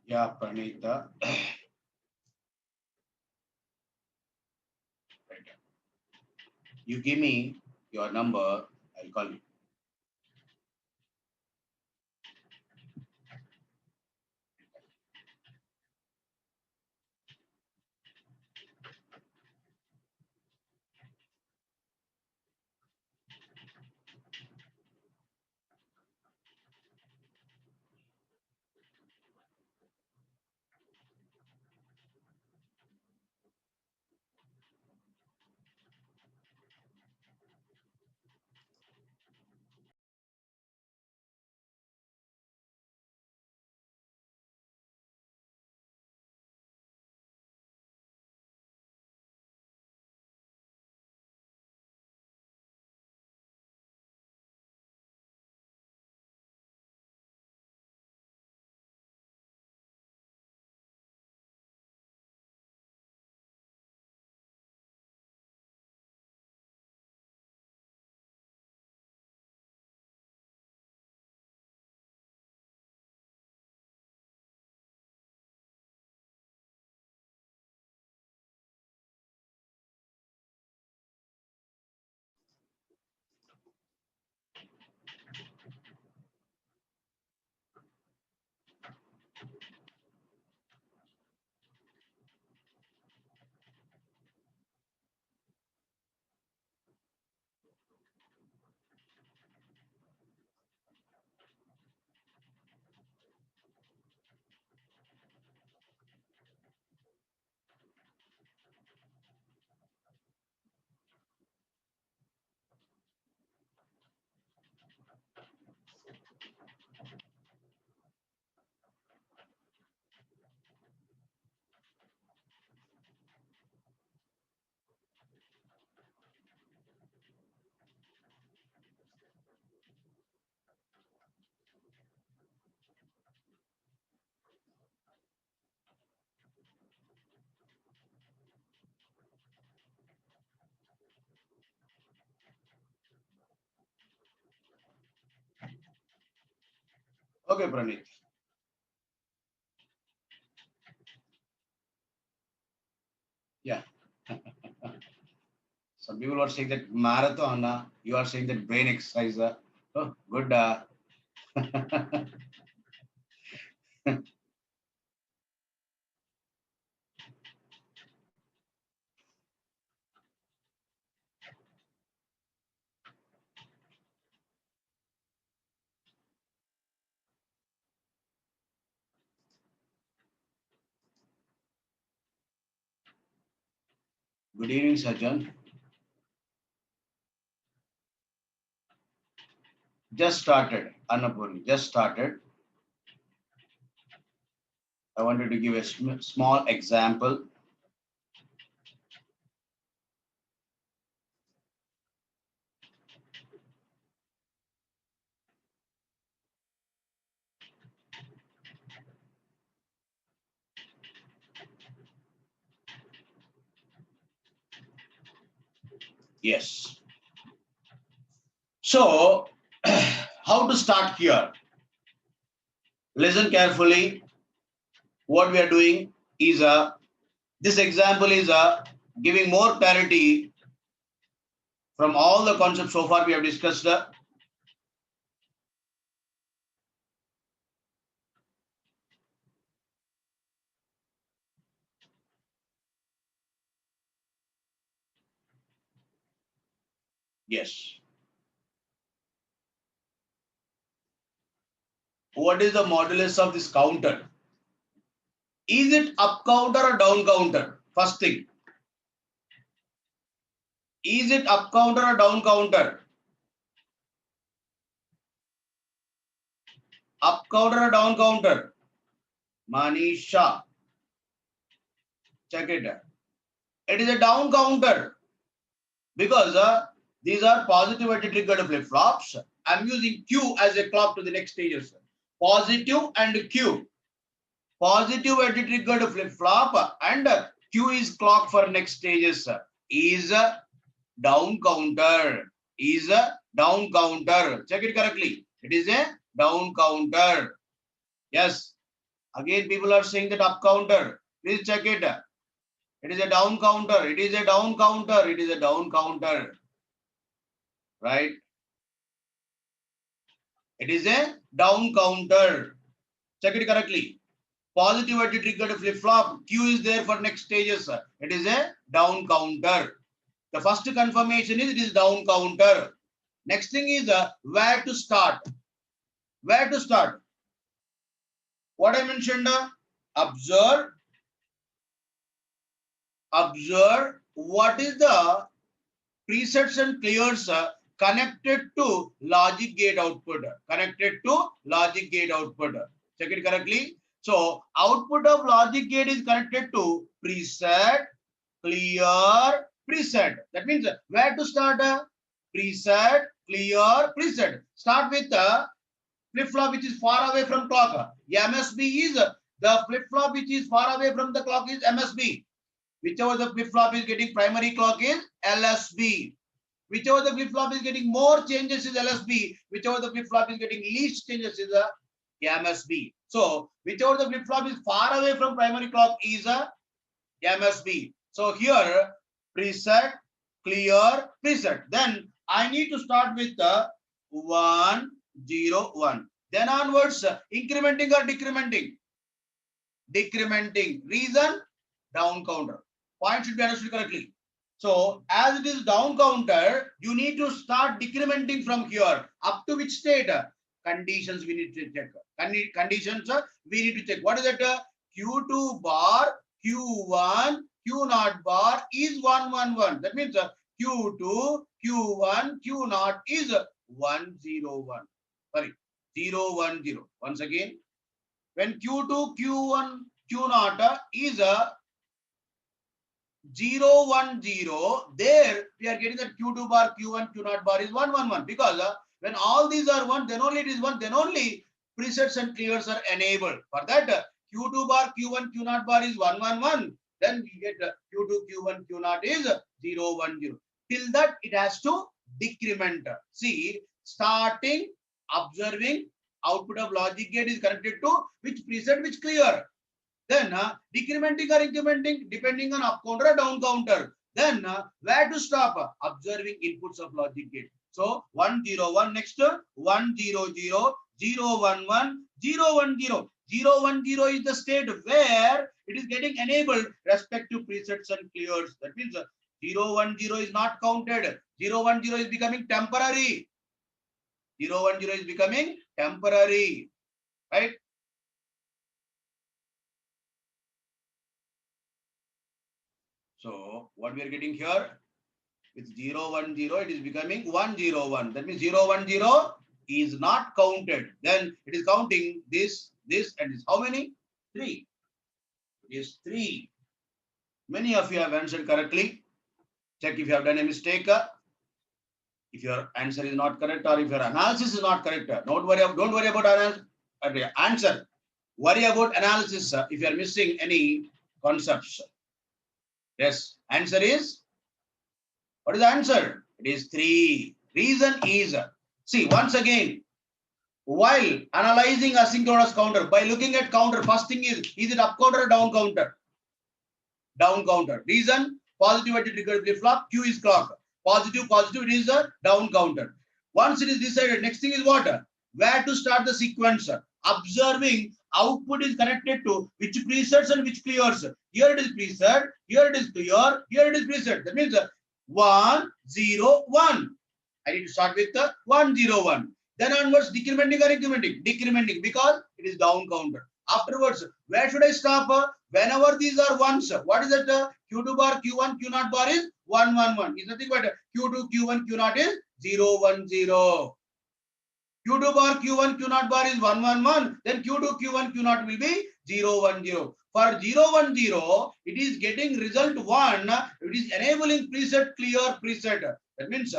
Yeah, Pranita. You give me your number, I'll call you. Okay, Pranit. Yeah. Some people are saying that marathon, you are saying that brain exercise. Oh, good. Good evening, Sajjan. Just started, Annapurni. Just started. I wanted to give a small example. Yes. So, how to start here? Listen carefully. What we are doing is this example is giving more clarity from all the concepts so far we have discussed. Yes. What is the modulus of this counter? Is it up counter or down counter? First thing. Is it up counter or down counter? Up counter or down counter? Manisha. Check it. It is a down counter because these are positive edge triggered flip flops. I'm using Q as a clock to the next stages. Positive and Q. Positive edge triggered flip flop and Q is clock for next stages. Is down counter. Is a down counter. Check it correctly. It is a down counter. Yes. Again, people are saying that up counter. Please check it. It is a down counter. It is a down counter. It is a down counter. Right? It is a down counter. Check it correctly. Positivity triggered flip flop. Q is there for next stages. It is a down counter. The first confirmation is it is down counter. Next thing is where to start. Where to start? What I mentioned, observe what is the presets and clears connected to logic gate output. Connected to logic gate output. Check it correctly. So output of logic gate is connected to preset, clear, preset. That means where to start? Preset, clear, preset. Start with flip-flop which is far away from clock. MSB is the flip-flop which is far away from the clock is MSB. Whichever the flip-flop is getting primary clock is LSB. Whichever the flip-flop is getting more changes is LSB. Whichever the flip-flop is getting least changes is MSB. So whichever the flip-flop is far away from primary clock is MSB. So here preset, clear, preset. Then I need to start with the 1, 0, 1. Then onwards, incrementing or decrementing? Decrementing. Reason? Down counter. Point should be understood correctly. So as it is down counter, you need to start decrementing from here. Up to which state? Conditions we need to check. Conditions we need to check. What is it? Q2 bar, Q1, Q0 bar is 1, 1, 1. That means Q2, Q1, Q0 is 1, 0, 1. Sorry, 0, 1, 0. Once again, when Q2, Q1, Q0 is a 0, 1, 0, there we are getting that Q2 bar, Q1, Q0 bar is 1, 1, 1. Because when all these are 1, then only it is 1, then only presets and clears are enabled. For that, Q2 bar, Q1, Q0 bar is 1, 1, 1. Then we get Q2, Q1, Q0 is 0, 1, 0. Till that, it has to decrement. See, starting, observing, output of logic gate is connected to which preset, which clear. Then decrementing or incrementing depending on up counter or down counter. Then where to stop? Observing inputs of logic gate. So 1, 0, 1 next 1, 0, 0, 0, 1, 1, 0, 1, 0. 0, 1, 0 is the state where it is getting enabled respective presets and clears. That means 0, 1, 0 is not counted. 0, 1, 0 is becoming temporary. 0, 1, 0 is becoming temporary. Right? So what we are getting here with 0, 1, 0, it is becoming 1, 0, 1. That means 0, 1, 0 is not counted. Then it is counting this, this, and this. How many? 3. It is 3. Many of you have answered correctly. Check if you have done a mistake. If your answer is not correct or if your analysis is not correct, don't worry about answer. Worry about analysis if you are missing any concepts. Yes, answer is, what is the answer? It is 3. Reason is, see, once again, while analyzing asynchronous counter, by looking at counter, first thing is it up counter or down counter? Down counter. Reason, positivity triggered flip flop, Q is clock. Positive, positive, it is a down counter. Once it is decided, next thing is what? Where to start the sequence? Observing output is connected to which presets and which clears. Here it is preset, here it is clear, here it is preset. That means 1, 0, 1. I need to start with the 1, 0, 1. Then onwards, decrementing or incrementing? Decrementing, because it is down counter. Afterwards, where should I stop? Whenever these are ones, what is that? Q2 bar, Q1, Q0 bar is 1, 1, 1. It's nothing but Q2, Q1, Q0 is 0, 1, 0. Q2 bar, Q1, Q0 bar is 1, 1, 1. Then Q2, Q1, Q0 will be 0, 1, 0. For 0, 1, 0, it is getting result 1. It is enabling preset, clear, preset. That means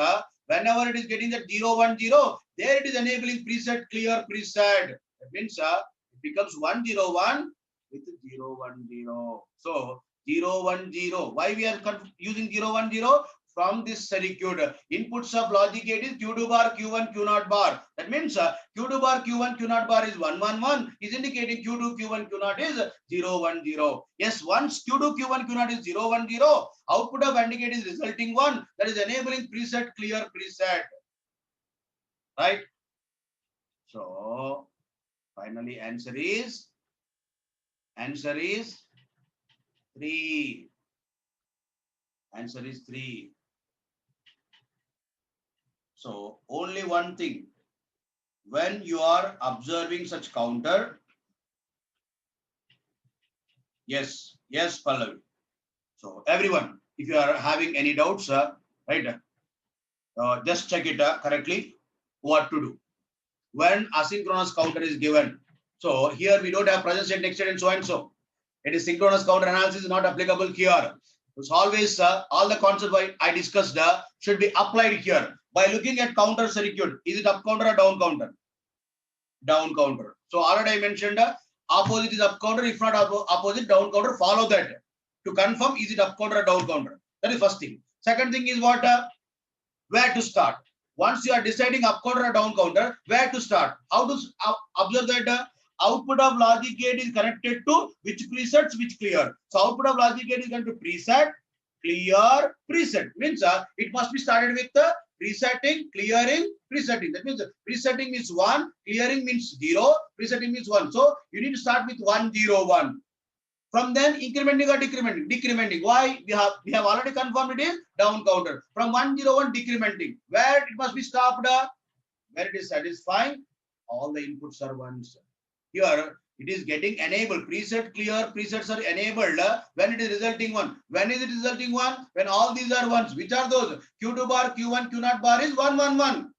whenever it is getting that 0, 1, 0, there it is enabling preset, clear, preset. That means it becomes 1, 0, 1 with 0, 1, 0. So 0, 1, 0. Why we are using 0, 1, 0? from this circuit. Inputs of logic gate is Q2 bar, Q1, Q0 bar. That means Q2 bar, Q1, Q0 bar is 1, 1, 1, is indicating Q2, Q1, Q0 is 0, 1, 0. Yes, once Q2, Q1, Q0 is 0, 1, 0, output of AND gate is resulting 1. That is enabling preset, clear preset. Right? So finally answer is 3. Answer is 3. So only one thing, when you are observing such counter, yes, Pallavi. So everyone, if you are having any doubts, right, just check it correctly what to do when asynchronous counter is given. So here we don't have present state, next state, and so and so. It is synchronous counter analysis is not applicable here. It's always all the concepts I discussed should be applied here by looking at counter circuit. Is it up counter or down counter? Down counter. So already I mentioned opposite is up counter. If not opposite, down counter. Follow that to confirm is it up counter or down counter. That is first thing. Second thing is what? Where to start. Once you are deciding up counter or down counter, where to start? How to observe that output of logic gate is connected to which presets, which clear. So output of logic gate is going to preset, clear, preset. Means it must be started with presetting, clearing, presetting. That means presetting means 1, clearing means 0, presetting means 1. So you need to start with 1, 0, 1. From then incrementing or decrementing? Decrementing. Why? We have already confirmed it is down counter. From 1, 0, 1 decrementing. Where it must be stopped? Where it is satisfying, all the inputs are ones. Here it is getting enabled. Preset, clear, presets are enabled when it is resulting 1. When is it resulting 1? When all these are ones. Which are those? Q2 bar, Q1, Q0 bar is 1, 1, 1.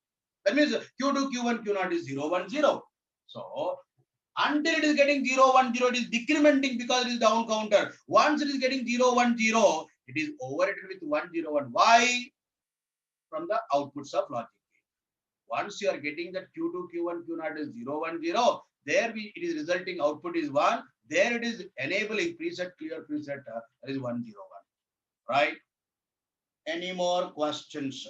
That means Q2, Q1, Q0 is 0, 1, 0. So until it is getting 0, 1, 0, it is decrementing because it is down counter. Once it is getting 0, 1, 0, it is overrated with 1, 0, 1. Why? From the outputs of logic. Once you are getting that Q2, Q1, Q0 is 0, 1, 0, there it is resulting output is 1. There it is enabling preset, clear, preset, that is 1, 0, 1. Right? Any more questions?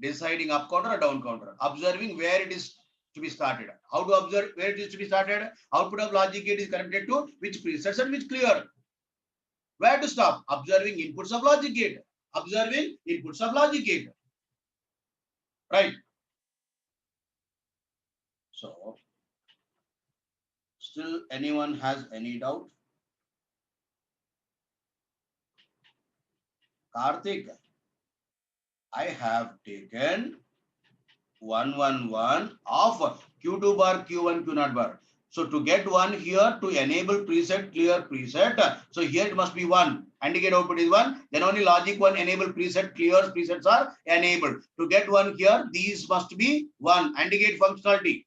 Deciding up counter or down counter. Observing where it is to be started. How to observe where it is to be started? Output of logic gate is connected to which presets and which clear. Where to stop? Observing inputs of logic gate. Observing inputs of logic gate. Right? So, still anyone has any doubt? Karthik, I have taken 1, 1, 1 of Q2 bar, Q1, Q0 bar. So to get 1 here to enable preset, clear preset, so here it must be 1. AND gate output is 1. Then only logic 1 enable preset, clears, presets are enabled. To get 1 here, these must be 1. AND gate functionality.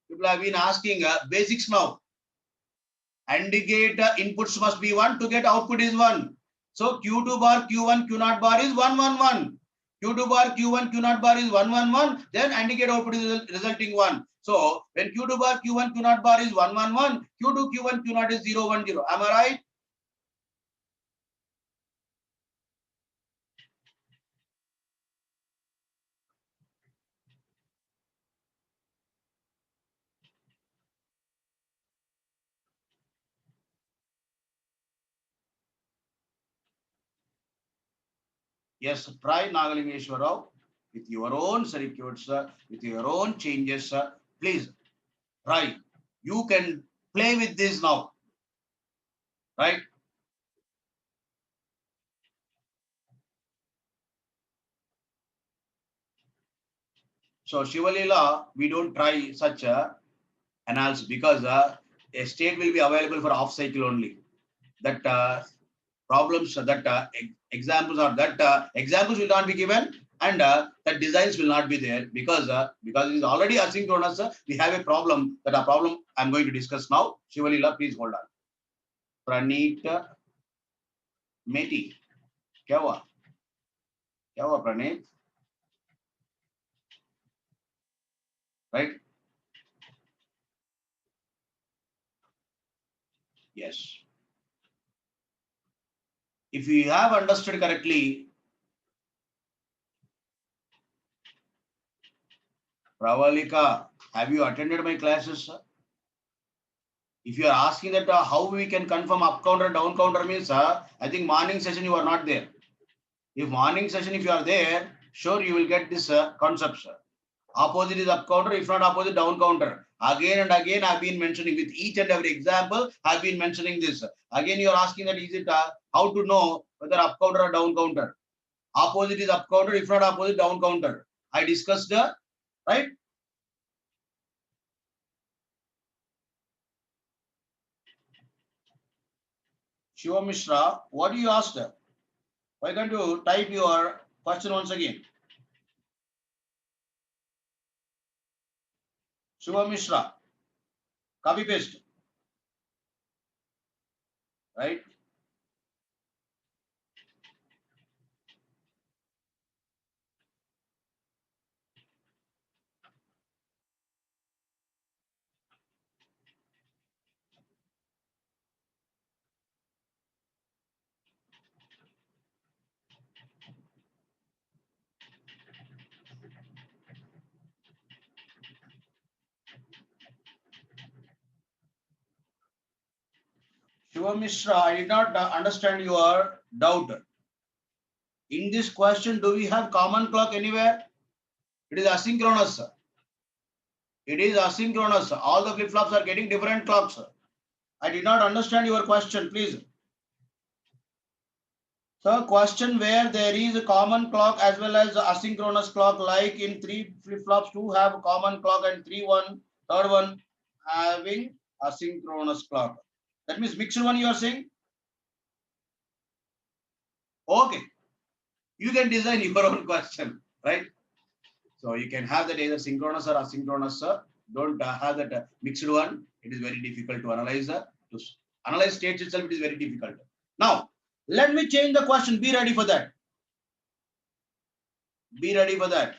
People have been asking basics now. AND gate inputs must be 1. To get output is 1. So Q2 bar, Q1, Q0 bar is 1, 1, 1. Q2 bar, Q1, Q0 bar is 1, 1, 1. Then AND gate output is resulting 1. So when Q2 bar, Q1, Q0 bar is 1, 1, 1, Q2, Q1, Q0 is 0, 1, 0. Am I right? Yes, try Nagalingeshwar Rao with your own circuits, with your own changes. Please try. You can play with this now. Right? So Shivalila, we don't try such analysis because a state will be available for off cycle only. That problems that examples are that examples will not be given and that designs will not be there because it is already asynchronous. We have a problem. That a problem I'm going to discuss now. Shivalila, please hold on. Praneet Meti. क्या हुआ Praneet? Right? Yes. If you have understood correctly, Pravalika, have you attended my classes, sir? If you are asking that how we can confirm up counter, down counter means, I think morning session you are not there. If morning session, if you are there, sure you will get this concept, sir. Opposite is up counter, if not opposite, down counter. Again and again, I've been mentioning with each and every example, I've been mentioning this. Again, you are asking that is it how to know whether up counter or down counter? Opposite is up counter, if not opposite, down counter. I discussed, right? Shiva Mishra, what do you ask? Why can't you type your question once again? Shiva Mishra, copy paste, right? Shiva Mishra, I did not understand your doubt. In this question, do we have common clock anywhere? It is asynchronous. It is asynchronous. All the flip-flops are getting different clocks. I did not understand your question, please. So question where there is a common clock as well as asynchronous clock, like in 3 flip-flops, 2 have common clock and 3 one having asynchronous clock. That means mixed one you are saying? Okay. You can design your own question, right? So you can have that either synchronous or asynchronous. Don't have that mixed one. It is very difficult to analyze. To analyze states itself, it is very difficult. Now, let me change the question. Be ready for that. Be ready for that.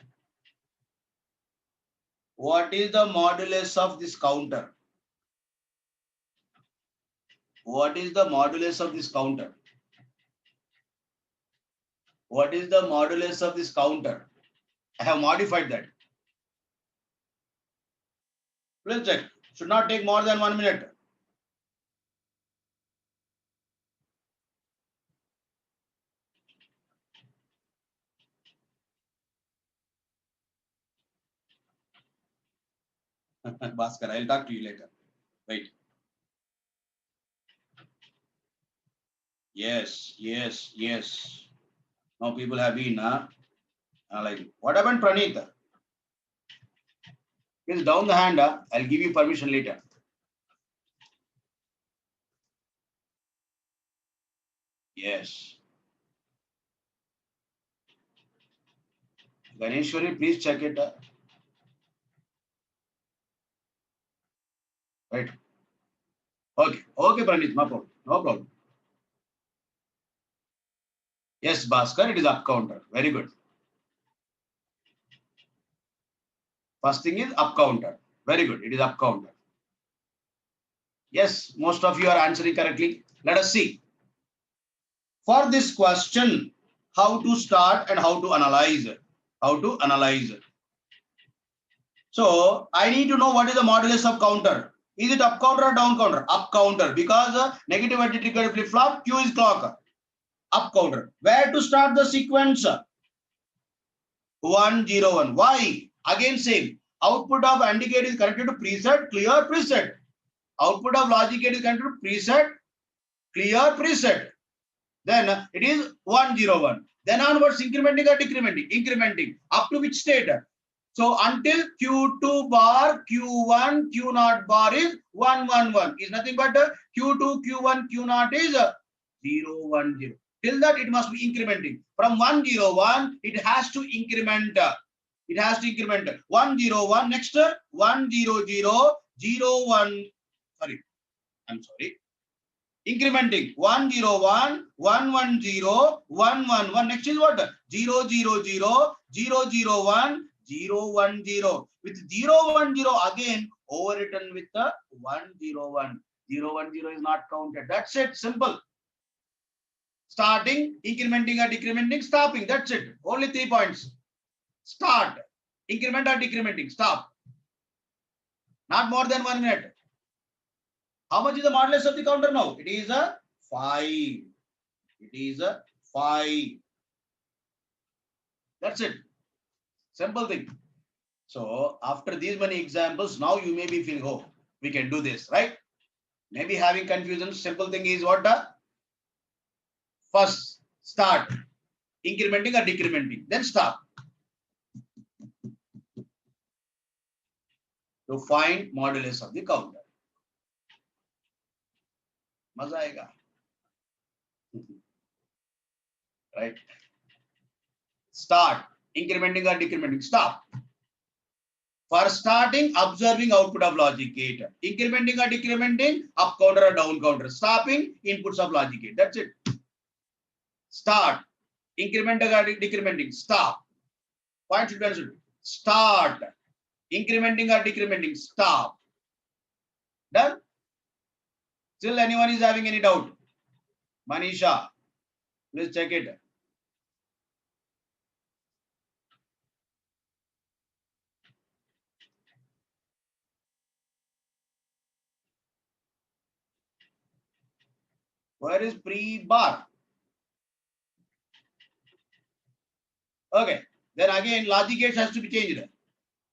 What is the modulus of this counter? What is the modulus of this counter? What is the modulus of this counter? I have modified that. Please check. Should not take more than 1 minute. Bhaskar, I'll talk to you later. Wait. Yes, yes, yes. Now people have been like, what happened, Praneeth? Please down the hand. I'll give you permission later. Yes. Ganeshwari, please check it. Right. Okay. Okay, Praneeth, no problem. No problem. Yes, Bhaskar, it is up counter. Very good. First thing is up counter. Very good. It is up counter. Yes, most of you are answering correctly. Let us see. For this question, how to start and how to analyze it. How to analyze it. So I need to know what is the modulus of counter. Is it up counter or down counter? Up counter, because negative edge triggered flip flop, Q is clock. Up counter. Where to start the sequence? 1 0 1. Why? Again same. Output of AND gate is connected to preset, clear, preset. Output of logic gate is connected to preset, clear, preset. Then it is 1 0 1. Then onwards incrementing or decrementing? Incrementing. Up to which state? So until Q2 bar, Q1, Q0 bar is 1 1 1. Is nothing but Q2, Q1, Q0 is 0 1 0. Till that it must be incrementing. From 1 0 1, it has to increment. It has to increment 1 0 1. Next 1 0 0 0 1. Sorry, I'm sorry. Incrementing 1 0 1 1 1 0 1 1 1. Next is what? 0 0 0 0 0 1 0 1 0. With 0 1 0 again overwritten with the 1 0 1. 0 1 0 is not counted. That's it. Simple. Starting, incrementing or decrementing, stopping. That's it. Only 3 points. Start, Increment or decrementing? Stop. Not more than 1 minute. How much is the modulus of the counter now? It is a 5. It is a 5. That's it. Simple thing. So after these many examples, now you may be feeling, oh, we can do this, right? Maybe having confusion. Simple thing is what? First start incrementing or decrementing, then stop. To find modulus of the counter. Maza aega. Right? Start incrementing or decrementing. Stop. For starting, observing output of logic gate. Incrementing or decrementing, up counter or down counter. Stopping, inputs of logic gate. That's it. Start. Incrementing or decrementing. Stop. Point should be answered. Start. Incrementing or decrementing. Stop. Done? Still anyone is having any doubt? Manisha, please check it. Where is pre-bar? Okay. Then again, logic gate has to be changed.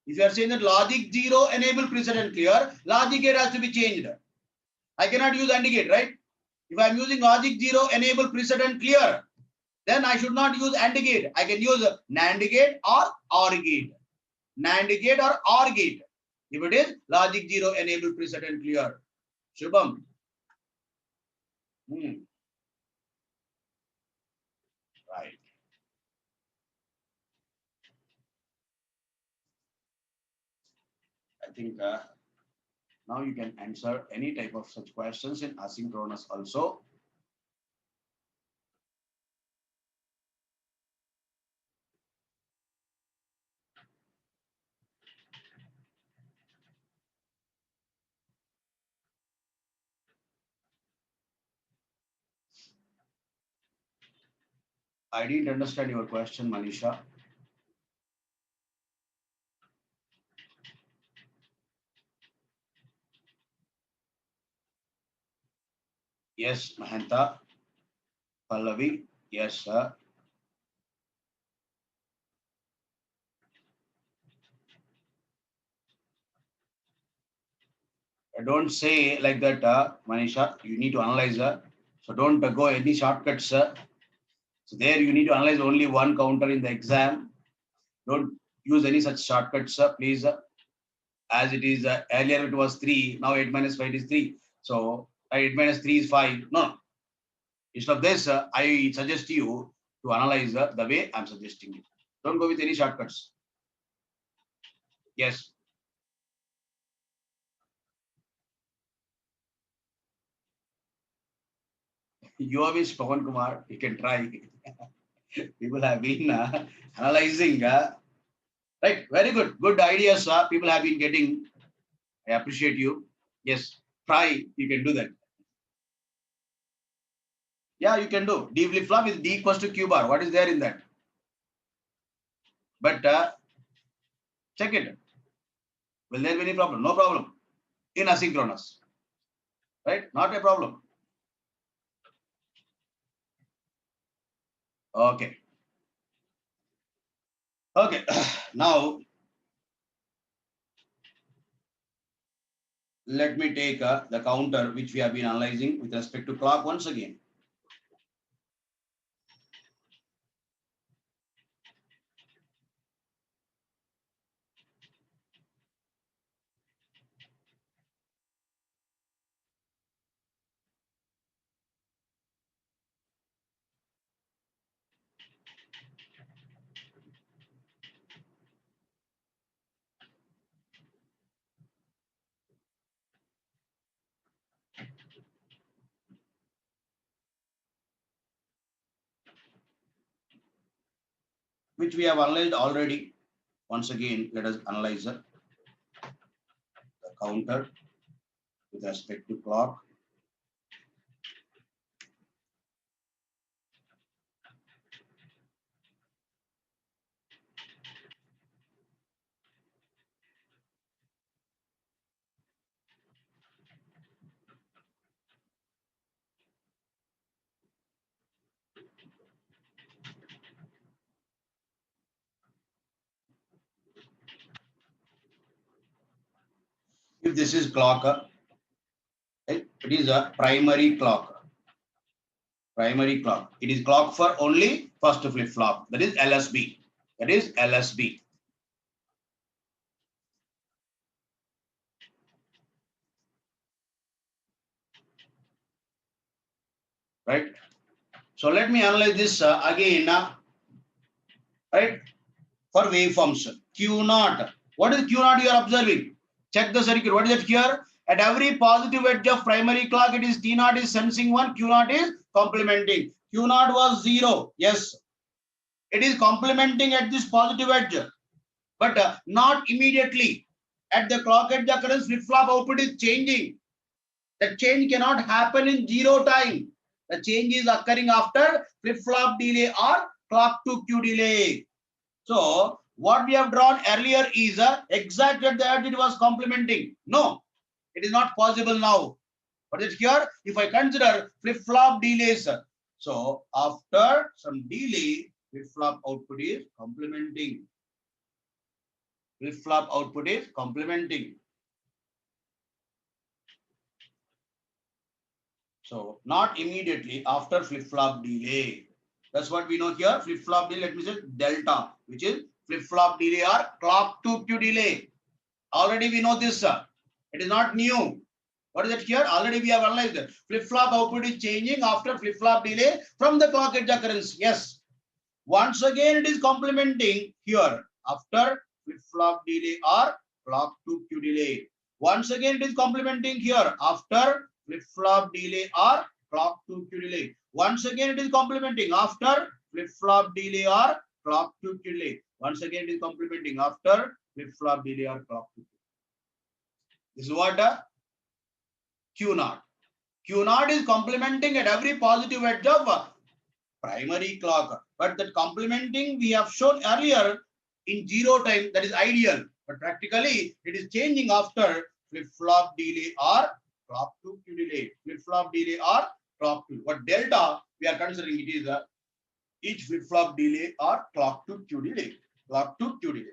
If you are saying that logic 0 enable precedent clear, logic gate has to be changed. I cannot use AND gate, right? If I am using logic 0 enable precedent clear, then I should not use AND gate. I can use NAND gate or OR gate. NAND gate or OR gate. If it is logic 0 enable precedent clear. Shubham. Right. I think now you can answer any type of such questions in asynchronous also. I didn't understand your question, Manisha. Yes, Mahanta. Pallavi. Yes, sir. Don't say like that, Manisha. You need to analyze. So don't go any shortcuts. So there you need to analyze only one counter in the exam. Don't use any such shortcuts, please. As it is earlier it was 3, now 8 minus 5 is 3. So 8 minus 3 is 5. No. Instead of this, I suggest you to analyze the way I'm suggesting it. Don't go with any shortcuts. Yes. You have been Pawan Kumar. You can try. People have been analyzing. Right. Very good. Good ideas. People have been getting. I appreciate you. Yes. Try. You can do that. Yeah, you can do. D flip flop is D equals to Q bar. What is there in that? But check it. Will there be any problem? No problem. In asynchronous. Right? Not a problem. Okay. Okay. Now, let me take the counter which we have been analyzing with respect to clock once again. Which we have analyzed already. Once again, let us analyze the counter with respect to clock. if this is clock, right? It is a primary clock. Primary clock. It is clock for only first flip flop. That is LSB. That is LSB. Right. So let me analyze this again. Right. For waveforms. Q naught. What is Q naught you are observing? Check the circuit. What is it here? At every positive edge of primary clock, it is T naught is sensing 1, Q naught is complementing. Q naught was 0. Yes. It is complementing at this positive edge, but not immediately. At the clock edge occurrence, flip-flop output is changing. The change cannot happen in 0 time. The change is occurring after flip-flop delay or clock to Q delay. So what we have drawn earlier is exact at the edge it was complementing. No, it is not possible now. But it's here, if I consider flip-flop delays, so after some delay, flip-flop output is complementing. Flip-flop output is complementing. So not immediately after flip-flop delay. That's what we know here. Flip-flop delay, let me say delta, which is flip-flop delay or clock to Q delay. Already we know this. It is not new. What is it here? Already we have analyzed it. Flip-flop output is changing after flip-flop delay from the clock edge occurrence. Yes. Once again, it is complementing here after flip-flop delay or clock to Q delay. Once again, it is complementing here after flip-flop delay or clock to Q delay. Once again, it is complementing after flip-flop delay or clock to Q delay. Once again, it is complementing after flip-flop delay or clock to Q. This is what Q naught. Q naught is complementing at every positive edge of primary clock. But that complementing we have shown earlier in 0 time, that is ideal. But practically it is changing after flip-flop delay or clock to Q delay. Flip-flop delay or clock to. What delta we are considering, it is each flip-flop delay or clock to Q delay. Clock to Q delay.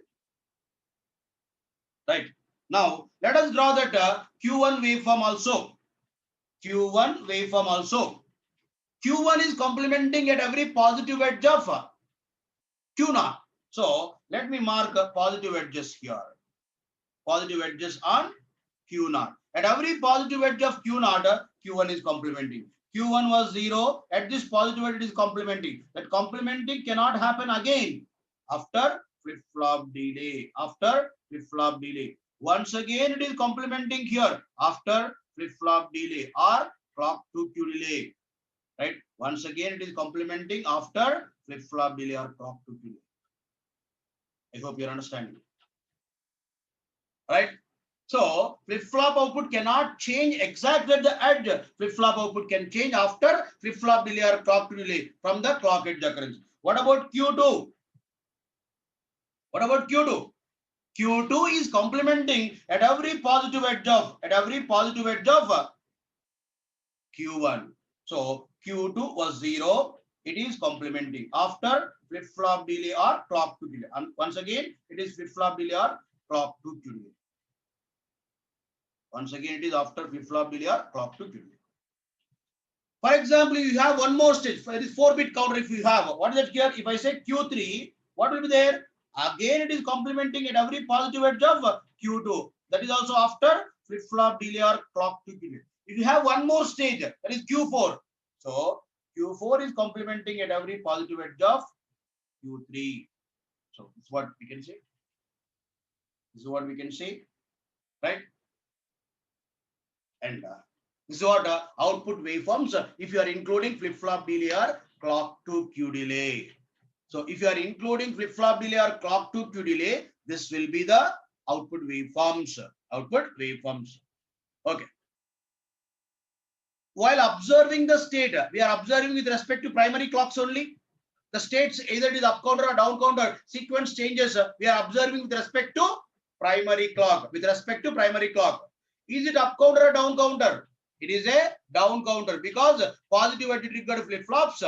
Right. Now let us draw that Q1 waveform also. Q1 waveform also. Q1 is complementing at every positive edge of Q naught. So let me mark positive edges here. Positive edges on Q naught. At every positive edge of Q naught, Q1 is complementing. Q1 was 0. At this positive edge, it is complementing. That complementing cannot happen again after flip-flop delay. After flip-flop delay. Once again, it is complementing here after flip-flop delay or clock to Q delay. Right? Once again, it is complementing after flip-flop delay or clock to Q delay. I hope you're understanding. Right? So flip-flop output cannot change exactly at the edge. Flip-flop output can change after flip-flop delay or clock to delay from the clock edge occurrence. What about Q2? What about Q2? Q2 is complementing at every positive edge of Q1. So Q2 was 0. It is complementing after flip-flop delay or clock to delay. And once again, it is flip-flop delay or clock to Q delay. Once again, it is after flip-flop delay or clock to Q delay. For example, you have one more stage. It is 4-bit counter if you have. What is it here? If I say Q3, what will be there? Again, it is complementing at every positive edge of Q2. That is also after flip-flop delay or clock to Q delay. If you have one more stage, that is Q4. So Q4 is complementing at every positive edge of Q3. So this is what we can say. This is what we can say, right? And this is what output waveforms. If you are including flip-flop delay or clock to Q delay. So if you are including flip-flop delay or clock to Q delay, this will be the output waveforms. Output waveforms. Okay. While observing the state, we are observing with respect to primary clocks only. The states, either it is up counter or down counter, sequence changes. We are observing with respect to primary clock. With respect to primary clock. Is it up counter or down counter? It is a down counter because positive edge triggered flip-flops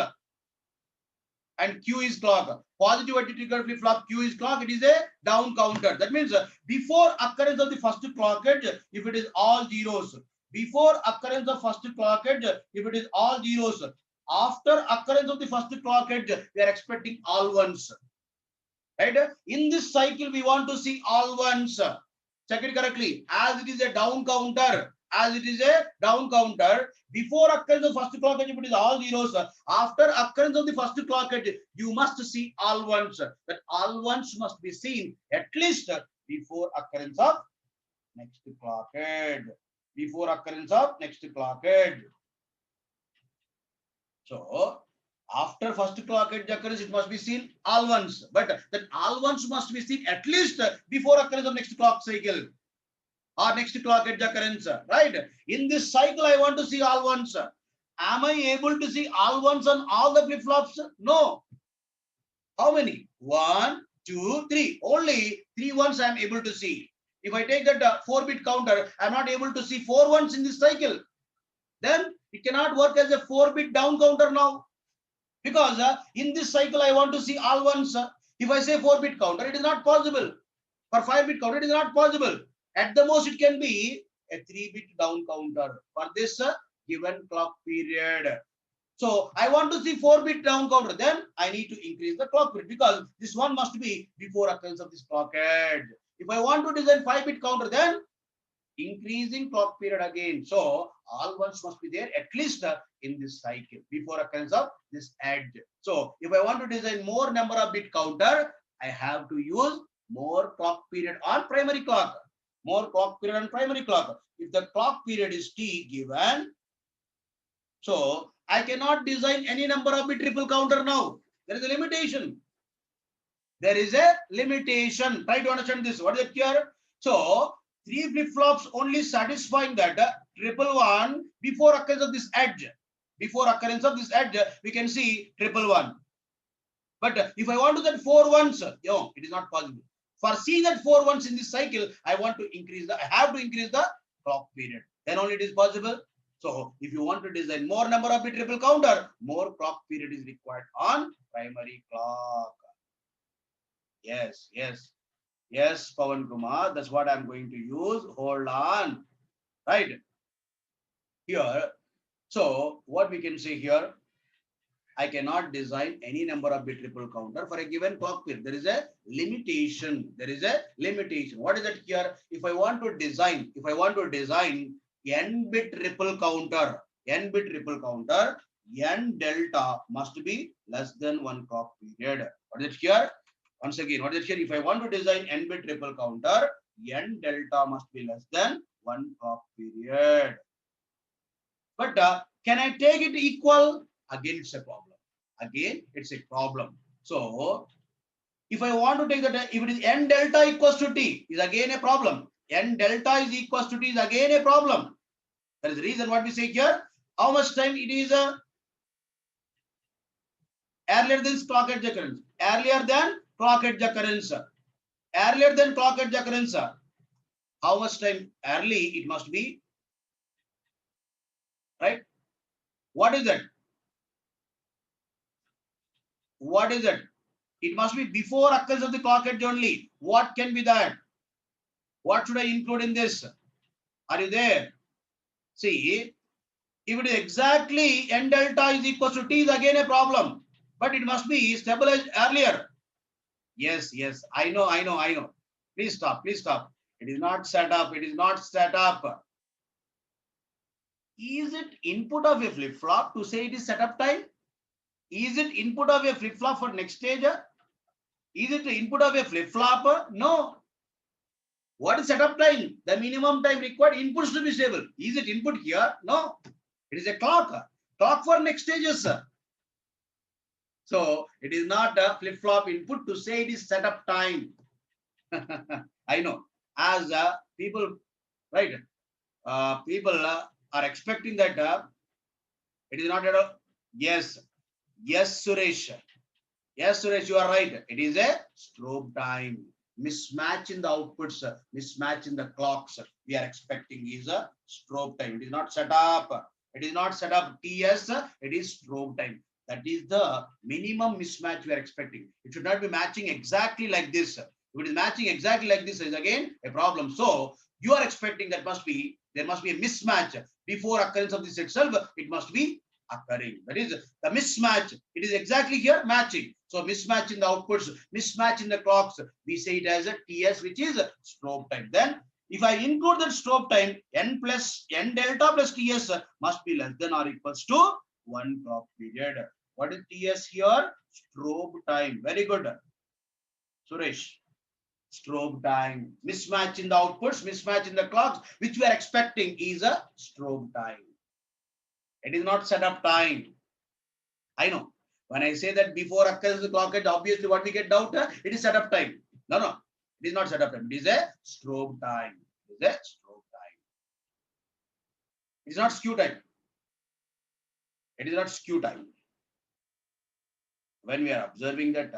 and Q is clock. Positivity triggered flip-flop, Q is clock, it is a down counter. That means before occurrence of the first clock edge, if it is all zeros. Before occurrence of first clock edge, if it is all zeros. After occurrence of the first clock edge, we are expecting all ones. Right? In this cycle, we want to see all ones. Check it correctly. As it is a down counter, before occurrence of first clock edge, if it is all zeros. After occurrence of the first clock edge, you must see all ones. That all ones must be seen at least before occurrence of next clock edge. Before occurrence of next clock edge. So after first clock edge occurrence, it must be seen all ones. But that all ones must be seen at least before occurrence of next clock cycle or next clock edge occurrence. Right? In this cycle, I want to see all ones. Am I able to see all ones on all the flip flops? No. How many? 1, 2, 3. Only 3 ones I am able to see. If I take that 4-bit counter, I am not able to see 4 ones in this cycle. Then it cannot work as a 4-bit down counter now. Because in this cycle, I want to see all ones. If I say 4-bit counter, it is not possible. For 5-bit counter, it is not possible. At the most, it can be a 3-bit down counter for this given clock period. So I want to see 4-bit down counter. Then I need to increase the clock period because this one must be before occurrence of this clock edge. If I want to design 5-bit counter, then increasing clock period again. So all ones must be there at least in this cycle before occurrence of this edge. So if I want to design more number of bit counter, I have to use more clock period on primary clock. More clock period on primary clock. If the clock period is T given, so I cannot design any number of bit triple counter now. There is a limitation. There is a limitation. Try to understand this. What is it here? So 3 flip-flops only satisfying that triple one before occurrence of this edge. Before occurrence of this edge, we can see triple one. But if I want to get 4 ones, no, it is not possible. For seeing that 4 ones in this cycle, I have to increase the clock period. Then only it is possible. So if you want to design more number of bit triple counter, more clock period is required on primary clock. Yes, Pawan Kumar, that's what I'm going to use. Hold on. Right. Here, so what we can say here, I cannot design any number of bit triple counter for a given clock period. There is a limitation. What is it here? If I want to design n bit triple counter, n delta must be less than 1 clock period. What is it here? Once again, what is it here? If I want to design n bit triple counter, n delta must be less than 1 clock period. But can I take it equal? Again, it's a problem. So if I want to take that, if it is n delta equals to t, is again a problem. N delta is equals to t is again a problem. That is the reason what we say here. How much time it is earlier than clock edge occurrence? Earlier than clock edge occurrence. How much time early it must be? Right? What is it? It must be before occurrence of the clock edge only. What can be that? What should I include in this? Are you there? See, if it is exactly n delta is equal to t is again a problem. But it must be stabilized earlier. Yes, I know. Please stop. It is not set up. Is it input of a flip-flop to say it is setup time? Is it input of a flip-flop for next stage? Is it input of a flip-flop? No. What is setup time? The minimum time required inputs to be stable. Is it input here? No. It is a clock. Clock for next stages. So it is not a flip-flop input to say it is setup time. I know. As people, right? People are expecting that it is not at all. Yes, Suresh. Yes, Suresh, you are right. It is a strobe time. Mismatch in the outputs, mismatch in the clocks. We are expecting is a strobe time. It is not set up. TS. It is strobe time. That is the minimum mismatch we are expecting. It should not be matching exactly like this. If it is matching exactly like this, is again a problem. So you are expecting that there must be a mismatch before occurrence of this itself. It must be occurring. That is the mismatch. It is exactly here matching. So mismatch in the outputs, mismatch in the clocks. We say it as a TS, which is strobe time. Then if I include that strobe time, n delta plus TS must be less than or equals to 1 clock period. What is TS here? Strobe time. Very good, Suresh. Strobe time. Mismatch in the outputs, mismatch in the clocks, which we are expecting is a strobe time. It is not setup time. I know. When I say that before occurs the clock edge, obviously what we get doubt, it is setup time. No, no. It is not setup time. It is a strobe time. It is a strobe time. It is not skew time. It is not skew time. When we are observing that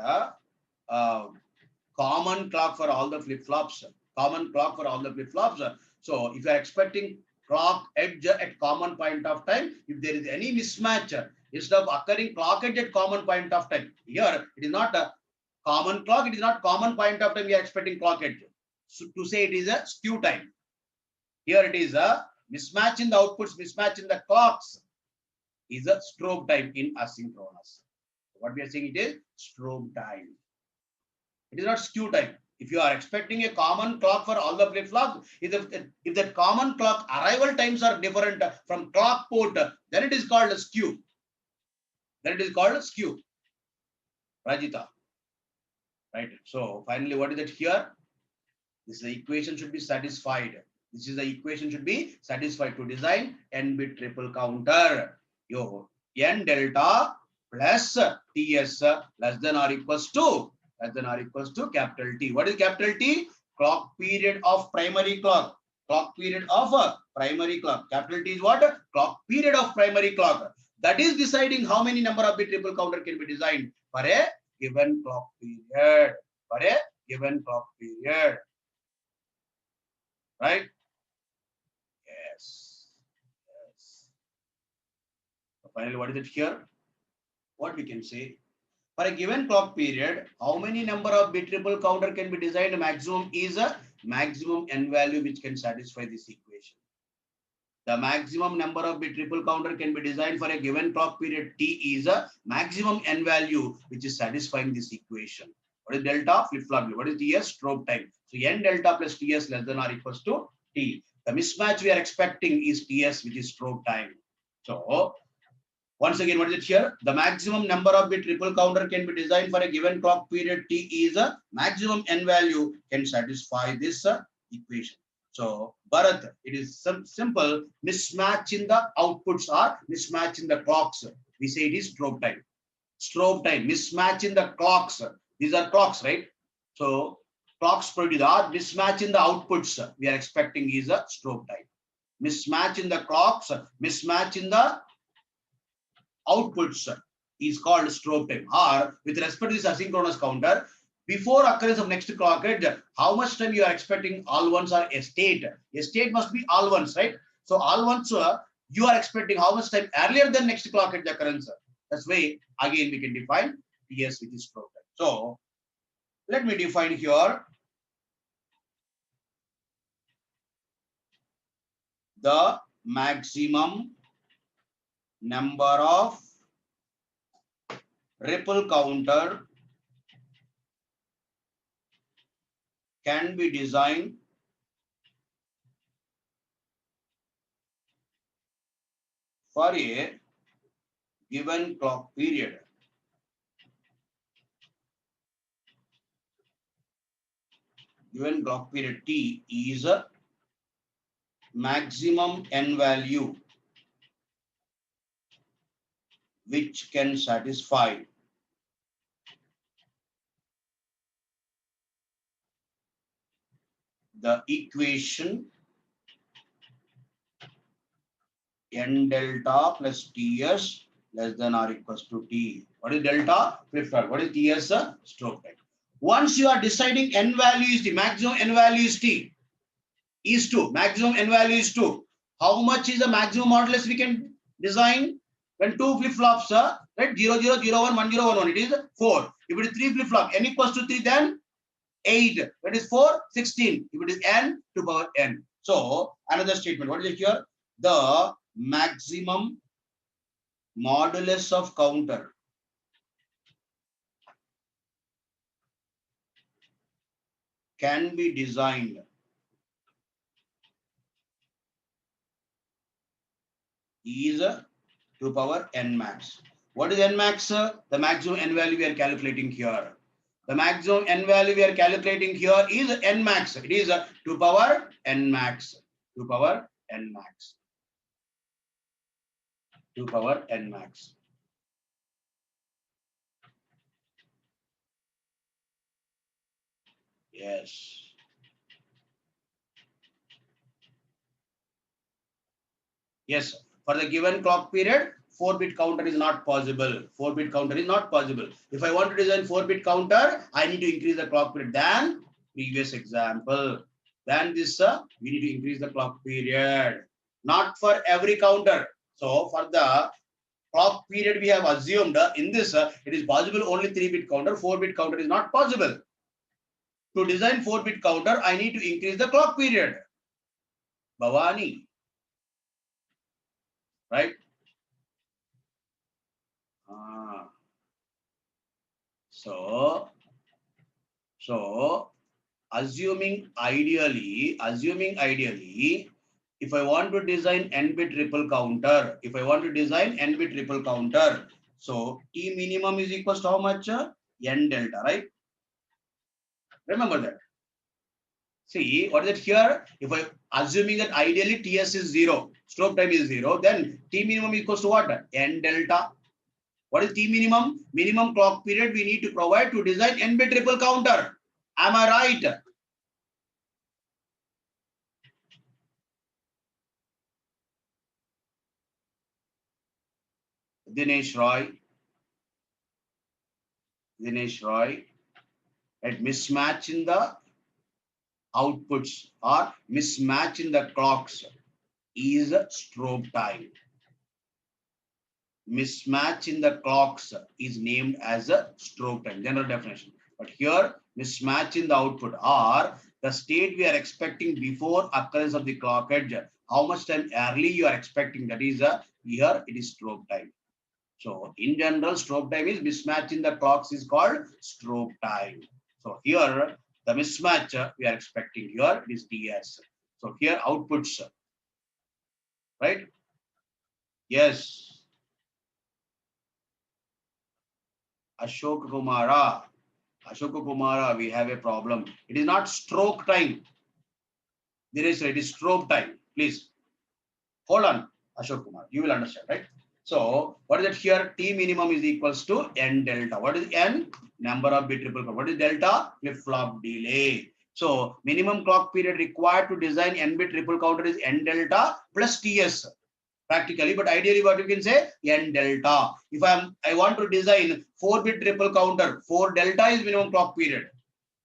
common clock for all the flip-flops, common clock for all the flip-flops. So if you are expecting clock edge at common point of time, if there is any mismatch, instead of occurring clock edge at common point of time, here it is not a common clock, it is not common point of time, we are expecting clock edge. So to say it is a skew time. Here it is a mismatch in the outputs, mismatch in the clocks is a strobe time in asynchronous. What we are saying, it is strobe time. It is not skew time. If you are expecting a common clock for all the flip-flops, if that common clock arrival times are different from clock port, then it is called a skew. Then it is called a skew. Rajita. Right. So finally, what is it here? This is the equation should be satisfied. This is the equation should be satisfied to design n-bit triple counter. Yo, n delta plus TS less than or equals to capital T. What is capital T? Clock period of primary clock. Clock period of a primary clock. Capital T is what? Clock period of primary clock. That is deciding how many number of bit triple counter can be designed for a given clock period. For a given clock period. Right? Yes. Yes. So finally, what is it here? What we can say? For a given clock period, how many number of bit triple counter can be designed? Maximum is a maximum n value which can satisfy this equation. The maximum number of bit triple counter can be designed for a given clock period T is a maximum n value which is satisfying this equation. What is delta? Flip-flop. What is TS? Strobe time. So n delta plus TS less than or equals to T. The mismatch we are expecting is TS, which is strobe time. So once again, what is it here? The maximum number of bit triple counter can be designed for a given clock period T is a maximum n value can satisfy this equation. So Bharat, it is some simple mismatch in the outputs or mismatch in the clocks. We say it is strobe time. Strobe time, mismatch in the clocks. These are clocks, right? So clocks produce or mismatch in the outputs we are expecting is a strobe time. Mismatch in the clocks, mismatch in the outputs is called strobe time. Or with respect to this asynchronous counter, before occurrence of next clock edge, how much time you are expecting all ones are a state. A state must be all ones, right? So all ones you are expecting how much time earlier than next clock edge occurrence. That's why again we can define TS which is strobe time. So let me define here the maximum number of ripple counter can be designed for a given clock period. Given clock period T is a maximum n value which can satisfy the equation n delta plus TS less than or equals to T. What is delta? Flip-flop. What is TS? Strobe time. Once you are deciding n value is T, maximum n value is T, is 2. Maximum n value is 2. How much is the maximum modulus we can design? When 2 flip-flops, right, 0, 0, 0, 1, 1, 0, 1, 1, it is 4. If it is 3 flip-flop, n equals to 3, then 8. When it is 4, 16. If it is n to power n. So, another statement. What is it here? The maximum modulus of counter can be designed is 2 power n max. What is n max? The maximum n value we are calculating here. The maximum n value we are calculating here is n max. It is 2 power n max. 2 power n max. 2 power n max. Yes. Yes. For the given clock period, 4-bit counter is not possible. 4-bit counter is not possible. If I want to design 4-bit counter, I need to increase the clock period than previous example. Then this, we need to increase the clock period. Not for every counter. So for the clock period we have assumed in this, it is possible only 3-bit counter. 4-bit counter is not possible. To design 4-bit counter, I need to increase the clock period. Bhavani. Right? So assuming ideally, if I want to design n-bit triple counter, so T minimum is equals to how much? N delta, right? Remember that. See, what is it here? If I assuming that ideally TS is 0, stroke time is 0, then T minimum equals to what? N delta. What is T minimum? Minimum clock period we need to provide to design n-bit triple counter. Am I right? Dinesh Roy, at mismatch in the outputs or mismatch in the clocks is strobe time. Mismatch in the clocks is named as a strobe time, general definition. But here, mismatch in the output or the state we are expecting before occurrence of the clock edge, how much time early you are expecting, that is here it is strobe time. So in general, strobe time is mismatch in the clocks is called strobe time. So here the mismatch we are expecting here is TS. So here outputs, right? Yes. Ashok Kumara, we have a problem. It is not stroke time. There is, it is strobe time. Please hold on, Ashok Kumar. You will understand, right? So what is it here? T minimum is equals to n delta. What is n? Number of bit triple. What is delta? Flip-flop delay. So minimum clock period required to design n-bit triple counter is n delta plus TS. Practically, but ideally what you can say n delta. If I want to design 4-bit triple counter, 4 delta is minimum clock period.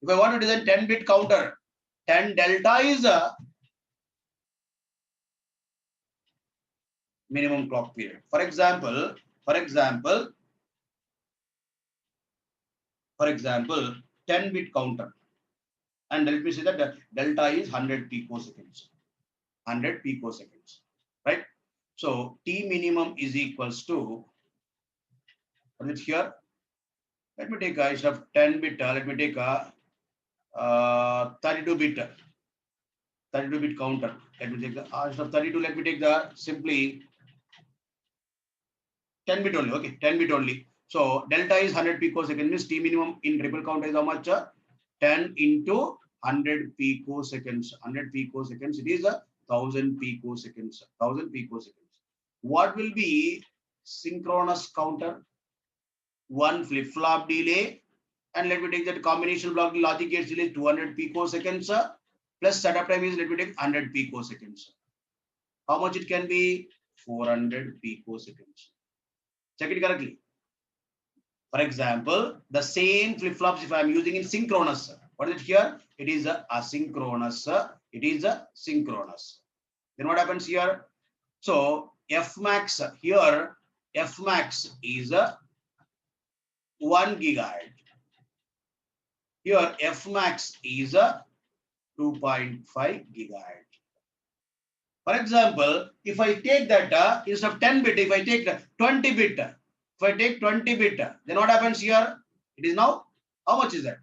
If I want to design 10-bit counter, 10 delta is a minimum clock period. For example, 10-bit counter, and let me say that the delta is 100 picoseconds. 100 picoseconds, right? So T minimum is equals to, what is here? Let me take a, instead of 10-bit, let me take a 32-bit counter. Let me take the instead of 32. Let me take the simply 10-bit only. Okay, 10-bit only. So delta is 100 picoseconds. Means T minimum in triple counter is how much? 10 into 100 picoseconds. 100 picoseconds. It is 1000 picoseconds. 1000 picoseconds. What will be synchronous counter? One flip-flop delay, and let me take that combination block logic gates delay 200 picoseconds plus setup time is, let me take 100 picoseconds. How much it can be? 400 picoseconds. Check it correctly. For example, the same flip-flops if I am using in synchronous, what is it here? It is a asynchronous. It is a synchronous. Then what happens here? So F max here, F max is a 1 gigahertz. Here F max is a 2.5 gigahertz. For example, if I take that instead of 10 bit, if I take 20 bit, if I take 20 bit, then what happens here? It is now, how much is that?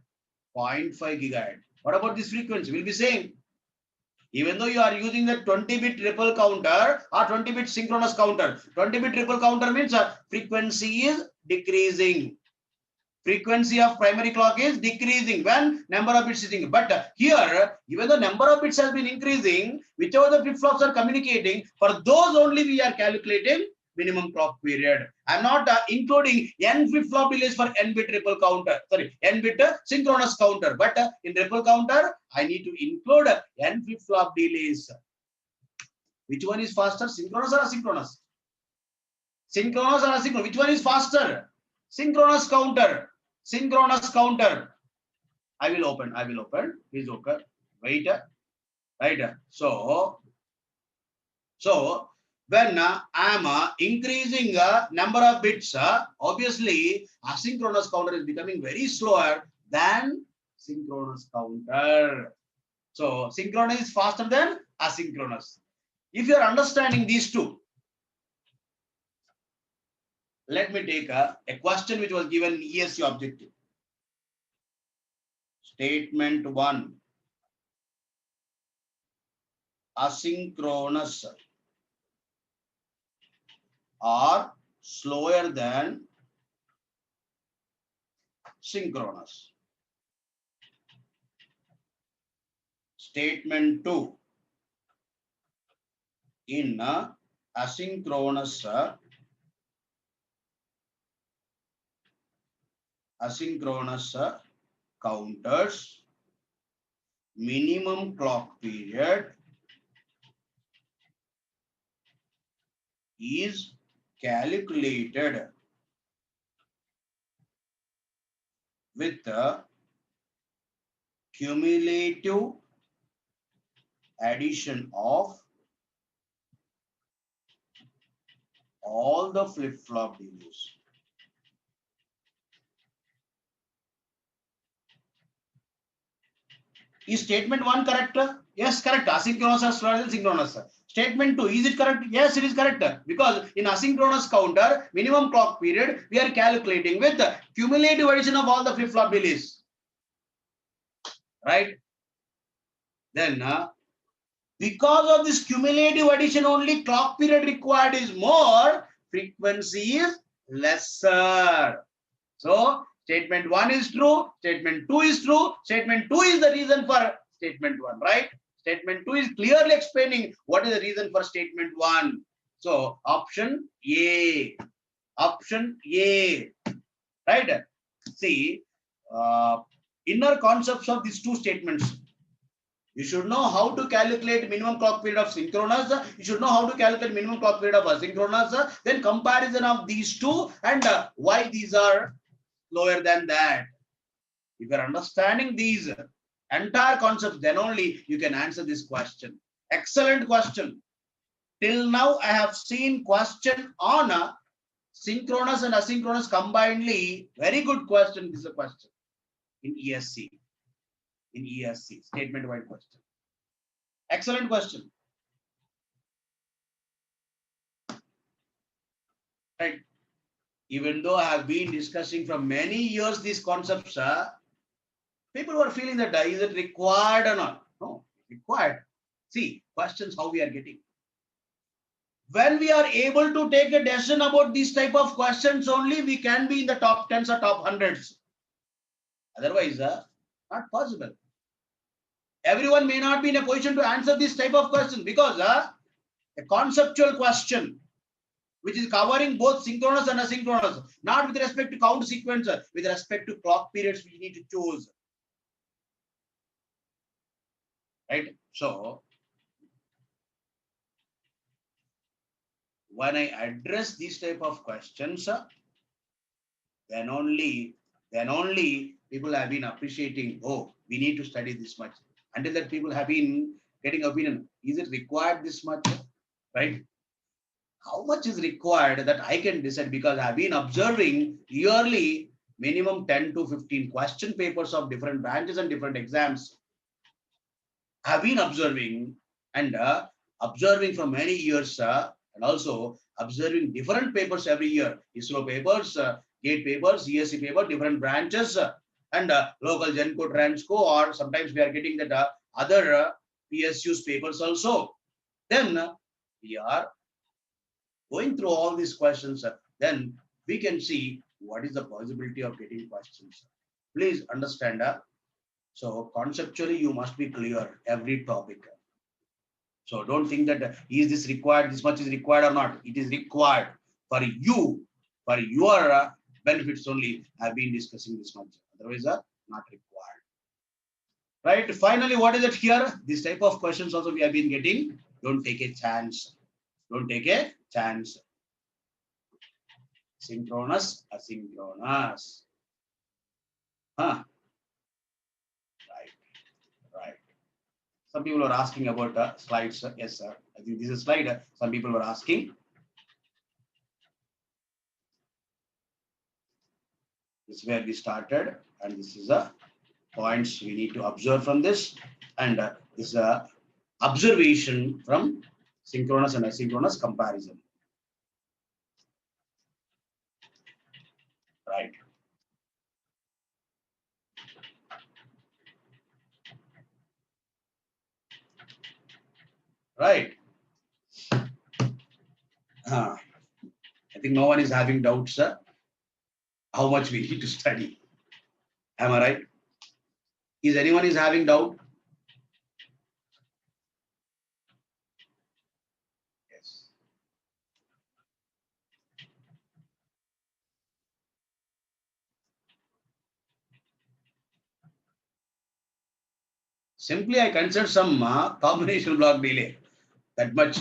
0.5 gigahertz. What about this frequency? Will be same. Even though you are using the 20 bit ripple counter or 20 bit synchronous counter, 20 bit ripple counter means frequency is decreasing. Frequency of primary clock is decreasing when number of bits is increasing. But here, even though number of bits has been increasing, whichever the flip flops are communicating, for those only we are calculating minimum clock period. I'm not including n flip flop delays for n bit ripple counter. Sorry, n bit synchronous counter. But in ripple counter, I need to include n flip flop delays. Which one is faster, synchronous or asynchronous? Synchronous or asynchronous? Which one is faster? Synchronous counter. Synchronous counter. I will open. Please open. Wait. Right. So when I am increasing number of bits, obviously asynchronous counter is becoming very slower than synchronous counter. So synchronous is faster than asynchronous. If you are understanding these two, let me take a question which was given in ESC objective. Statement 1. Asynchronous are slower than synchronous. Statement 2. In asynchronous counters, minimum clock period is calculated with the cumulative addition of all the flip-flop delays. Is statement 1 correct? Yes, correct. Asynchronous are slower than synchronous. Statement 2, is it correct? Yes, it is correct. Because in asynchronous counter, minimum clock period, we are calculating with the cumulative addition of all the flip-flop delays. Right? Then, because of this cumulative addition, only clock period required is more, frequency is lesser. So, statement 1 is true, statement 2 is true, statement 2 is the reason for statement 1, right? Statement 2 is clearly explaining what is the reason for statement 1. So, option A. Option A. Right? See, inner concepts of these two statements. You should know how to calculate minimum clock period of synchronous. You should know how to calculate minimum clock period of asynchronous. Then comparison of these two and why these are lower than that. If you are understanding these entire concepts, then only you can answer this question. Excellent question. Till now, I have seen question on synchronous and asynchronous combinedly. Very good question. This is a question in ESC. In ESC, statement-wide question. Excellent question. Right. Even though I have been discussing for many years these concepts, people were feeling that is it required or not? No, required. See, questions how we are getting. When we are able to take a decision about these type of questions, only we can be in the top 10s or top 100s. Otherwise, not possible. Everyone may not be in a position to answer this type of question because a conceptual question which is covering both synchronous and asynchronous, not with respect to count sequence, with respect to clock periods we need to choose. Right? So, when I address these type of questions, then only people have been appreciating, oh, we need to study this much. Until that, people have been getting opinion. Is it required this much? Right? how much is required that I can decide, because I've been observing yearly minimum 10 to 15 question papers of different branches and different exams. I've been observing and observing for many years, and also observing different papers every year. ISRO papers, GATE papers, CSC paper, different branches, and local GenCo, Transco, or sometimes we are getting that other PSUs papers also. Then we are going through all these questions, then we can see what is the possibility of getting questions. Please understand. So conceptually, you must be clear every topic. So don't think that is this required, this much is required or not. It is required for you, for your benefits only. I've been discussing this much. Otherwise, not required. Right. Finally, what is it here? This type of questions also we have been getting. Don't take a chance. Don't take a chance. Synchronous, asynchronous. Huh? Right. Right. Some people are asking about slides. Yes, sir. I think this is a slide. Some people were asking. This is where we started, and this is the points we need to observe from this, and this is a observation from synchronous and asynchronous comparison. Right. Right. I think no one is having doubts, how much we need to study. Am I right? Is anyone is having doubt? Yes. Simply, I consider some combination block delay. That much.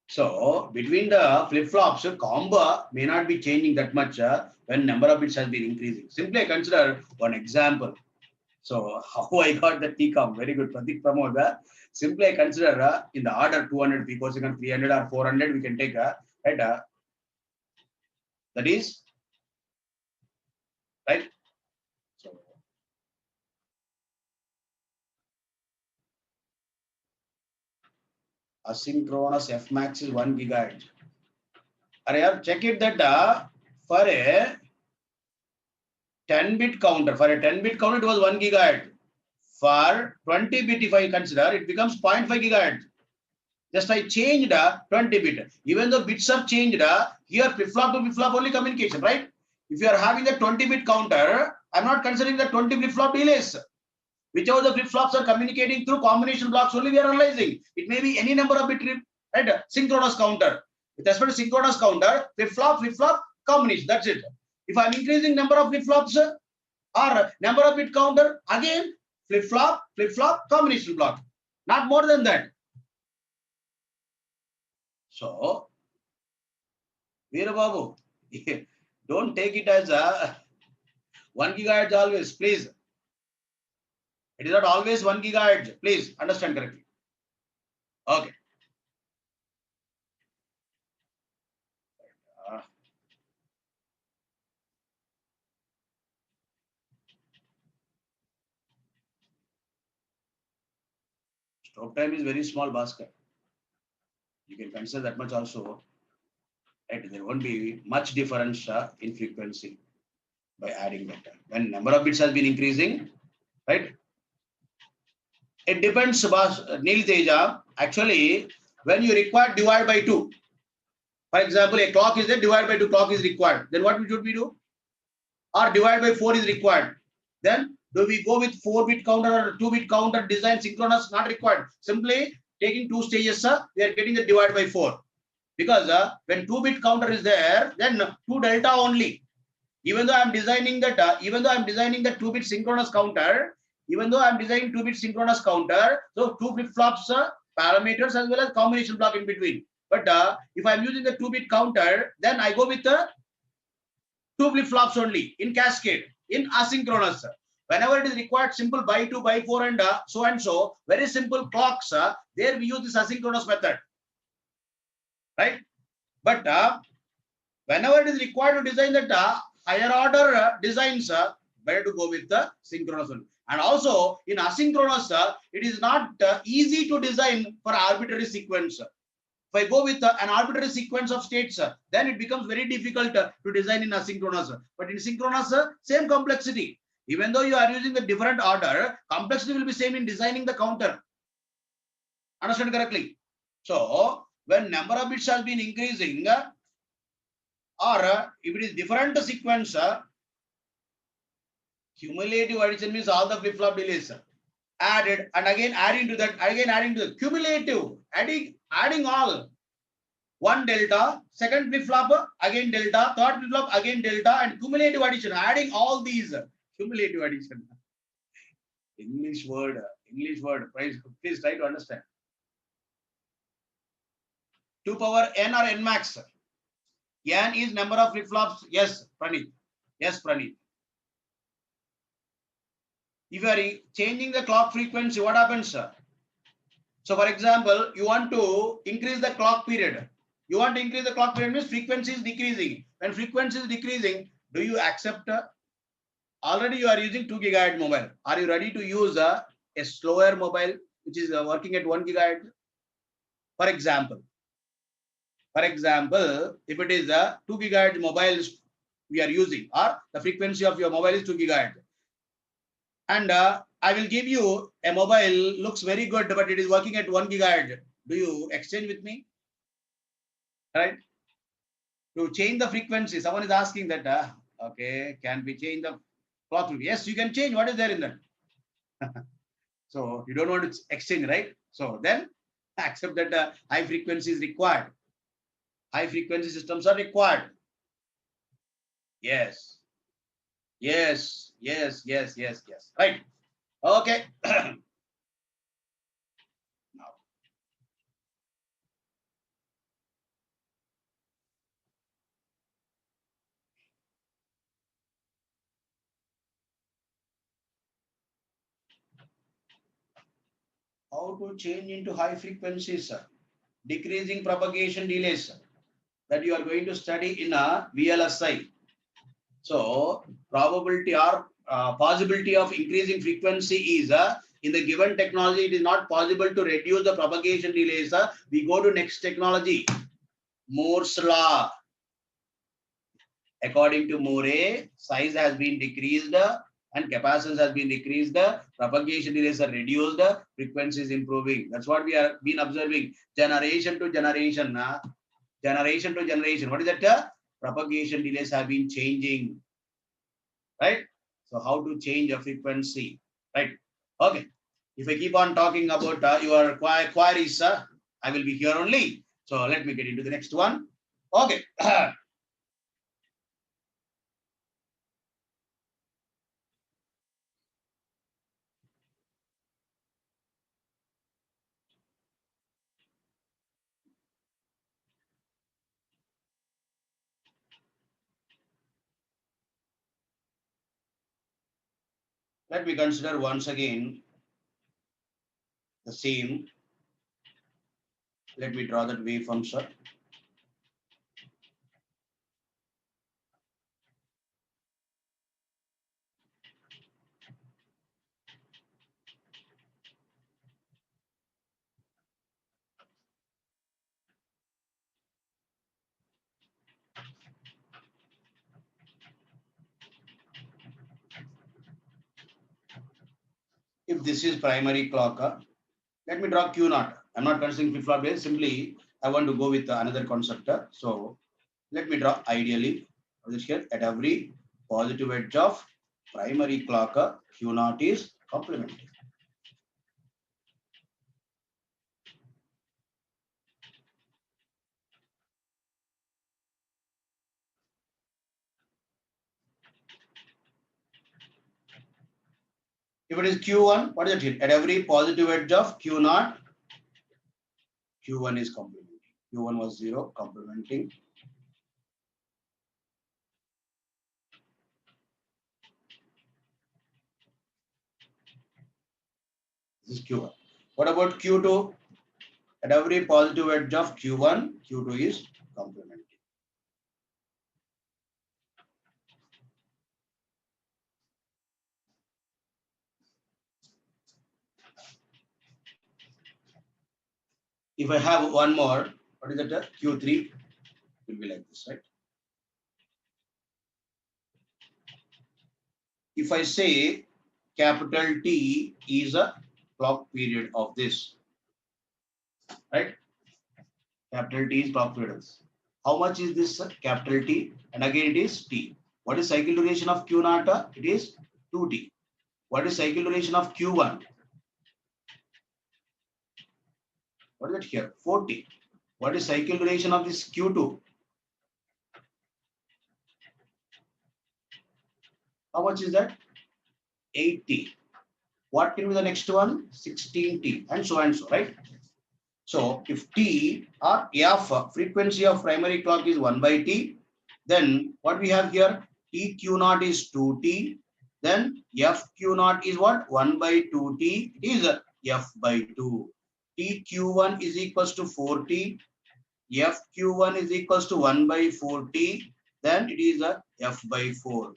So between the flip-flops, combo may not be changing that much when number of bits has been increasing. Simply, I consider one example. So how I got the TCOM, very good, Pratik Pramod. Simply, I consider in the order 200 picosecond, 300 or 400, we can take right. That is right. So asynchronous F max is 1 gigahertz. Check it that for a 10-bit counter, for a 10-bit counter, it was 1 gigahertz. For 20 bit, if I consider, it becomes 0.5 gigahertz. Just I changed 20 bit. Even though bits are changed, here flip-flop to flip-flop only communication, right? If you are having a 20-bit counter, I'm not considering the 20 flip-flop delays. Whichever the flip-flops are communicating through combination blocks only we are analyzing. It may be any number of bit, right? Synchronous counter. With respect to synchronous counter, flip-flop, combination. That's it. If I'm increasing number of flip-flops or number of bit counter, again, flip-flop, combination block. Not more than that. So, Veera Babu, don't take it as a 1 gigahertz always, please. It is not always 1 gigahertz. Please understand correctly. Okay. Stop time is very small basket. You can consider that much also. Right? There won't be much difference in frequency by adding that. When number of bits has been increasing, right? It depends, Neil Teja. Actually, when you require divide by 2. For example, a clock is there, divide by 2 clock is required. Then what should we do? Or divide by 4 is required. Then do we go with 4-bit counter or 2-bit counter design synchronous? Not required. Simply taking 2 stages, we are getting the divide by 4. Because when 2-bit counter is there, then 2 delta only. Even though I'm designing that, even though I'm designing the 2-bit synchronous counter, even though I'm designing 2-bit synchronous counter, so 2 flip-flops parameters as well as combination block in between. But if I'm using the 2-bit counter, then I go with the 2 flip-flops only in cascade, in asynchronous. Whenever it is required, simple by 2, by 4, and so, very simple clocks, there we use this asynchronous method. Right? But whenever it is required to design that higher order designs, better to go with the synchronous one. And also in asynchronous, it is not easy to design for arbitrary sequence. If I go with an arbitrary sequence of states, then it becomes very difficult to design in asynchronous. But in synchronous, same complexity. Even though you are using the different order, complexity will be same in designing the counter. Understand correctly? So when number of bits has been increasing, or if it is different sequence, cumulative addition means all the flip-flop delays added, and again adding to that, again adding to the cumulative, adding all. One delta, second flip-flop, again delta, third flip-flop, again delta, and cumulative addition, adding all these cumulative addition. English word, please try to understand. 2 power n or n max. N is number of flip-flops. Yes, Pranit. Yes, Pranit. If you are changing the clock frequency, what happens, sir? So, for example, you want to increase the clock period. You want to increase the clock period means frequency is decreasing. When frequency is decreasing, do you accept? Already you are using 2 gigahertz mobile. Are you ready to use a slower mobile which is working at 1 gigahertz? For example, if it is a 2 gigahertz mobile we are using, or the frequency of your mobile is 2 gigahertz, and I will give you a mobile looks very good, but it is working at 1 gigahertz. Do you exchange with me? Right? To change the frequency, someone is asking that, okay, can we change the clock? Yes, you can change. What is there in that? So you don't want to exchange, right? So then accept that high frequency is required. High frequency systems are required. Yes. Yes. Right. Okay. Now, how to change into high frequencies, decreasing propagation delays that you are going to study in a VLSI. So probability or possibility of increasing frequency is in the given technology, it is not possible to reduce the propagation delays. We go to next technology, Moore's law. According to Moore, size has been decreased and capacitance has been decreased. Propagation delays are reduced. Frequency is improving. That's what we have been observing. Generation to generation. Generation to generation. What is that? Propagation delays have been changing. Right? So how to change a frequency? Right? Okay. If I keep on talking about your queries, I will be here only. So let me get into the next one. Okay. Let me consider once again the same. Let me draw that waveform, sir. If this is primary clock, let me draw Q naught. I'm not considering flip-flop days. Simply, I want to go with another concept. So let me draw ideally here at every positive edge of primary clock, Q naught is complementary. If it is Q1, what is it here? At every positive edge of Q naught, Q1 is complementing. Q1 was 0, complementing. This is Q1. What about Q2? At every positive edge of Q1, Q2 is complementing. If I have one more, what is that? Q3 will be like this, right? If I say capital T is a clock period of this, right? Capital T is clock period. How much is this capital T? And again it is T. What is cycle duration of Q naught? It is 2T. What is cycle duration of Q1? What is it here? 40. What is cycle duration of this Q2? How much is that? 80. What can be the next one? 16T and so, right? So if T or F, frequency of primary clock is 1 by T, then what we have here? TQ0 is 2T, then FQ0 is what? 1 by 2T, it is F by 2. TQ1 is equals to 4T, FQ1 is equals to 1 by 4T, then it is a F by 4.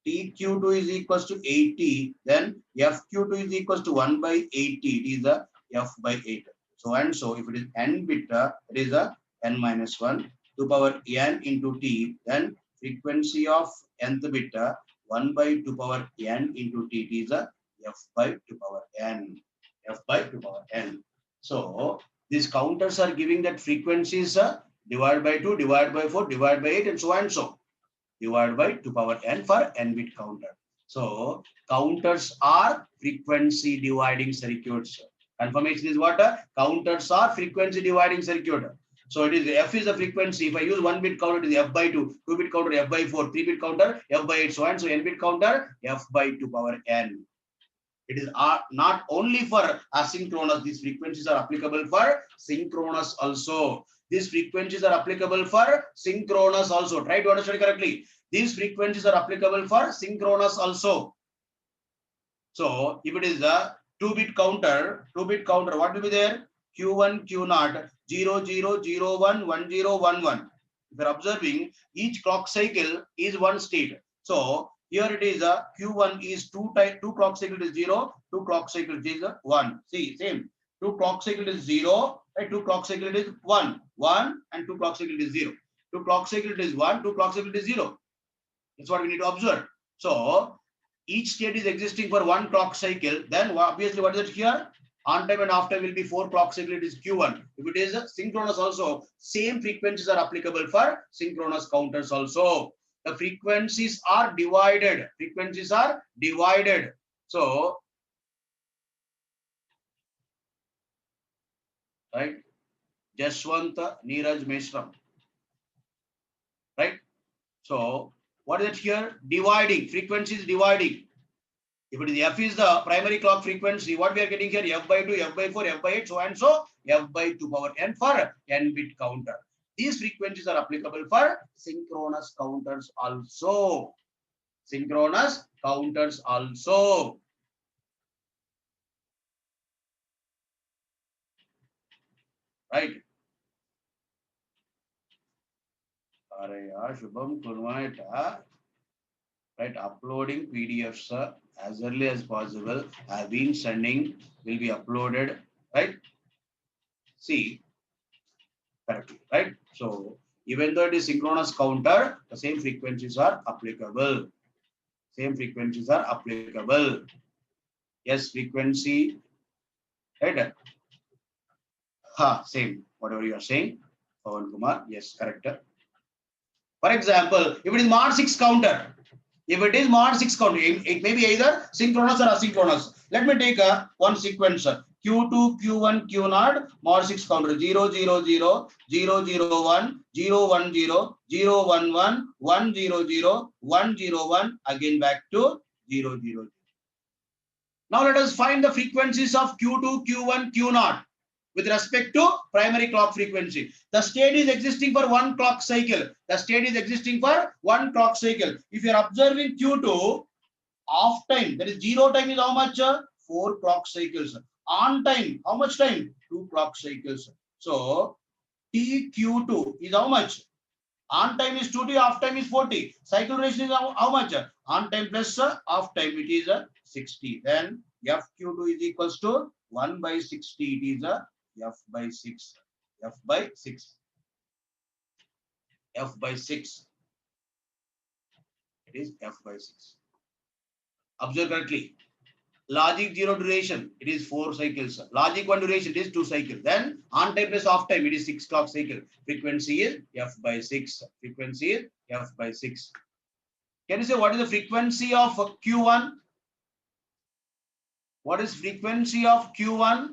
TQ2 is equals to 80, then FQ2 is equals to 1 by 80, it is a F by 8. So and so, if it is n bit, it is a n minus 1 to power n into t, then frequency of nth bit 1 by 2 power n into t, it is a f by 2 power n, f by 2 power n. So these counters are giving that frequencies divided by 2, divided by 4, divided by 8, and so and so. Divided by 2 power n for n bit counter. So counters are frequency dividing circuits. Confirmation is what? Counters are frequency dividing circuit. So it is f is the frequency. If I use 1 bit counter, it is f by 2, 2 bit counter f by 4, 3 bit counter f by 8, so and so n bit counter f by 2 power n. It is not only for asynchronous, these frequencies are applicable for synchronous also. These frequencies are applicable for synchronous also. Try to understand correctly. These frequencies are applicable for synchronous also. So if it is a 2-bit counter, what will be there? Q1, Q0, 0, 0, 0, 1, 1, 0, 1, 1. If you're observing, each clock cycle is one state. So here it is a Q1 is 2 clock cycle is 0, 2 clock cycle is 1. See, same. 2 clock cycle is 0, right? 2 clock cycle is 1, 1, and 2 clock cycle is 0. 2 clock cycle is 1, 2 clock cycle is 0. That's what we need to observe. So each state is existing for 1 clock cycle. Then obviously what is it here? On time and off time will be 4 clock cycle. It is Q1. If it is synchronous also, same frequencies are applicable for synchronous counters also. The frequencies are divided. Frequencies are divided. So, right? Jaswant Neeraj Meshram. Right? So, what is it here? Dividing. Frequencies dividing. If it is f is the primary clock frequency, what we are getting here? F by 2, f by 4, f by 8, so and so, f by 2 power n for n bit counter. These frequencies are applicable for synchronous counters also. Synchronous counters also. Right? Shubham Kurmaita. Right, uploading PDFs as early as possible. Have been sending, will be uploaded, right? See, correctly, right? So even though it is synchronous counter, the same frequencies are applicable. Same frequencies are applicable. Yes, frequency, right? Same, whatever you are saying. Pawan Kumar, yes, correct. For example, if it is mod 6 counter, if it is mod 6 counter, it may be either synchronous or asynchronous. Let me take one sequence. Q2, Q1, Q0, mod 6 counter 0, 0, 0, 0, 0, 1, 0, 1, 0, 0, 1, 1, 1, 0, 0, 1, 0, 1, again back to 0, 0. Now let us find the frequencies of Q2, Q1, Q0 with respect to primary clock frequency. The state is existing for 1 clock cycle. The state is existing for 1 clock cycle. If you are observing Q2, off time, that is 0 time is how much? 4 clock cycles. On time, how much time? 2 clock cycles. So TQ2 is how much? On time is 2T, off time is 40. Cycle duration is how much? On time plus off time, it is 60. Then FQ2 is equals to 1 by 60. It is F by 6. F by 6. F by 6. It is F by 6. Observe correctly. Logic 0 duration, it is 4 cycles. Logic 1 duration, it is 2 cycles. Then on time plus off time, it is 6 clock cycle. Frequency is F by 6. Frequency is F by 6. Can you say what is the frequency of Q1? What is frequency of Q1?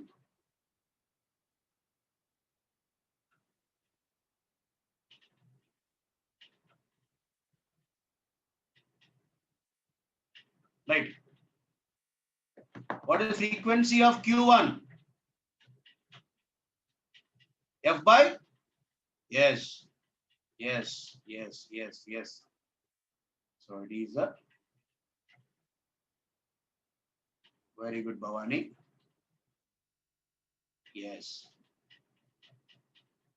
Right. What is the frequency of Q1? F by? Yes. Yes. Yes. Yes. Yes. So it is a very good, Bhavani. Yes.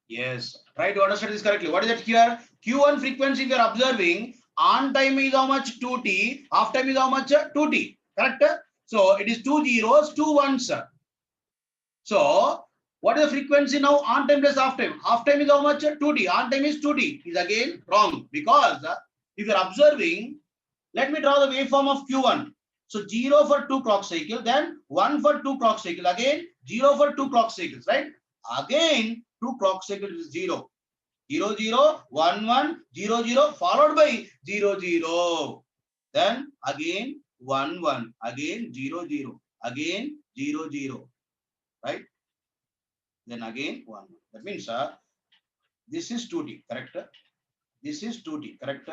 Yes. Try to understand this correctly. What is that here? Q1 frequency we are observing. On time is how much? 2T. Off time is how much? 2T. Correct? So it is 2 zeros, 2 ones. So what is the frequency now? On time plus off time. Off time is how much? 2T. On time is 2T. Is again wrong. Because if you are observing, let me draw the waveform of Q1. So 0 for 2 clock cycle, then 1 for 2 clock cycle, again 0 for 2 clock cycles, right? Again 2 clock cycles is 0. 0, 0, 1, 1, 0, 0, followed by 0, 0. Then again 1, 1, again 0, 0, again 0, 0, right? Then again 1, 1. That means this is 2T, correct? This is 2T, correct?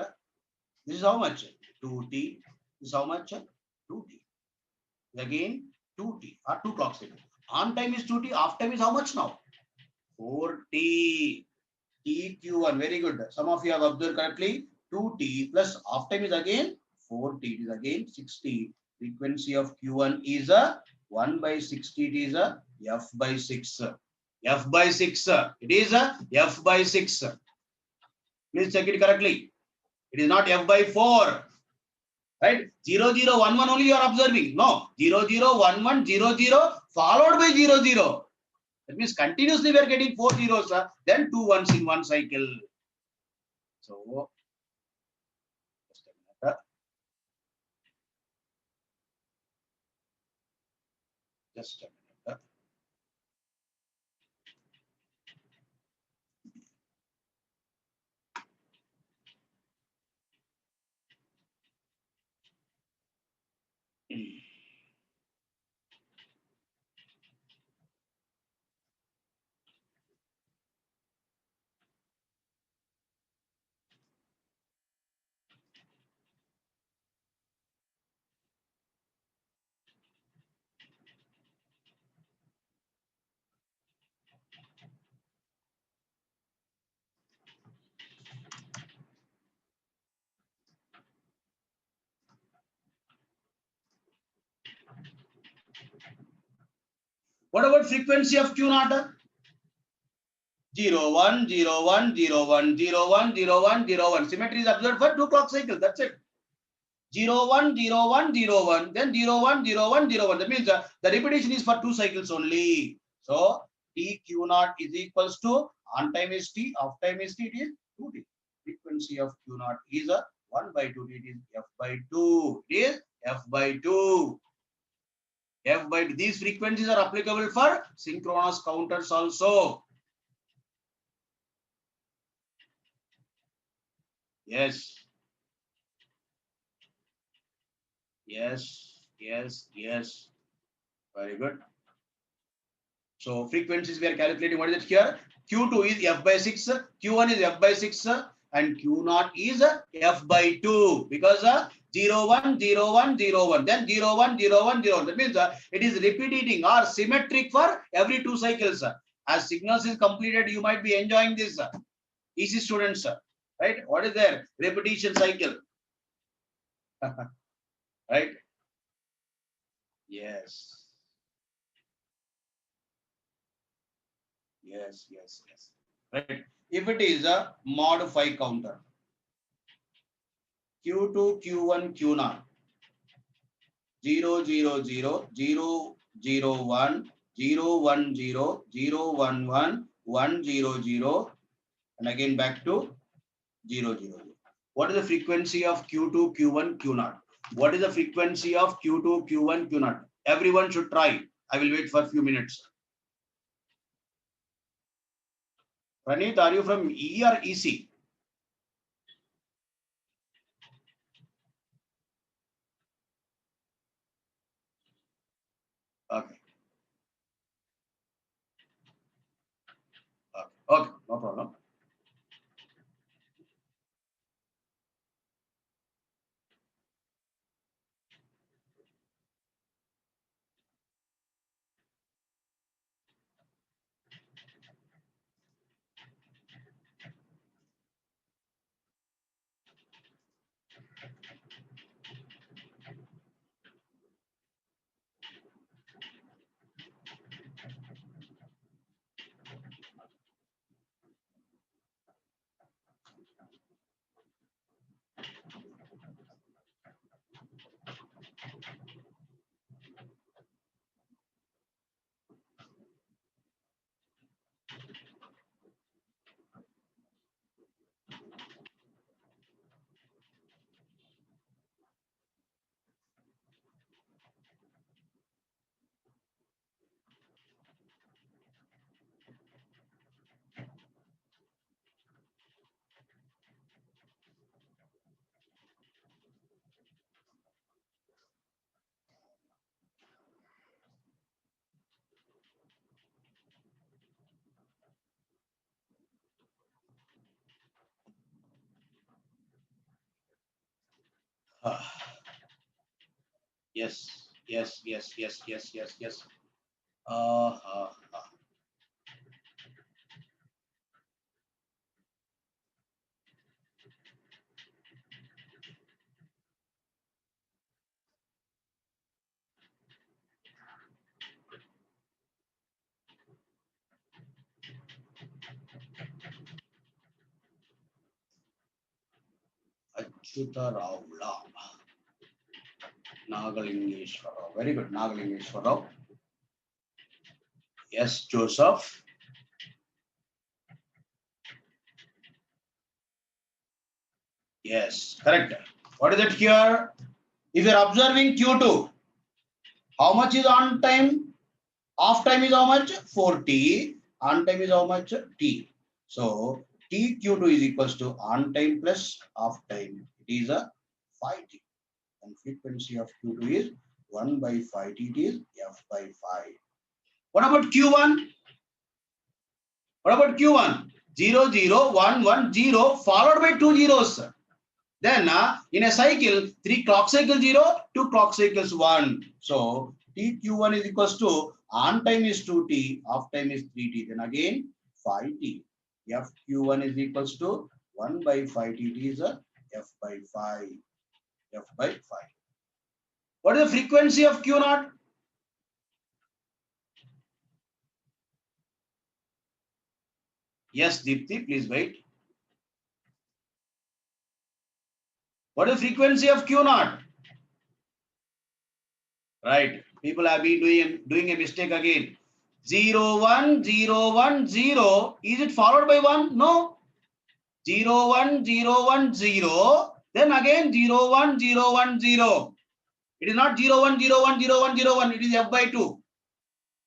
This is how much? 2T. This is how much? 2T. Again 2T or 2 clock cycle. On time is 2T, off time is how much now? 4T. TQ1. Very good. Some of you have observed correctly. 2T plus off time is again 4T. It is again 60. Frequency of Q1 is a 1 by 60. It is a F by 6. F by 6. It is a F by 6. Please check it correctly. It is not F by 4. Right? 0, 0, 1, 1 only you are observing. No. 0, 0, 1, 1, 0, 0 followed by 0, 0. That means continuously we are getting 4 zeros, then 2 ones in one cycle. So, just a minute. Just a minute. What about frequency of Q naught? 0, 1, 0, 1, 0, 1, 0, 1, 0, 1, 0, 1. Symmetry is observed for 2 clock cycles. That's it. 0, 1, 0, 1, 0, 1. Then 0, 1, 0, 1, 0, 1. That means the repetition is for 2 cycles only. So TQ naught is equals to on time is T, off time is T. It is 2T. Frequency of Q naught is a 1 by 2T. It is F by 2. It is F by 2. F by 2. These frequencies are applicable for synchronous counters also. Yes. Yes. Yes. Yes. Very good. So frequencies we are calculating. What is it here? Q2 is F by 6, Q1 is F by 6, and Q0 is F by 2 because 0, 1, 0, 1, 0, 1, then 0, 1, 0, 1, 0, 1. That means it is repeating or symmetric for every 2 cycles. As signals is completed, you might be enjoying this. EC students, right? What is their repetition cycle? Right? Yes. Yes, yes, yes. right? If it is a mod 5 counter, Q2, Q1, Q0, 0, 0, 0, 0, 0, 1, 0, 1, 0, 0, 1, 1, 1, 0, 0, and again back to 0, 0, 0. What is the frequency of Q2, Q1, Q0? What is the frequency of Q2, Q1, Q0? Everyone should try. I will wait for a few minutes. Praneeth, are you from E or EC? Okay. Okay. Okay. No problem. Yes. Yes. Yes. Yes. Yes. Yes. Yes. Uh, uh, uh. Achyuta Raula. Nagalingeshwara. Very good. Nagalingeshwara. Yes, Joseph. Yes, correct. What is it here? If you are observing Q2, how much is on time? Off time is how much? 40. On time is how much? T. So T Q2 is equals to on time plus off time. It is a 5T. And frequency of Q2 is 1 by 5T. It is F by 5. What about Q1? What about Q1? 0, 0, 1, 1, 0 followed by 2 zeros. Then in a cycle, 3 clock cycle 0, 2 clock cycles 1. So TQ1 is equals to on time is 2T, off time is 3T. Then again 5T. FQ1 is equals to 1 by 5T. It is a F by 5. F by 5. What is the frequency of Q0? Yes, Deepthi, please wait. What is the frequency of Q0? Right. People have been doing a mistake again. 0, 1, 0, 1, 0. Is it followed by 1? No. 0, 1, 0, 1, 0. Then again 0, 1, 0, 1, 0. It is not 0, 1, 0, 1, 0, 1, 0, 1. It is F by 2.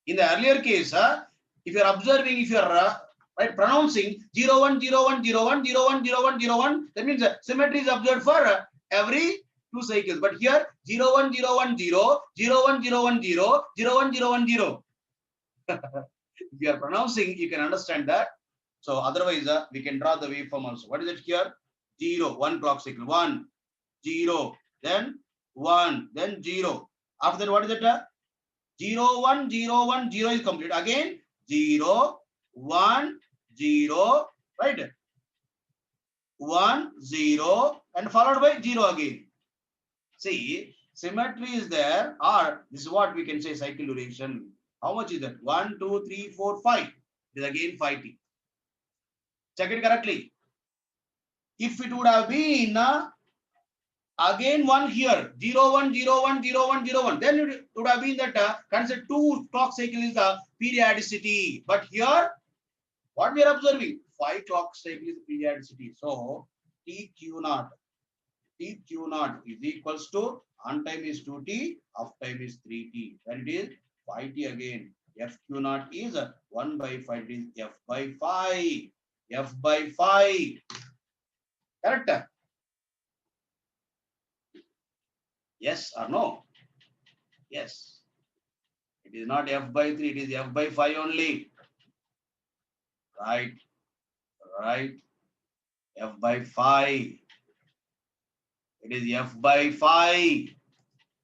In the earlier case, if you are observing, if you are right pronouncing 0, 1, 0, 1, 0, 1, 0, 1, 0, 1, 0, 1, that means symmetry is observed for every 2 cycles. But here 0, 1, 0, 1, 0, 0, 1, 0, 1, 0, 0, 1, 0, 1, 0. If you are pronouncing, you can understand that. So otherwise, we can draw the waveform also. What is it here? 0, 1 clock cycle, 1, 0, then 1, then 0. After that, what is it? 0, 1, 0, 1, 0 is complete. Again, 0, 1, 0, right? 1, 0, and followed by 0 again. See, symmetry is there, or this is what we can say cycle duration. How much is that? 1, 2, 3, 4, 5. It is again 5T. Check it correctly. If it would have been again 1 here, 0, 1, 0, 1, 0, 1, 0, 1, then it would have been that consider 2 clock cycle is the periodicity. But here, what we are observing, 5 clock cycle is the periodicity. So TQ0 is equals to on time is 2t, off time is 3t. Then it is 5t again. FQ0 is 1 by 5, it is F by 5. F by 5. Correct? Yes or no? Yes. It is not F by 3, it is F by 5 only. Right. Right. F by 5. It is F by 5.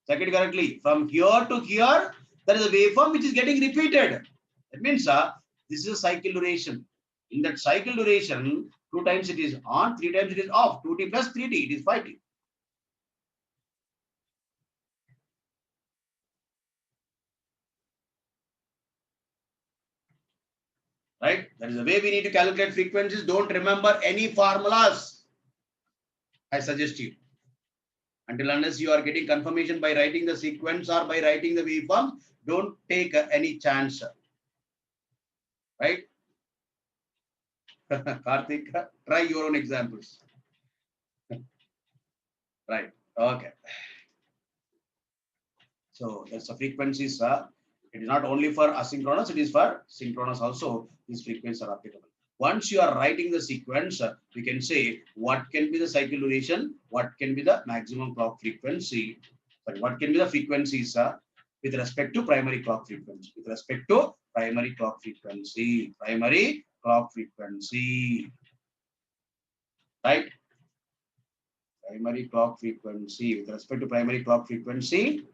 Check it correctly. From here to here, there is a waveform which is getting repeated. That means this is a cycle duration. In that cycle duration, 2 times it is on, 3 times it is off. 2t plus 3t, it is 5t. Right? That is the way we need to calculate frequencies. Don't remember any formulas. I suggest you. Until unless you are getting confirmation by writing the sequence or by writing the waveform, don't take any chance. Right? Karthik, try your own examples. Right. Okay. So that's the frequencies. It is not only for asynchronous, it is for synchronous also. These frequencies are applicable. Once you are writing the sequence, we can say what can be the cycle duration, what can be the maximum clock frequency, but what can be the frequencies with respect to primary clock frequency. With respect to primary clock frequency, right? Primary clock frequency. With respect to primary clock frequency,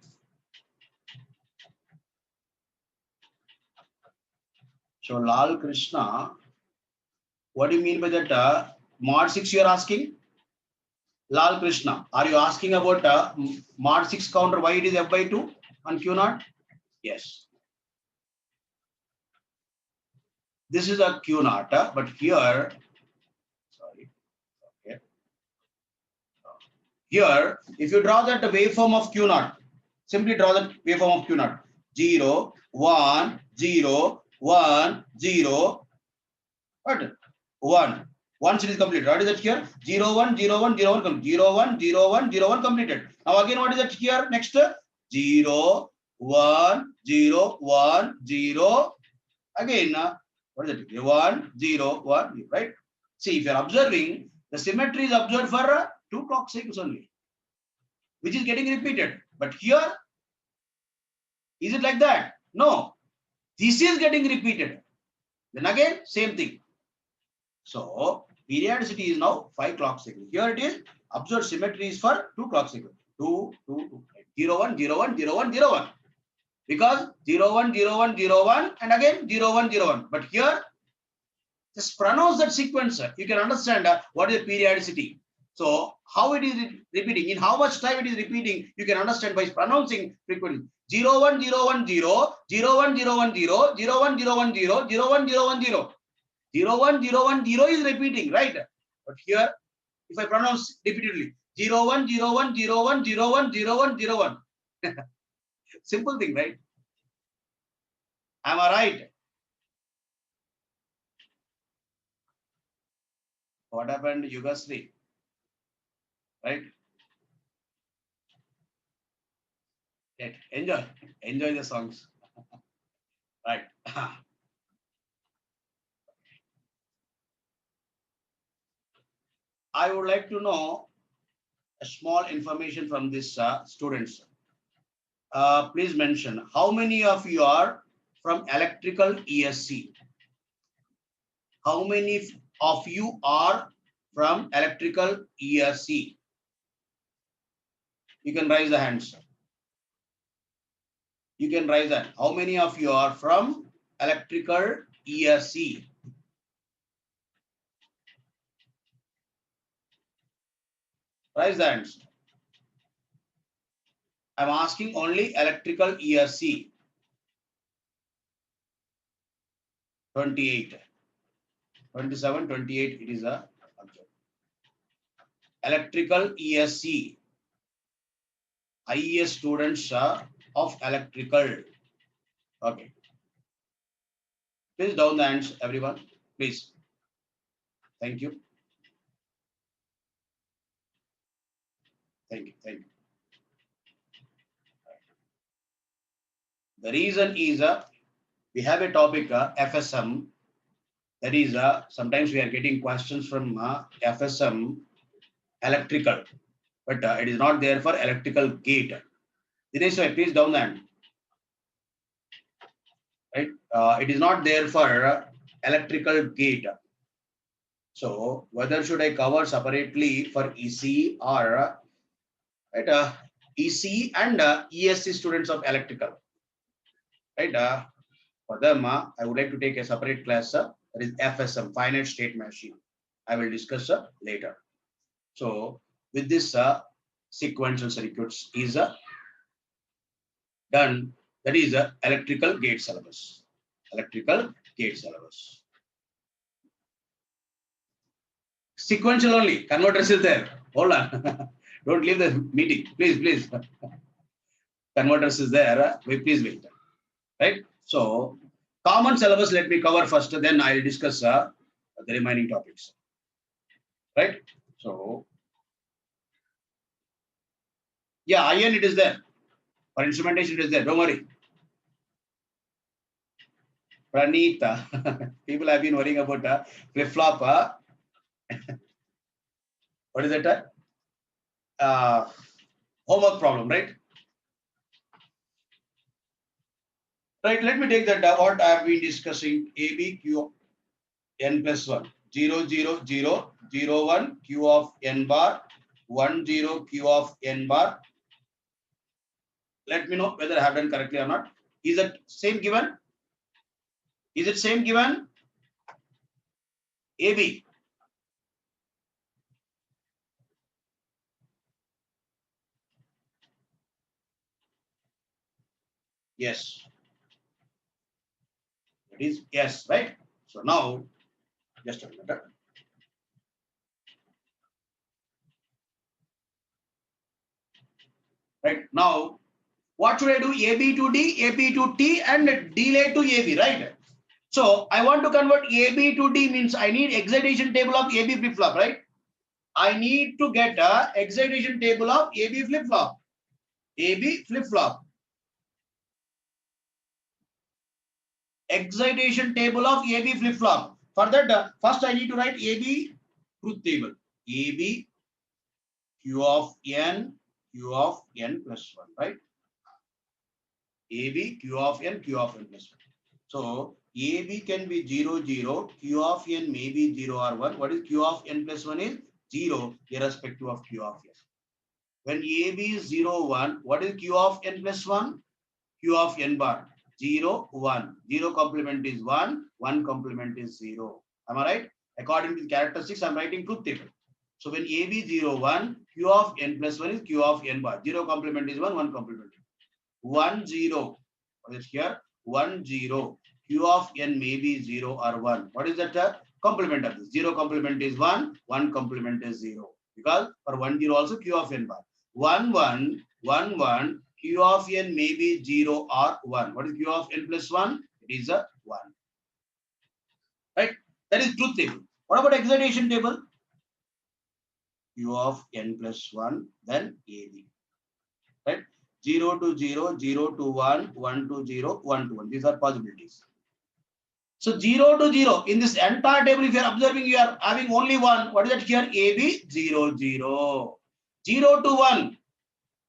so Lal Krishna, what do you mean by that? Mod 6 you are asking? Lal Krishna, are you asking about mod 6 counter, why it is F by 2 on Q0? Yes. This is a Q0, but here, sorry, okay. Here, if you draw that waveform of Q0, simply draw that waveform of Q0. 0, 1, 0, 1, 0, what? 1. Once it is completed, what is that here? 0, 1, 0, 1, 0, 1, 0, 1, 0, 1, 0, 1 completed. Now again, what is that here? Next, 0, 1, 0, 1, 0. Again, what is it? 1, 0, 1, right? See, if you are observing, the symmetry is observed for 2 clock cycles only, which is getting repeated. But here, is it like that? No. This is getting repeated. Then again, same thing. So, periodicity is now 5 clock cycles. Here it is, observed symmetry is for 2 clock cycles. 2, 2, 2, 0, 1, 0, 1, 0, 1, 0, 1. Because 0, 1, 0, 1, 0, 1, and again 0, 1, 0, 1. But here, just pronounce that sequence. You can understand what is periodicity. So, how it is repeating, in how much time it is repeating, you can understand by pronouncing frequently. 0, 1, 0, 1, 0, 0, 1, 0, 1, 0, 0, 1, 0, 1, 0, 0, 1, 0, 1, 0. 0, 1, 0, 1, 0 is repeating, right? But here, if I pronounce repeatedly, 0, 1, 0, 1, 0, 1, 0, 1, 0, 1, 0, 1. Simple thing, right? Am I right? What happened, Yugasri? Right? Enjoy. Enjoy the songs. Right. I would like to know a small information from these students. Please mention how many of you are from electrical ESC? How many of you are from electrical ESC? You can raise the hands. You can raise that. How many of you are from electrical ESC? Raise the hands. I'm asking only electrical ESC. 28. 27, 28, it is a observe. Electrical ESC, IES students of electrical. Okay. Please down the hands, everyone. Please. Thank you. Thank you. Thank you. The reason is we have a topic FSM. That is sometimes we are getting questions from FSM electrical, but it is not there for electrical gate. Dinesh, please down the hand. Right? It is not there for electrical gate. So whether should I cover separately for EC or right, EC and ESC students of electrical? Right? For them, I would like to take a separate class. That is FSM, finite state machine. I will discuss later. So with this sequential circuits is done. That is electrical gate syllabus. Electrical gate syllabus. Sequential only. Converters is there. Hold on. Don't leave the meeting. Please, please. Converters is there. Please wait. Right. So common syllabus, let me cover first. Then I'll discuss the remaining topics. Right. So yeah, IN it is there. For instrumentation it is there. Don't worry. Pranita. People have been worrying about flip-flop. What is that? Homework problem, right? Right, let me take that what I have been discussing. ABQ n plus 1. 0, 0, 0, 0, 1, Q of n bar, 1, 0, Q of n bar. Let me know whether I have done correctly or not. Is it same given? Is it same given? AB. Yes. It is yes, right? So now, just a minute. Right now, what should I do? AB to D, AB to T, and delay to AB, right? So I want to convert AB to D means I need excitation table of AB flip-flop, right? I need to get a excitation table of AB flip-flop. AB flip-flop. Excitation table of AB flip-flop. For that, first I need to write AB truth table. AB Q of n plus 1, right? AB Q of n plus 1. So AB can be 0, 0. Q of n may be 0 or 1. What is Q of n plus 1 is 0 irrespective of Q of n. When AB is 0, 1, what is Q of n plus 1? Q of n bar 0, 1. 0 complement is 1, 1 complement is 0. Am I right? According to the characteristics, I'm writing truth table. So when AB 0, 1, Q of n plus 1 is Q of n bar. 0 complement is 1, 1 complement is 1, 0. What is here? 1, 0. Q of n may be 0 or 1. What is that complement of this? 0 complement is 1, 1 complement is 0. Because for 1, 0 also Q of n bar. 1, 1, 1, 1. Q of n may be 0 or 1. What is Q of n plus 1? It is a 1. Right? That is truth table. What about excitation table? Q of n plus 1, then AB. Right? 0 to 0, 0 to 1, 1 to 0, 1 to 1. These are possibilities. So 0 to 0. In this entire table, if you are observing, you are having only one. What is that here? AB 0, 0. 0 to 1.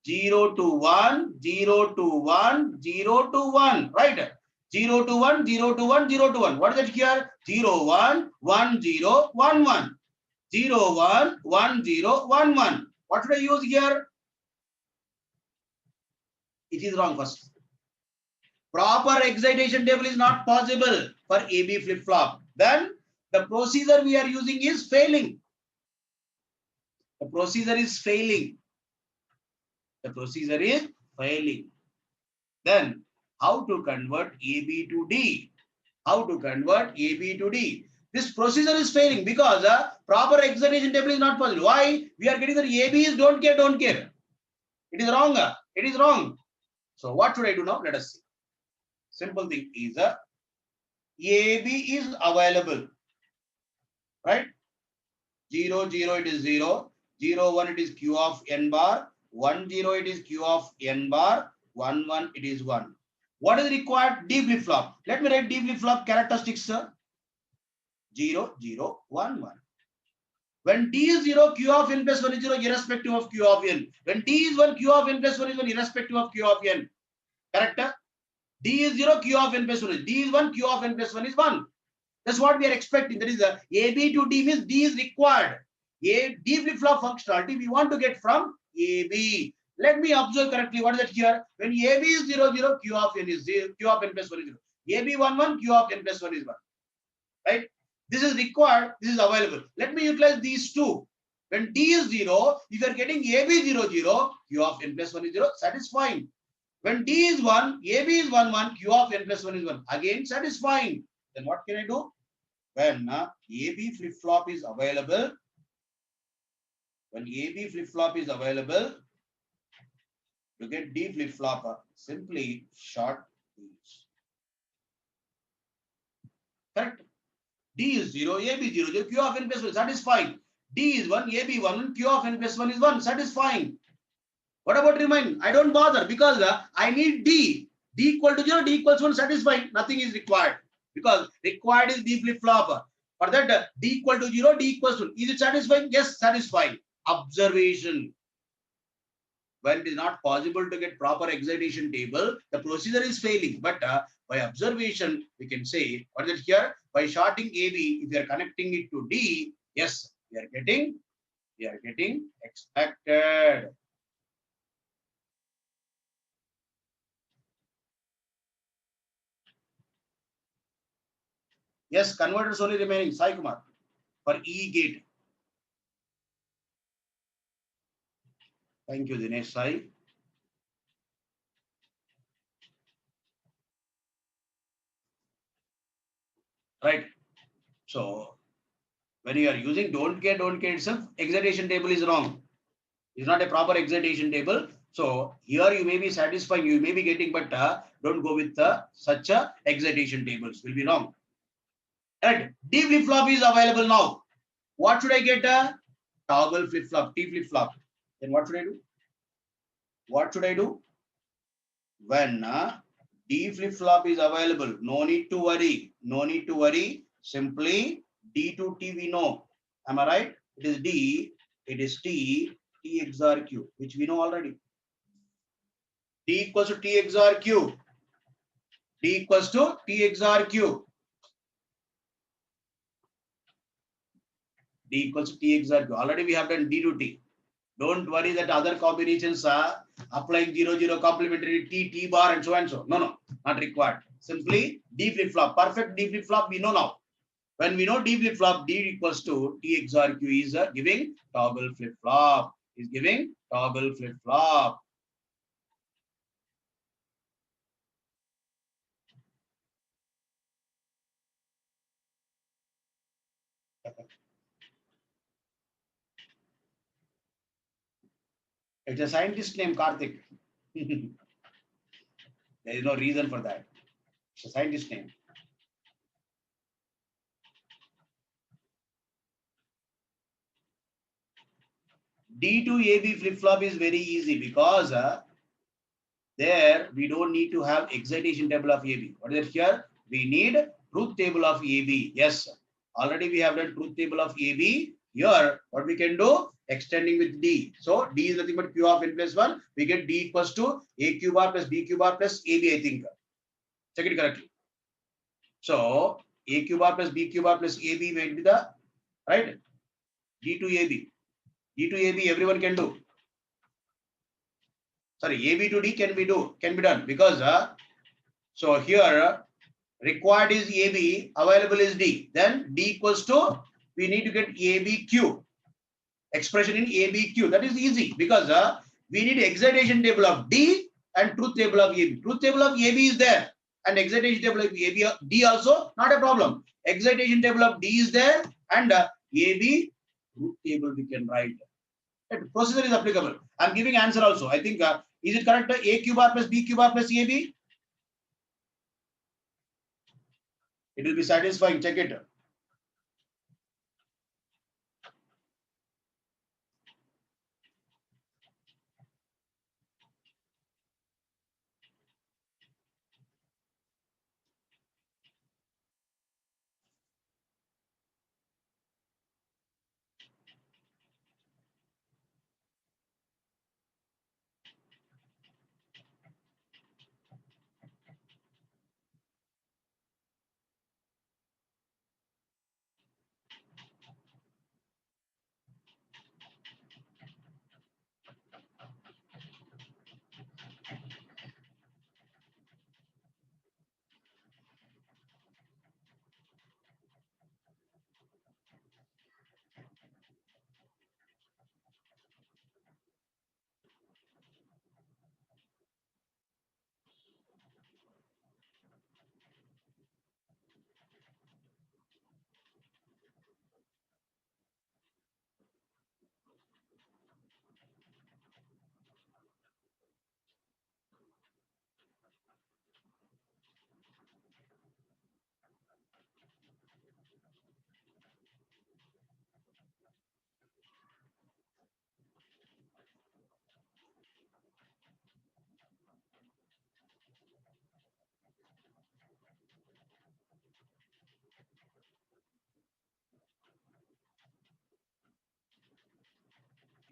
0 to 1, 0 to 1, 0 to 1. Right? 0 to 1, 0 to 1, 0 to 1. What is that here? 0, 1, 1, 0, 1, 1. 0, 1, 1, 0, 1, 1. What should I use here? It is wrong first. Proper excitation table is not possible for AB flip-flop. Then the procedure we are using is failing. The procedure is failing. The procedure is failing. Then how to convert AB to D? How to convert AB to D? This procedure is failing because proper excitation table is not possible. Why? We are getting the AB is don't care, don't care. It is wrong. It is wrong. So what should I do now? Let us see. Simple thing is AB is available, right? 0, 0, it is 0. 0, 1, it is Q of n bar. 1, 0, it is Q of n bar. 1, 1, it is 1. What is required? D flip flop. Let me write D flip flop characteristics, sir. 0, 0, 1, 1. When D is 0, Q of n plus 1 is 0 irrespective of Q of n. When D is 1, Q of n plus 1 is 1 irrespective of Q of n. Correct? D is 0, Q of n plus 1 is. D is 1, Q of n plus 1 is 1. That's what we are expecting. That is AB to D means D is required. D flip flop functionality we want to get from AB. Let me observe correctly. What is that here? When AB is 0, 0, Q of n is 0, Q of n plus 1 is 0. AB 1, 1, Q of n plus 1 is 1. Right? This is required. This is available. Let me utilize these two. When D is 0, if you are getting AB 0, 0, Q of n plus 1 is 0, satisfying. When D is 1, AB is 1, 1, Q of n plus 1 is 1. Again, satisfying. Then what can I do? When AB flip flop is available, to get D flip flop, simply short these. Correct? D is 0, AB 0, 0, Q of n plus 1, satisfying. D is 1, AB 1, Q of n plus 1 is 1, satisfying. What about remain? I don't bother because I need D. D equal to 0, D equals 1, satisfying. Nothing is required because required is D flip flop. For that, D equal to 0, D equals 1. Is it satisfying? Yes, satisfying. Observation. When it is not possible to get proper excitation table, the procedure is failing. But by observation, we can say, what is it here? By shorting AB, if you are connecting it to D, yes, we are getting expected. Yes, converters only remaining, Sai Kumar, for E gate. Thank you, Dinesh Sai. Right. So when you are using don't care itself, excitation table is wrong. It's not a proper excitation table. So here you may be satisfying, you may be getting, but don't go with such a excitation tables. Will be wrong. Right. D flip flop is available now. What should I get? Toggle flip flop, T flip flop. Then what should I do? What should I do? When D flip flop is available, no need to worry. No need to worry. Simply D to T we know. Am I right? It is D, it is T, T XOR Q, which we know already. D equals to T XOR Q. D equals to T XOR Q. D equals to T XOR Q. Already we have done D to T. Don't worry that other combinations are applying 0, 0 complementary T, T bar and so and so. No, no, not required. Simply D flip flop. Perfect D flip flop we know now. When we know D flip flop, D equals to T XOR Q is giving toggle flip flop. Is giving toggle flip flop. It's a scientist named Karthik. There is no reason for that. It's a scientist name. D to AB flip flop is very easy because there we don't need to have excitation table of AB. What is it here? We need truth table of AB. Yes, already we have done truth table of AB. Here, what we can do? Extending with D. So D is nothing but Q of n plus 1. We get D equals to A Q bar plus B Q bar plus AB, I think. Check it correctly. So A Q bar plus B Q bar plus AB may be the right D to AB. D to AB everyone can do. Sorry, AB to D can be done because so here required is AB, available is D. Then D equals to we need to get ABQ. Expression in ABQ. That is easy because we need excitation table of D and truth table of AB. Truth table of AB is there. and excitation table of AB, D also not a problem. Excitation table of D is there, and AB truth table we can write. Right? Procedure is applicable. I'm giving answer also. I think is it correct? A q bar plus B q bar plus AB. It will be satisfying. Check it.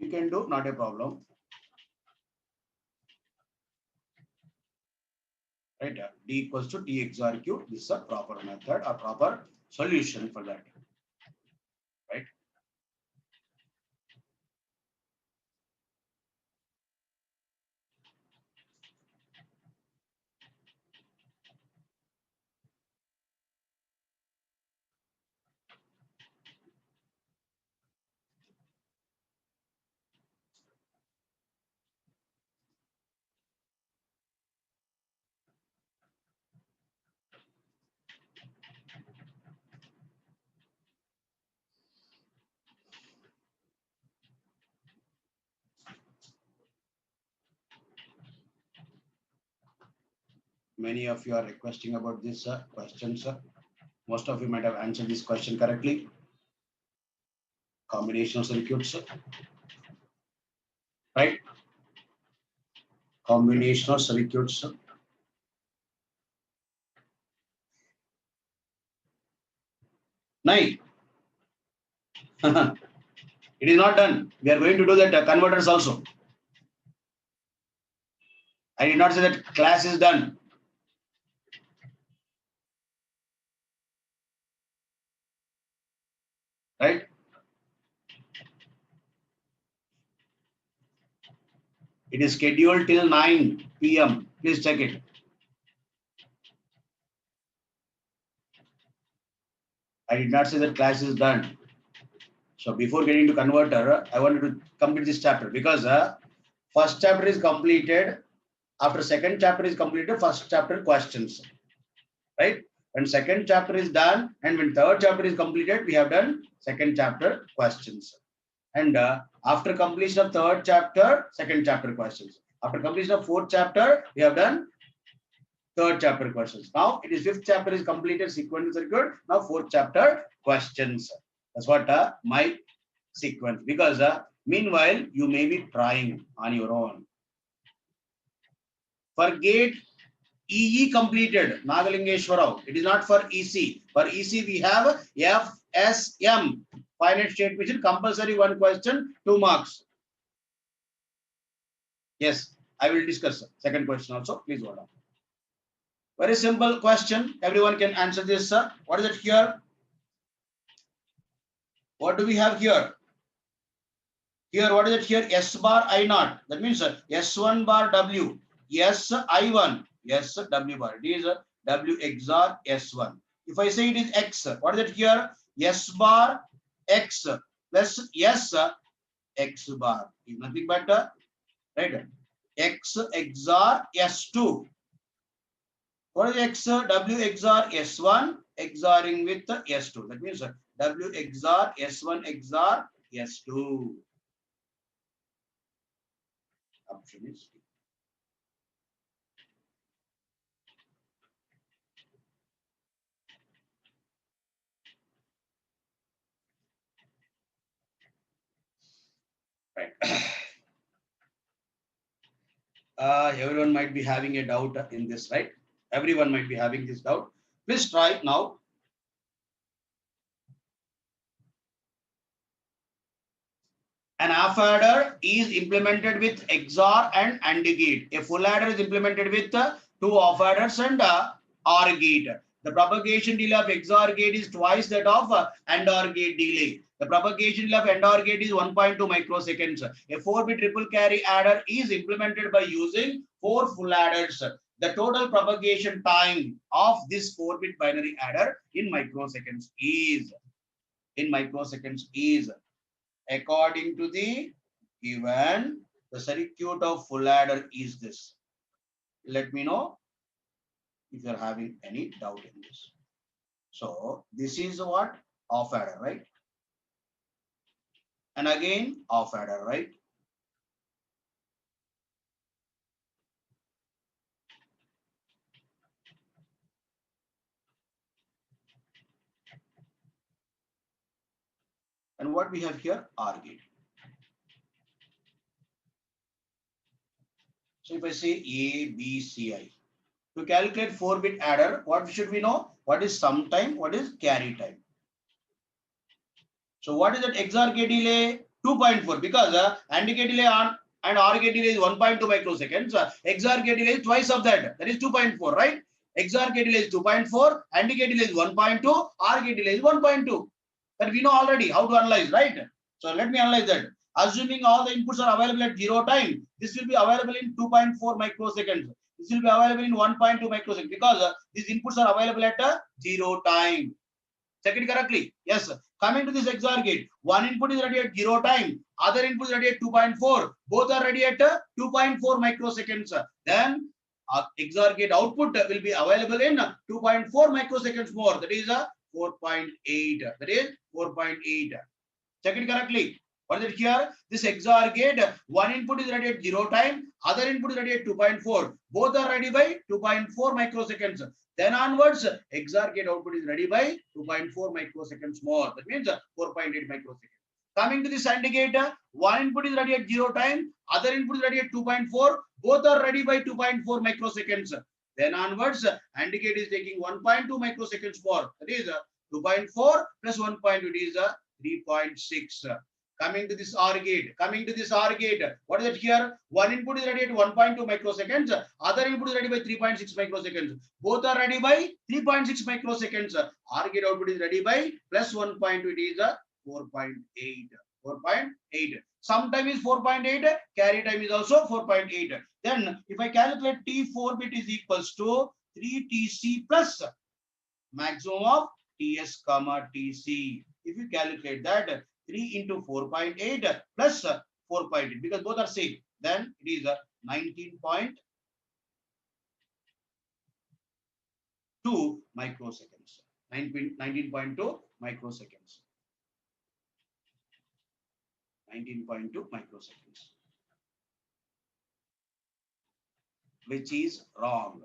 You can do, not a problem. Right? D equals to T XOR Q. This is a proper method or proper solution for that. Right? Many of you are requesting about this question, sir. Most of you might have answered this question correctly. Combinational circuits, right? Combinational circuits. Nine. It is not done. We are going to do that converters also. I did not say that class is done. Right? It is scheduled till 9 p.m. Please check it. I did not say that class is done. So before getting to converter, I wanted to complete this chapter because first chapter is completed. After second chapter is completed, first chapter questions. Right? When second chapter is done and when third chapter is completed, we have done second chapter questions. And after completion of third chapter, second chapter questions. After completion of fourth chapter, we have done third chapter questions. Now it is fifth chapter is completed, sequential circuit. Now fourth chapter questions. That's what my sequence. Because meanwhile, you may be trying on your own. For gate EE completed, Nagalingeshwarao. It is not for EC. For EC, we have FSM, finite state machine, compulsory one question, 2 marks. Yes, I will discuss second question also. Please hold on. Very simple question. Everyone can answer this, sir. What is it here? What do we have here? Here, what is it here? S bar I naught. That means S1 bar W. S I1. Yes, W bar. It is W XOR S1. If I say it is X, what is it here? S bar X plus S X bar is nothing but right? X XOR S2. What is XOR? W XOR S1 XORing with the S2. That means W XOR S1 XOR S2. Option is D. Right. Everyone might be having a doubt in this, right? Everyone might be having this doubt. Please try now. An half adder is implemented with XOR and AND gate. A full adder is implemented with two half adders and OR gate. The propagation delay of XOR gate is twice that of AND OR gate delay. The propagation delay of AND OR gate is 1.2 microseconds. A 4-bit triple carry adder is implemented by using 4 full adders. The total propagation time of this 4-bit binary adder in microseconds is according to the given, the circuit of full adder is this. Let me know if you're having any doubt in this. So this is what? Off adder, right? And again, off adder, right? And what we have here? OR gate. So if I say A, B, C, I. To calculate 4-bit adder, what should we know? What is sum time? What is carry time? So what is that XOR gate delay? 2.4, because AND gate delay on and OR gate delay is 1.2 microseconds. XOR gate delay is twice of that. That is 2.4, right? XOR gate delay is 2.4, AND gate delay is 1.2, OR gate delay is 1.2. That we know already how to analyze, right? So let me analyze that. Assuming all the inputs are available at 0 time, this will be available in 2.4 microseconds. This will be available in 1.2 microseconds because these inputs are available at 0 time. Check it correctly. Yes. Coming to this XOR gate, one input is ready at 0 time, other input is ready at 2.4. Both are ready at 2.4 microseconds. Then XOR gate output will be available in 2.4 microseconds more. That is 4.8. That is 4.8. Check it correctly. What is it here? This XOR gate, one input is ready at 0 time, other input is ready at 2.4. Both are ready by 2.4 microseconds. Then onwards, XOR gate output is ready by 2.4 microseconds more. That means 4.8 microseconds. Coming to this AND gate, one input is ready at 0 time, other input is ready at 2.4. Both are ready by 2.4 microseconds. Then onwards, AND gate is taking 1.2 microseconds more. That is 2.4 plus 1.2 is 3.6. Coming to this OR gate, what is it here? One input is ready at 1.2 microseconds, other input is ready by 3.6 microseconds. Both are ready by 3.6 microseconds. OR gate output is ready by plus 1.2, it is 4.8. 4.8. Sum time is 4.8, carry time is also 4.8. Then if I calculate T4 bit is equals to 3TC plus maximum of TS comma TC. If you calculate that, 3 into 4.8 plus 4.8, because both are same, then it is 19.2 microseconds. 19.2 microseconds. 19.2 microseconds. Which is wrong.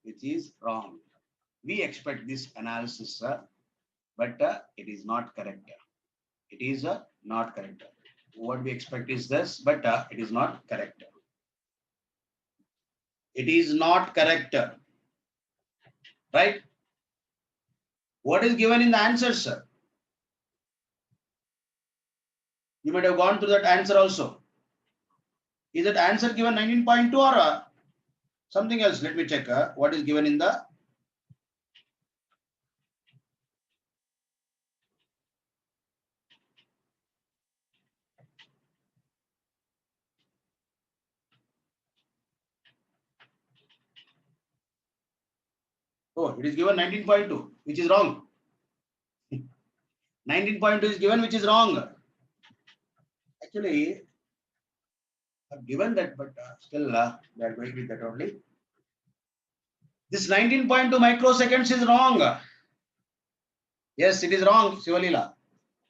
Which is wrong. We expect this analysis, but it is not correct. It is not correct. What we expect is this, but it is not correct. It is not correct. Right? What is given in the answer, sir? You might have gone through that answer also. Is that answer given 19.2 or something else? Let me check what is given in the. Oh, it is given 19.2, which is wrong. 19.2 is given, which is wrong. Actually, I've given that, but still they are going with that only. This 19.2 microseconds is wrong. Yes, it is wrong, Sivalila.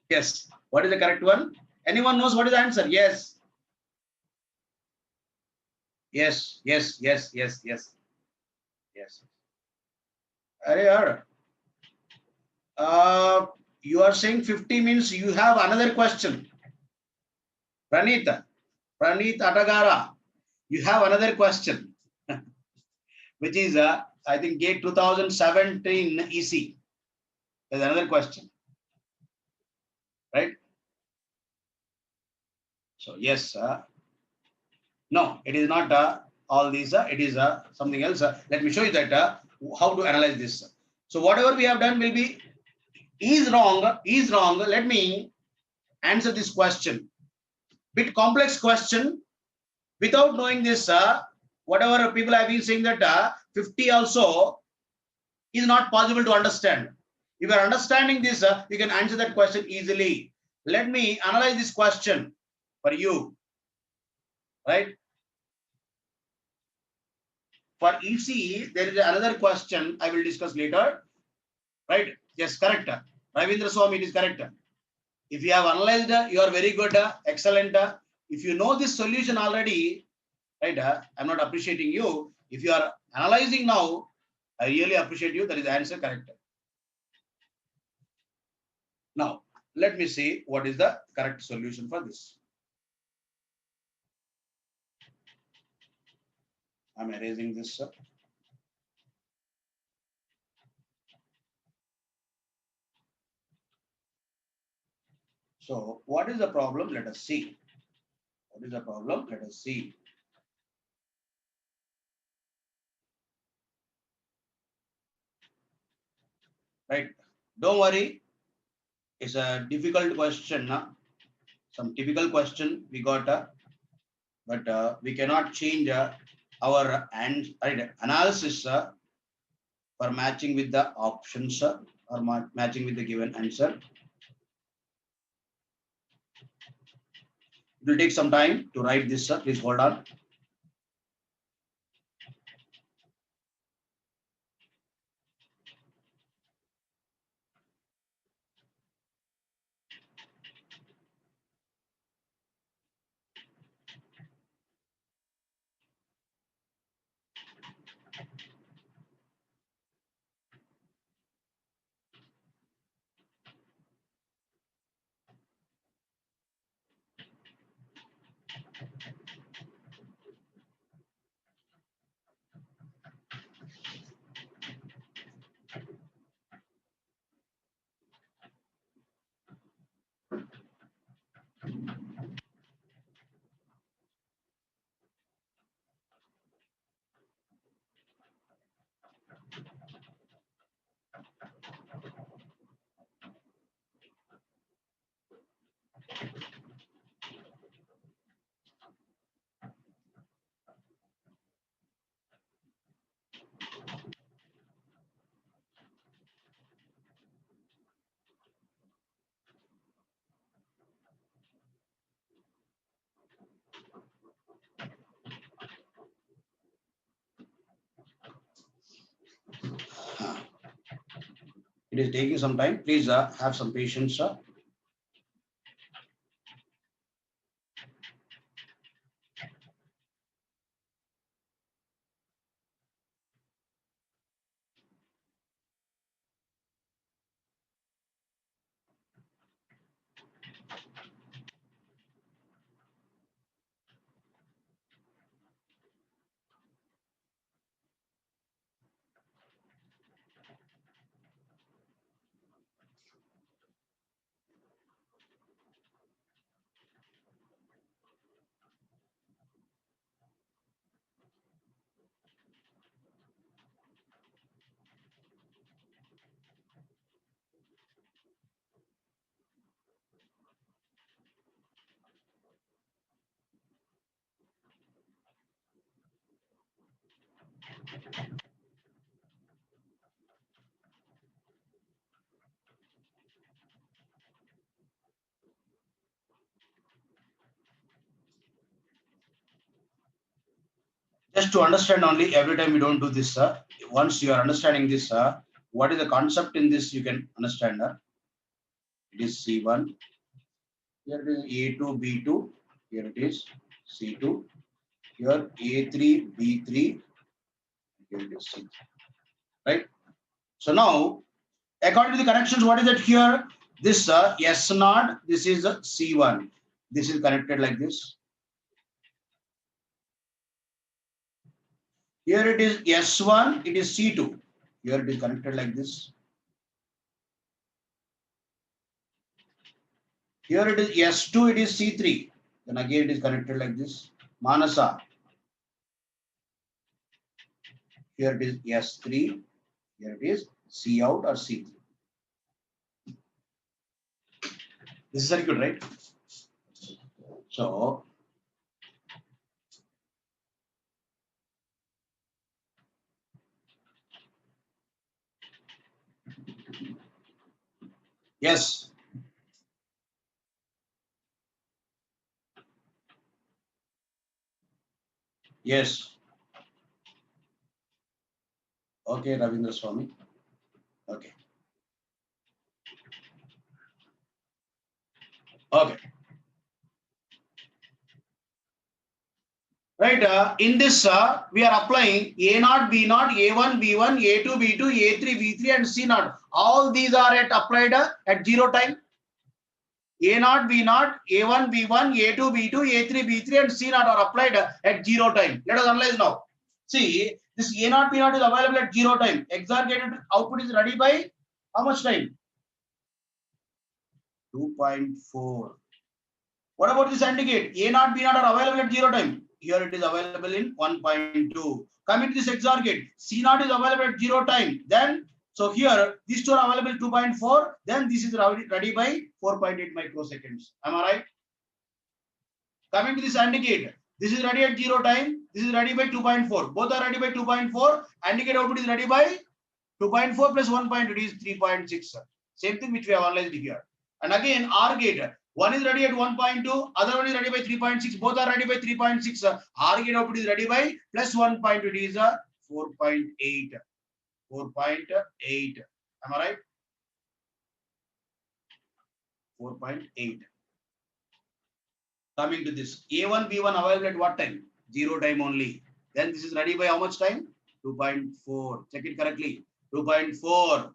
Yes. What is the correct one? Anyone knows what is the answer? Yes. Yes, yes, yes, yes, yes, yes. Arey yaar. You are saying 50 means you have another question. Pranita, Pranit Atagara, you have another question, which is, I think, gate 2017 EC. There's another question, right? So, yes, no, it is not all these, it is something else. Let me show you that how to analyze this. So, whatever we have done will be is wrong, is wrong. Let me answer this question. Bit complex question. Without knowing this, whatever people have been saying that 50 also is not possible to understand. If you are understanding this, you can answer that question easily. Let me analyze this question for you, right? For EC, there is another question I will discuss later, right? Yes, correct. Ravindra Swami, it is correct. If you have analyzed, you are very good, excellent. If you know this solution already, right? I'm not appreciating you. If you are analyzing now, I really appreciate you. That is the answer correct. Now, let me see what is the correct solution for this. I'm erasing this. So, what is the problem? Let us see. What is the problem? Let us see. Right. Don't worry. It's a difficult question. Some typical question we got, but we cannot change our analysis for matching with the options or matching with the given answer. It will take some time to write this. Please hold on. It is taking some time. Please have some patience. Just to understand only, every time we don't do this, sir. Once you are understanding this, sir, what is the concept in this, you can understand. It is C1. Here it is A2, B2. Here it is C2. Here A3, B3. Here it is C3. Right? So now, according to the connections, what is it here? This S0, this is C1. This is connected like this. Here it is S1, it is C2. Here it is connected like this. Here it is S2, it is C3. Then again it is connected like this. Manasa. Here it is S3. Here it is C out or C3. This is circuit, right? So, yes. Yes. Okay, Ravindra Swami. Okay. Okay. Right. In this, we are applying A0, B0, A1, B1, A2, B2, A3, B3, and C0. All these are applied at 0 time. A0, B0, A1, B1, A2, B2, A3, B3, and C0 are applied at 0 time. Let us analyze now. See, this A0, B0 is available at 0 time. XOR gated output is ready by how much time? 2.4. What about this AND gate? A0, B0 are available at 0 time. Here it is available in 1.2. Coming to this XOR gate, C0 is available at 0 time. Then, so here, these two are available 2.4. Then this is ready by 4.8 microseconds. Am I right? Coming to this AND gate, this is ready at 0 time. This is ready by 2.4. Both are ready by 2.4. AND gate output is ready by 2.4 plus 1.2 is 3.6. Same thing which we have analyzed here. And again, OR gate. One is ready at 1.2, other one is ready by 3.6. Both are ready by 3.6. OR gate output is ready by plus 1.2. It is 4.8. 4.8. Am I right? 4.8. Coming to this, A1, B1 available at what time? 0 time only. Then this is ready by how much time? 2.4. Check it correctly. 2.4.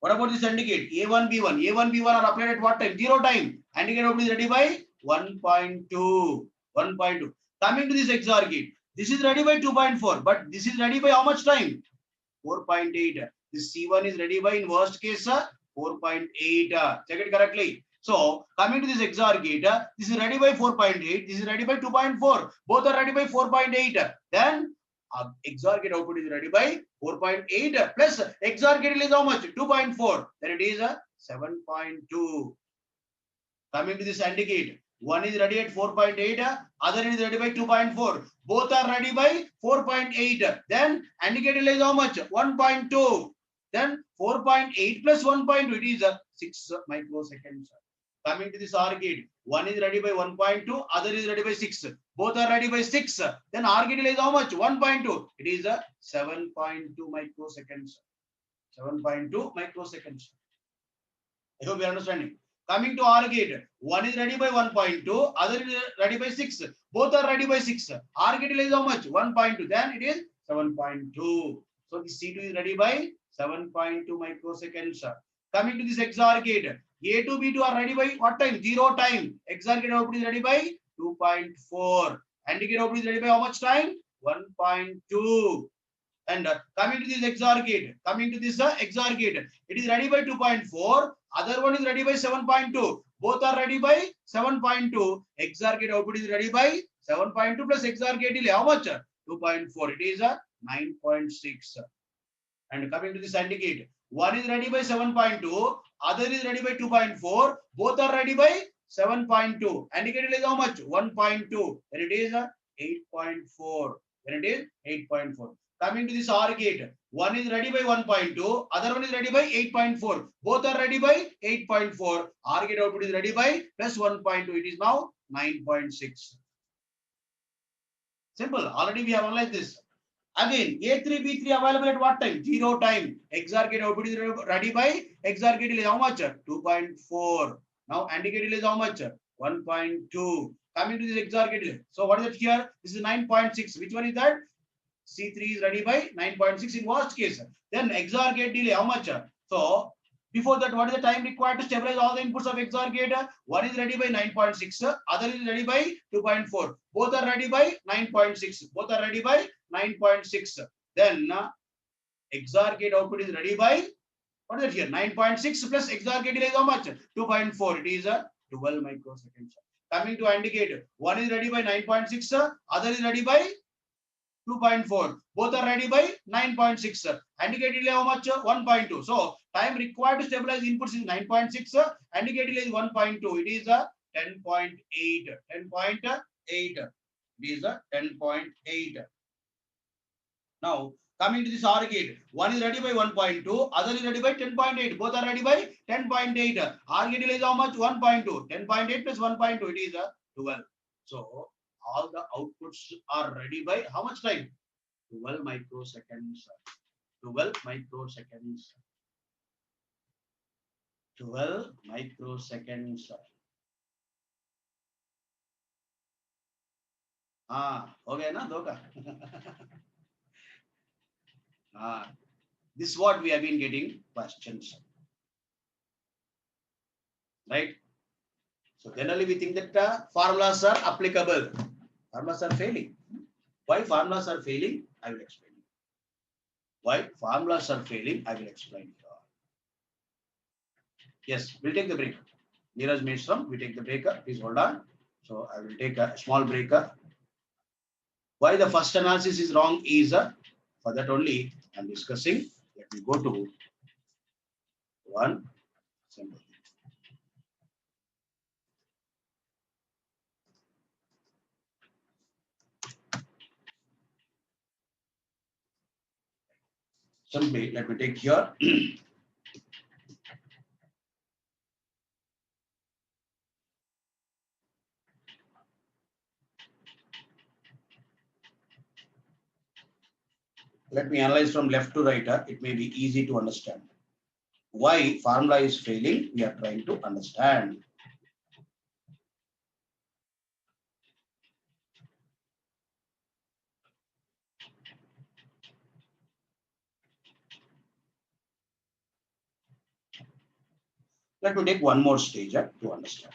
What about this AND gate? A1, B1. A1, B1 are applied at what time? 0 time. AND gate output is ready by 1.2. 1.2. Coming to this XOR gate. This is ready by 2.4. But this is ready by how much time? 4.8. This C1 is ready by, in worst case, 4.8. Check it correctly. So, coming to this XOR gate, this is ready by 4.8. This is ready by 2.4. Both are ready by 4.8. Then, XOR gate output is ready by 4.8 plus XOR gate is how much? 2.4. Then it is 7.2. Coming to this AND gate, one is ready at 4.8, other is ready by 2.4. Both are ready by 4.8. Then AND gate is how much? 1.2. Then 4.8 plus 1.2, it is 6 microseconds. Coming to this OR gate, one is ready by 1.2, other is ready by 6. Both are ready by 6. Then OR gate is how much? 1.2. It is 7.2 microseconds. 7.2 microseconds. I hope you are understanding. Coming to OR gate, one is ready by 1.2, other is ready by 6. Both are ready by 6. OR gate is how much? 1.2. Then it is 7.2. So the C2 is ready by 7.2 microseconds. Coming to this XOR gate, A2, B2 are ready by what time? 0 time. XOR gate output is ready by 2.4. AND gate output is ready by how much time? 1.2. And coming to this XOR gate, it is ready by 2.4. Other one is ready by 7.2. Both are ready by 7.2. XOR gate output is ready by 7.2 plus XOR gate delay. How much? 2.4. It is 9.6. And coming to this AND gate, one is ready by 7.2. Other is ready by 2.4. Both are ready by 7.2. AND gate delay is how much? 1.2. Then it is 8.4. Then it is 8.4. Coming to this OR gate, one is ready by 1.2, other one is ready by 8.4. Both are ready by 8.4. OR gate output is ready by plus 1.2. It is now 9.6. Simple. Already we have analyzed this. Again, A3, B3 available at what time? 0 time. XOR gate output is ready by XOR gate delay how much? 2.4. Now AND gate delay is how much? 1.2. Coming to this XOR gate delay. So what is it here? This is 9.6. Which one is that? C3 is ready by 9.6 in worst case. Then XOR gate delay how much? So before that, what is the time required to stabilize all the inputs of XOR gate? One is ready by 9.6, other is ready by 2.4. Both are ready by 9.6. Both are ready by 9.6. Then XOR gate output is ready by, what is it here? 9.6 plus XOR gate delay is how much? 2.4. It is 12 microseconds. Coming to AND gate, one is ready by 9.6, other is ready by 2.4. Both are ready by 9.6. AND gate delay how much? 1.2. So time required to stabilize inputs is 9.6. AND gate delay is 1.2. It is a 10.8. 10.8. It is a 10.8. Now coming to this OR gate, one is ready by 1.2, other is ready by 10.8. Both are ready by 10.8. OR gate delay is how much? 1.2. 10.8 plus 1.2. It is a 12. So all the outputs are ready by how much time? 12 microseconds. 12 microseconds. 12 microseconds. Okay na doka. This is what we have been getting questions, right? So generally we think that formulas are applicable. Formulas are failing. Why formulas are failing? I will explain. Why formulas are failing? I will explain. Yes, we'll take the break. Neeraj Meshram, we take the breaker. Please hold on. So I will take a small breaker. Why the first analysis is wrong is for that only I'm discussing. Let me go to one simple. Simply, let me take here. Let me analyze from left to right. It may be easy to understand. Why formula is failing, we are trying to understand. Let me take one more stage to understand.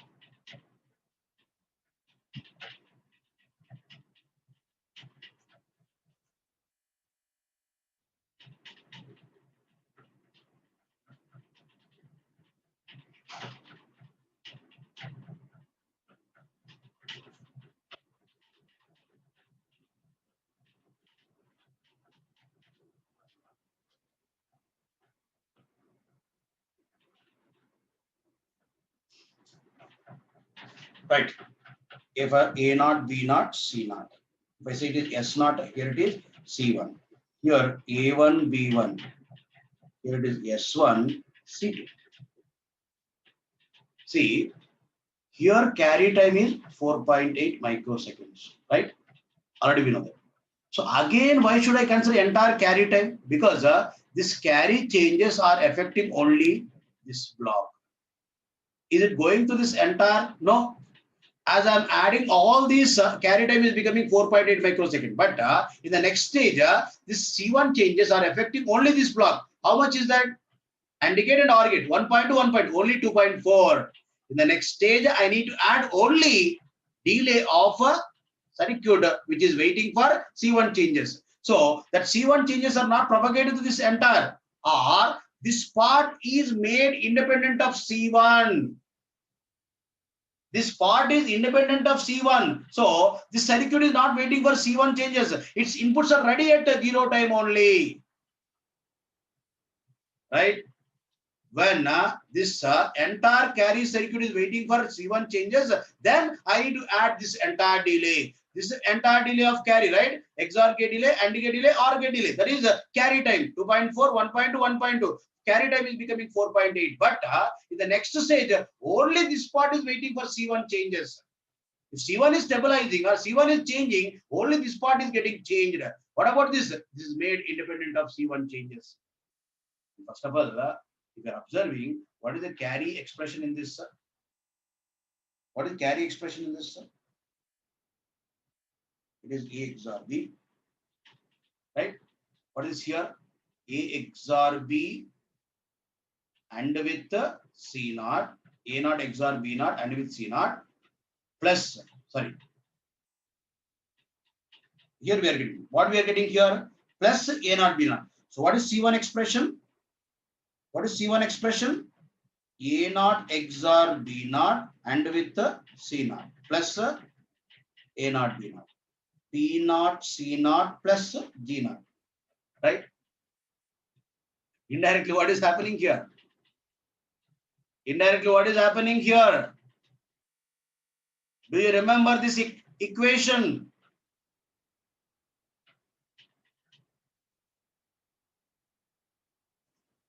Right. If A naught, B naught, C naught. If I say it is S naught, here it is C1. Here A1, B1. Here it is S1, C2. See, here carry time is 4.8 microseconds, right? Already we know that. So again, why should I consider entire carry time? Because this carry changes are affecting only this block. Is it going to this entire? No. As I'm adding all these, carry time is becoming 4.8 microsecond. But in the next stage, this C1 changes are affecting only this block. How much is that? AND gate and OR gate, 1.2, 1.2, only 2.4. In the next stage, I need to add only delay of a circuit which is waiting for C1 changes. So that C1 changes are not propagated to this entire, or this part is made independent of C1. This part is independent of C1. So this circuit is not waiting for C1 changes. Its inputs are ready at 0 time only. Right? When this entire carry circuit is waiting for C1 changes, then I need to add this entire delay. This is entire delay of carry, right? XOR gate delay, AND gate delay, OR gate delay. That is carry time 2.4, 1.2, 1.2. Carry time is becoming 4.8. But in the next stage, only this part is waiting for C1 changes. If C1 is stabilizing or C1 is changing, only this part is getting changed. What about this? This is made independent of C1 changes. First of all, if you are observing, what is the carry expression in this? What is carry expression in this? It is A XOR B, right? What is here? A XOR B and with C naught, A naught XOR B naught and with C naught plus, sorry. Here we are getting, what we are getting here? Plus A naught B naught. So what is C1 expression? What is C1 expression? A naught XOR B naught and with C naught plus A naught B naught. P naught C naught plus G naught. Right? Indirectly, what is happening here? Indirectly, what is happening here? Do you remember this equation?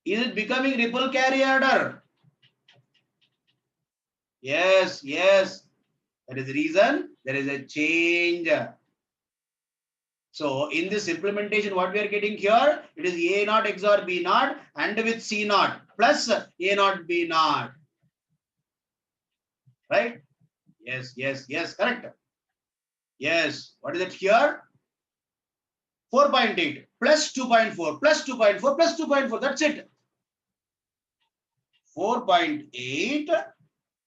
Is it becoming ripple carry order? Yes, yes. That is the reason there is a change. So in this implementation, what we are getting here, it is A naught XOR B naught and with C naught plus A naught B naught. Right? Yes, yes, yes, correct. Yes. What is it here? 4.8 plus 2.4 plus 2.4 plus 2.4. That's it. 4.8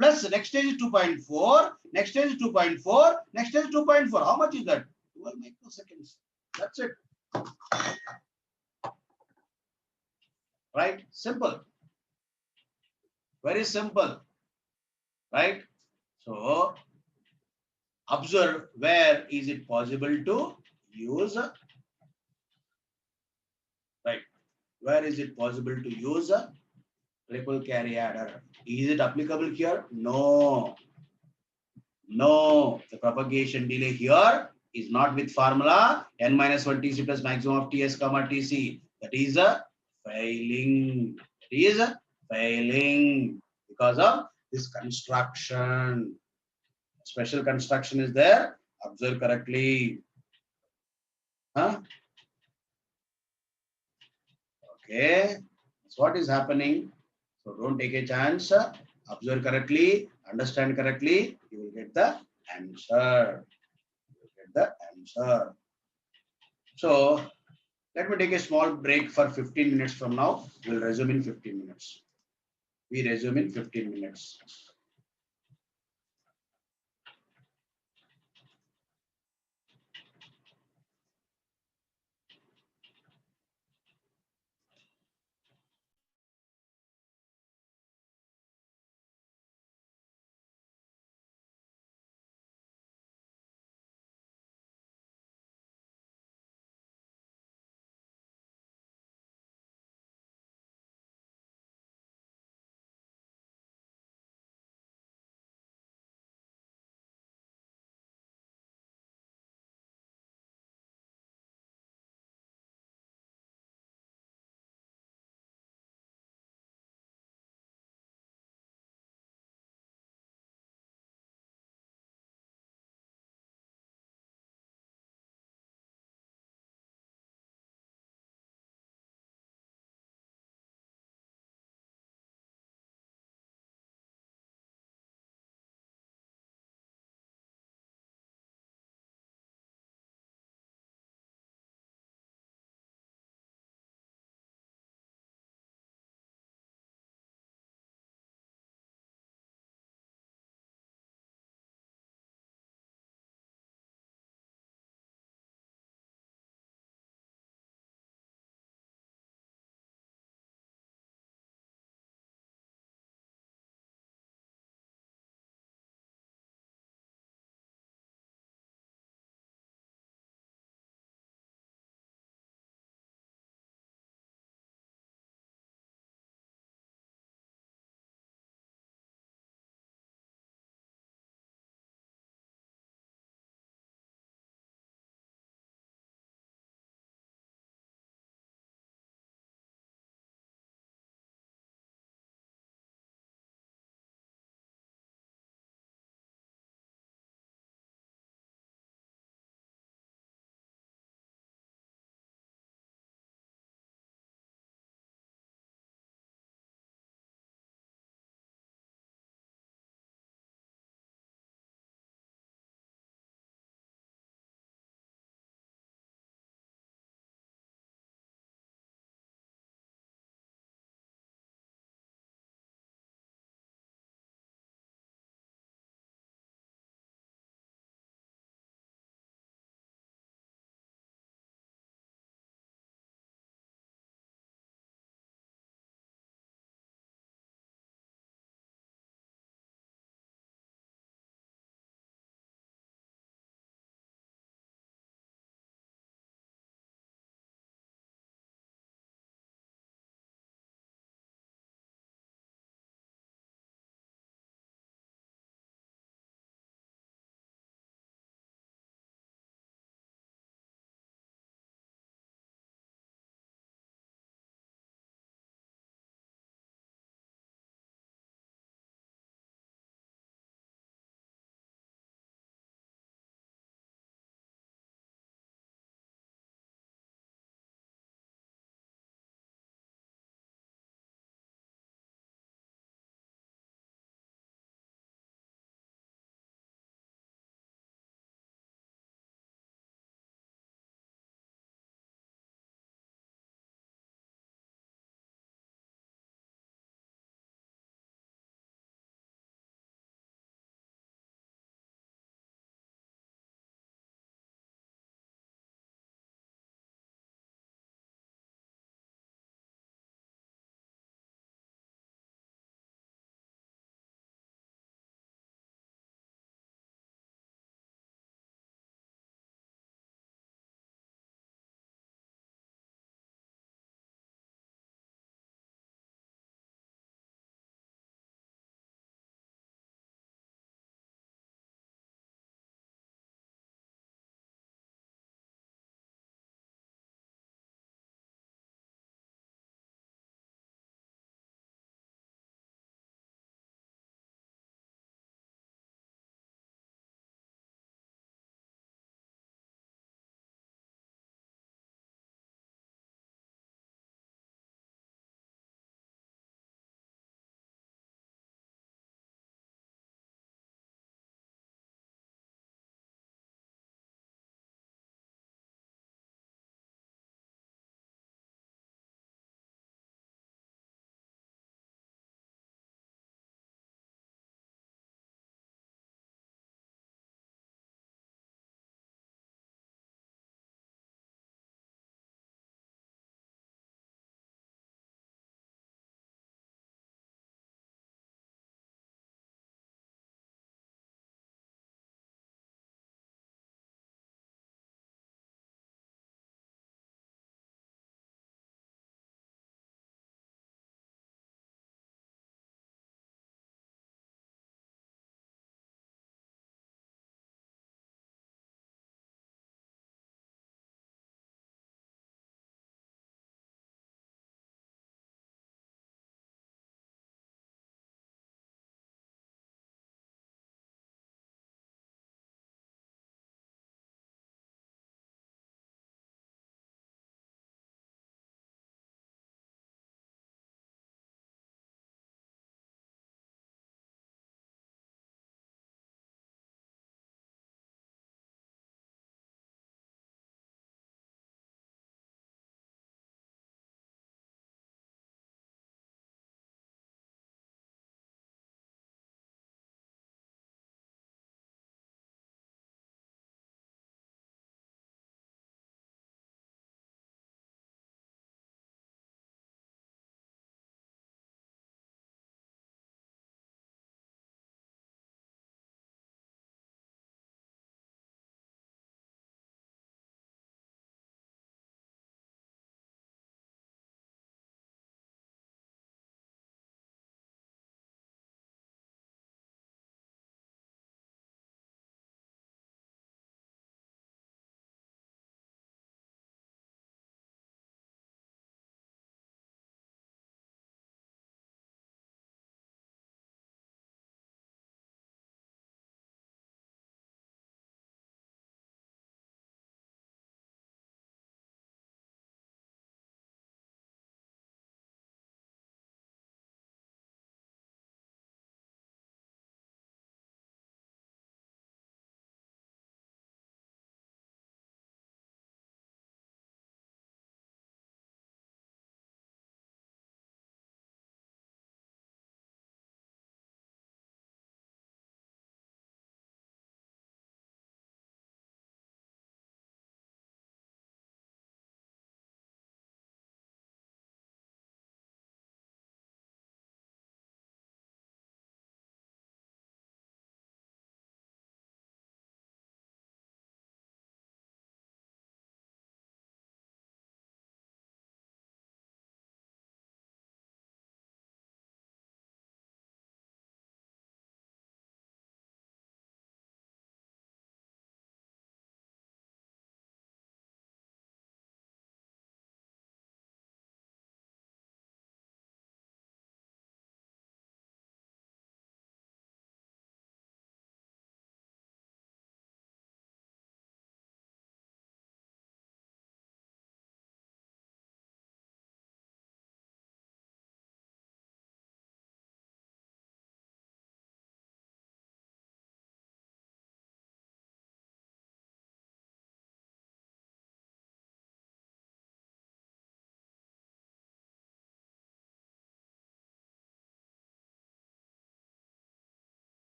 plus next stage is 2.4, next stage is 2.4, next stage is 2.4. How much is that? 12 microseconds. That's it. Right? Simple. Very simple. Right? So observe where is it possible to use, right? Where is it possible to use a ripple carry adder? Is it applicable here? No. No, the propagation delay here is not with formula n minus 1 Tc plus maximum of Ts comma Tc. That is a failing. It is a failing because of this construction. Special construction is there. Observe correctly. Huh? Okay. That's what is happening. So don't take a chance. Observe correctly, understand correctly. You will get the answer. You will get the answer. So let me take a small break for 15 minutes from now. We'll resume in 15 minutes. We resume in 15 minutes.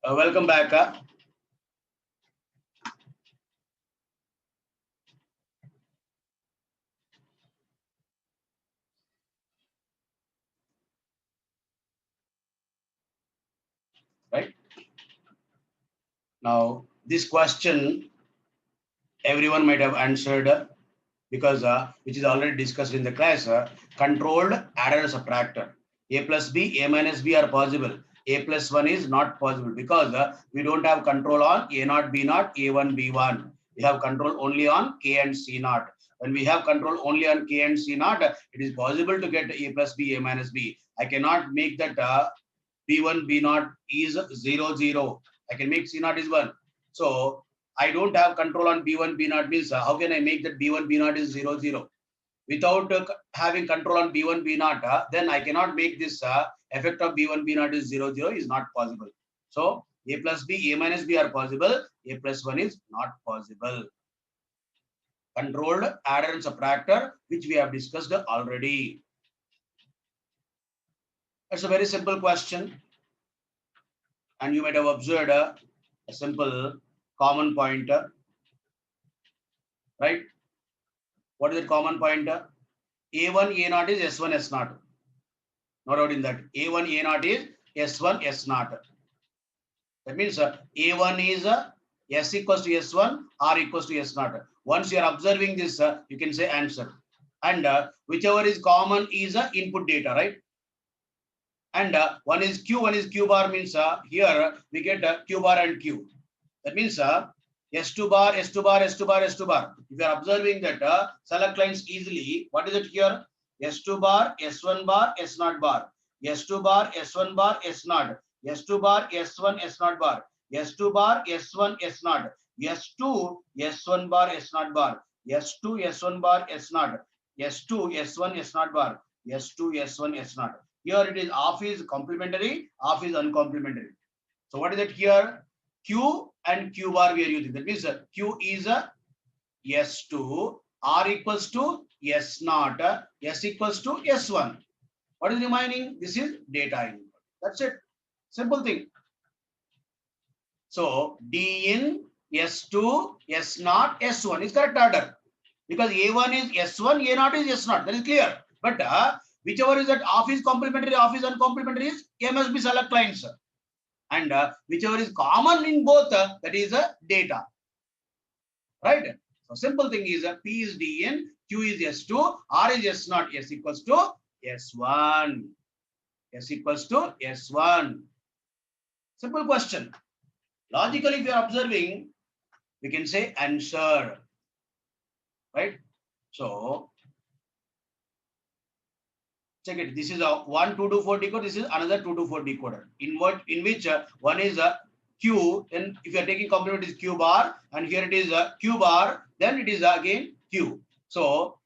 Welcome back. Right now, this question everyone might have answered because which is already discussed in the class. Controlled adder subtractor. A plus B, A minus B are possible. A plus 1 is not possible because we don't have control on A naught, B naught, A1, B1. We have control only on K and C naught. When we have control only on K and C naught, it is possible to get A plus B, A minus B. I cannot make that B1, B naught is 0, 0. I can make C naught is 1. So I don't have control on B1, B naught means how can I make that B1, B naught is 0, 0? Without having control on B1, B naught, then I cannot make this effect of B1, B naught is 0, 0 is not possible. So A plus B, A minus B are possible. A plus 1 is not possible. Controlled adder and subtractor, which we have discussed already. It's a very simple question. And you might have observed a simple common pointer, right? What is the common pointer? A1, A naught is S1, S naught. No doubt in that. A1, A naught is S1, S naught. That means A1 is S equals to S1, R equals to S naught. Once you are observing this, you can say answer. And whichever is common is input data, right? And one is Q, one is Q bar means here we get Q bar and Q. That means S2 bar, S2 bar, S2 bar, S2 bar. If you are observing that, select lines easily. What is it here? S2 bar, S1 bar, S0 bar. S2 bar, S1 bar, S0. S2 bar, S1, S0 bar. S2 bar, S1, S0. S2, S1 bar, S0 bar. S2, S1 bar, S0. S2, S1, S0 bar. S2, S1, S0. Here it is half is complementary, half is uncomplimentary. So what is it here? Q and Q bar we are using. That means Q is a S2, R equals to S0, S equals to S1. What is remaining? This is data input. That's it. Simple thing. So D in S2, S0, S1 is correct order. Because A1 is S1, A0 is S0. That is clear. But whichever is that half is complementary, half is uncomplimentary is A must be select lines. And whichever is common in both, that is data. Right? So simple thing is P is Dn, Q is S2, R is S0, S equals to S1. S equals to S1. Simple question. Logically, if you are observing, we can say answer. Right? So check it. This is a 1 2 to 4 decoder. This is another 2 to 4 decoder. In which one is Q. Then if you are taking complement is Q bar, and here it is Q bar. Then it is again Q. So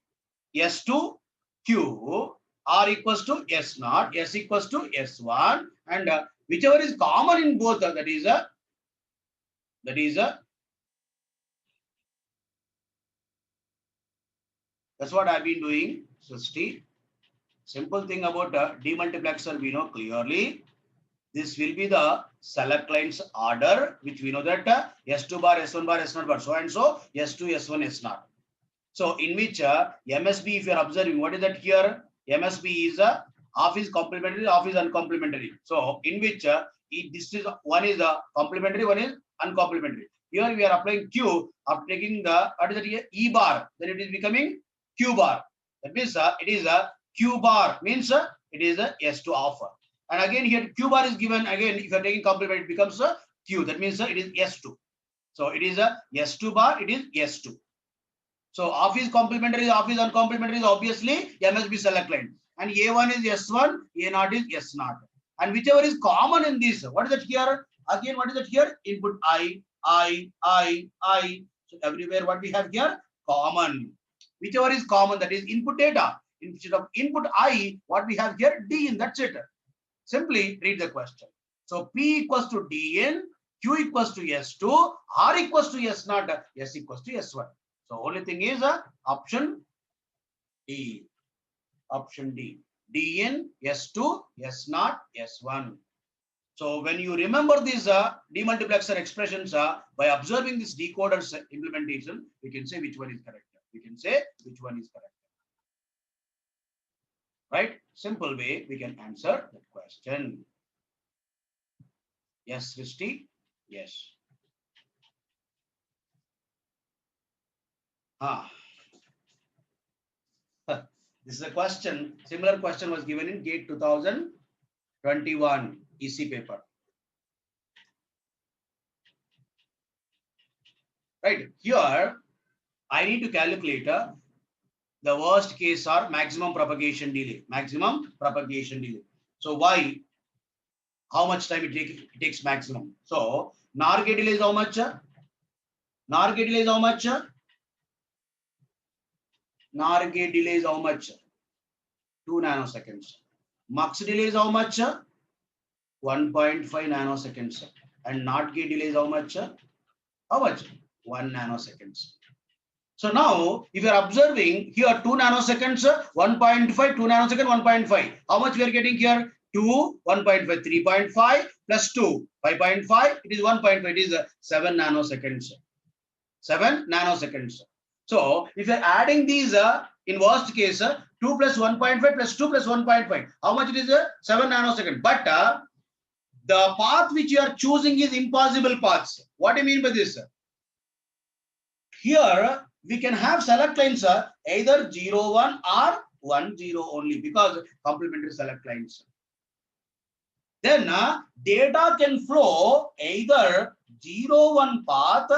S2 Q, R equals to S0, S equals to S1, and whichever is common in both, that is that's what I've been doing. So simple thing about demultiplexer we know clearly. This will be the select lines order, which we know that S2 bar, S1 bar, S0 bar, so and so, S2, S1, S0. So in which MSB, if you are observing, what is that here? MSB is half is complementary, half is uncomplimentary. So in which this is one is complementary, one is uncomplimentary. Here we are applying Q, after taking the what is that here? E bar, then it is becoming Q bar. That means it is a Q bar means it is a S2 offer. And again here Q bar is given again. If you are taking complement, it becomes a Q. That means it is S2. So it is a S2 bar. It is S2. So half is complementary, half is uncomplimentary. Obviously, MSB select line. And A1 is S1, A0 is S0. And whichever is common in this, what is it here? Again, what is it here? Input I. So everywhere what we have here? Common. Whichever is common, that is input data. Instead of input I, what we have here? D in. That's it. Simply read the question. So P equals to Dn, Q equals to S2, R equals to S0, S equals to S1. So only thing is option D. Option D. Dn, S2, S0, S1. So when you remember these demultiplexer expressions by observing this decoder's implementation, we can say which one is correct. We can say which one is correct. Right? Simple way we can answer that question. Yes, Srishti? Yes. This is a question. Similar question was given in GATE 2021 EC paper. Right. Here, I need to calculate the worst case or maximum propagation delay. Maximum propagation delay. So why? How much time it takes maximum? So NOR gate delay is how much? NOR gate delay is how much? NOR gate delay is how much? 2 nanoseconds. Mux delay is how much? 1.5 nanoseconds. And NOT gate delay is how much? How much? 1 nanoseconds. So now, if you are observing here 2 nanoseconds, 1.5, 2 nanosecond, 1.5. How much we are getting here? 2, 1.5, 3.5 plus 2, 5.5. It is 1.5. It is 7 nanoseconds. 7 nanoseconds. So if you are adding these in worst case, 2 plus 1.5 plus 2 plus 1.5. How much it is? 7 nanoseconds. But the path which you are choosing is impossible paths. What do you mean by this? Here we can have select lines either 0, 1 or 1, 0 only because complementary select lines. Then data can flow either 0, 1 path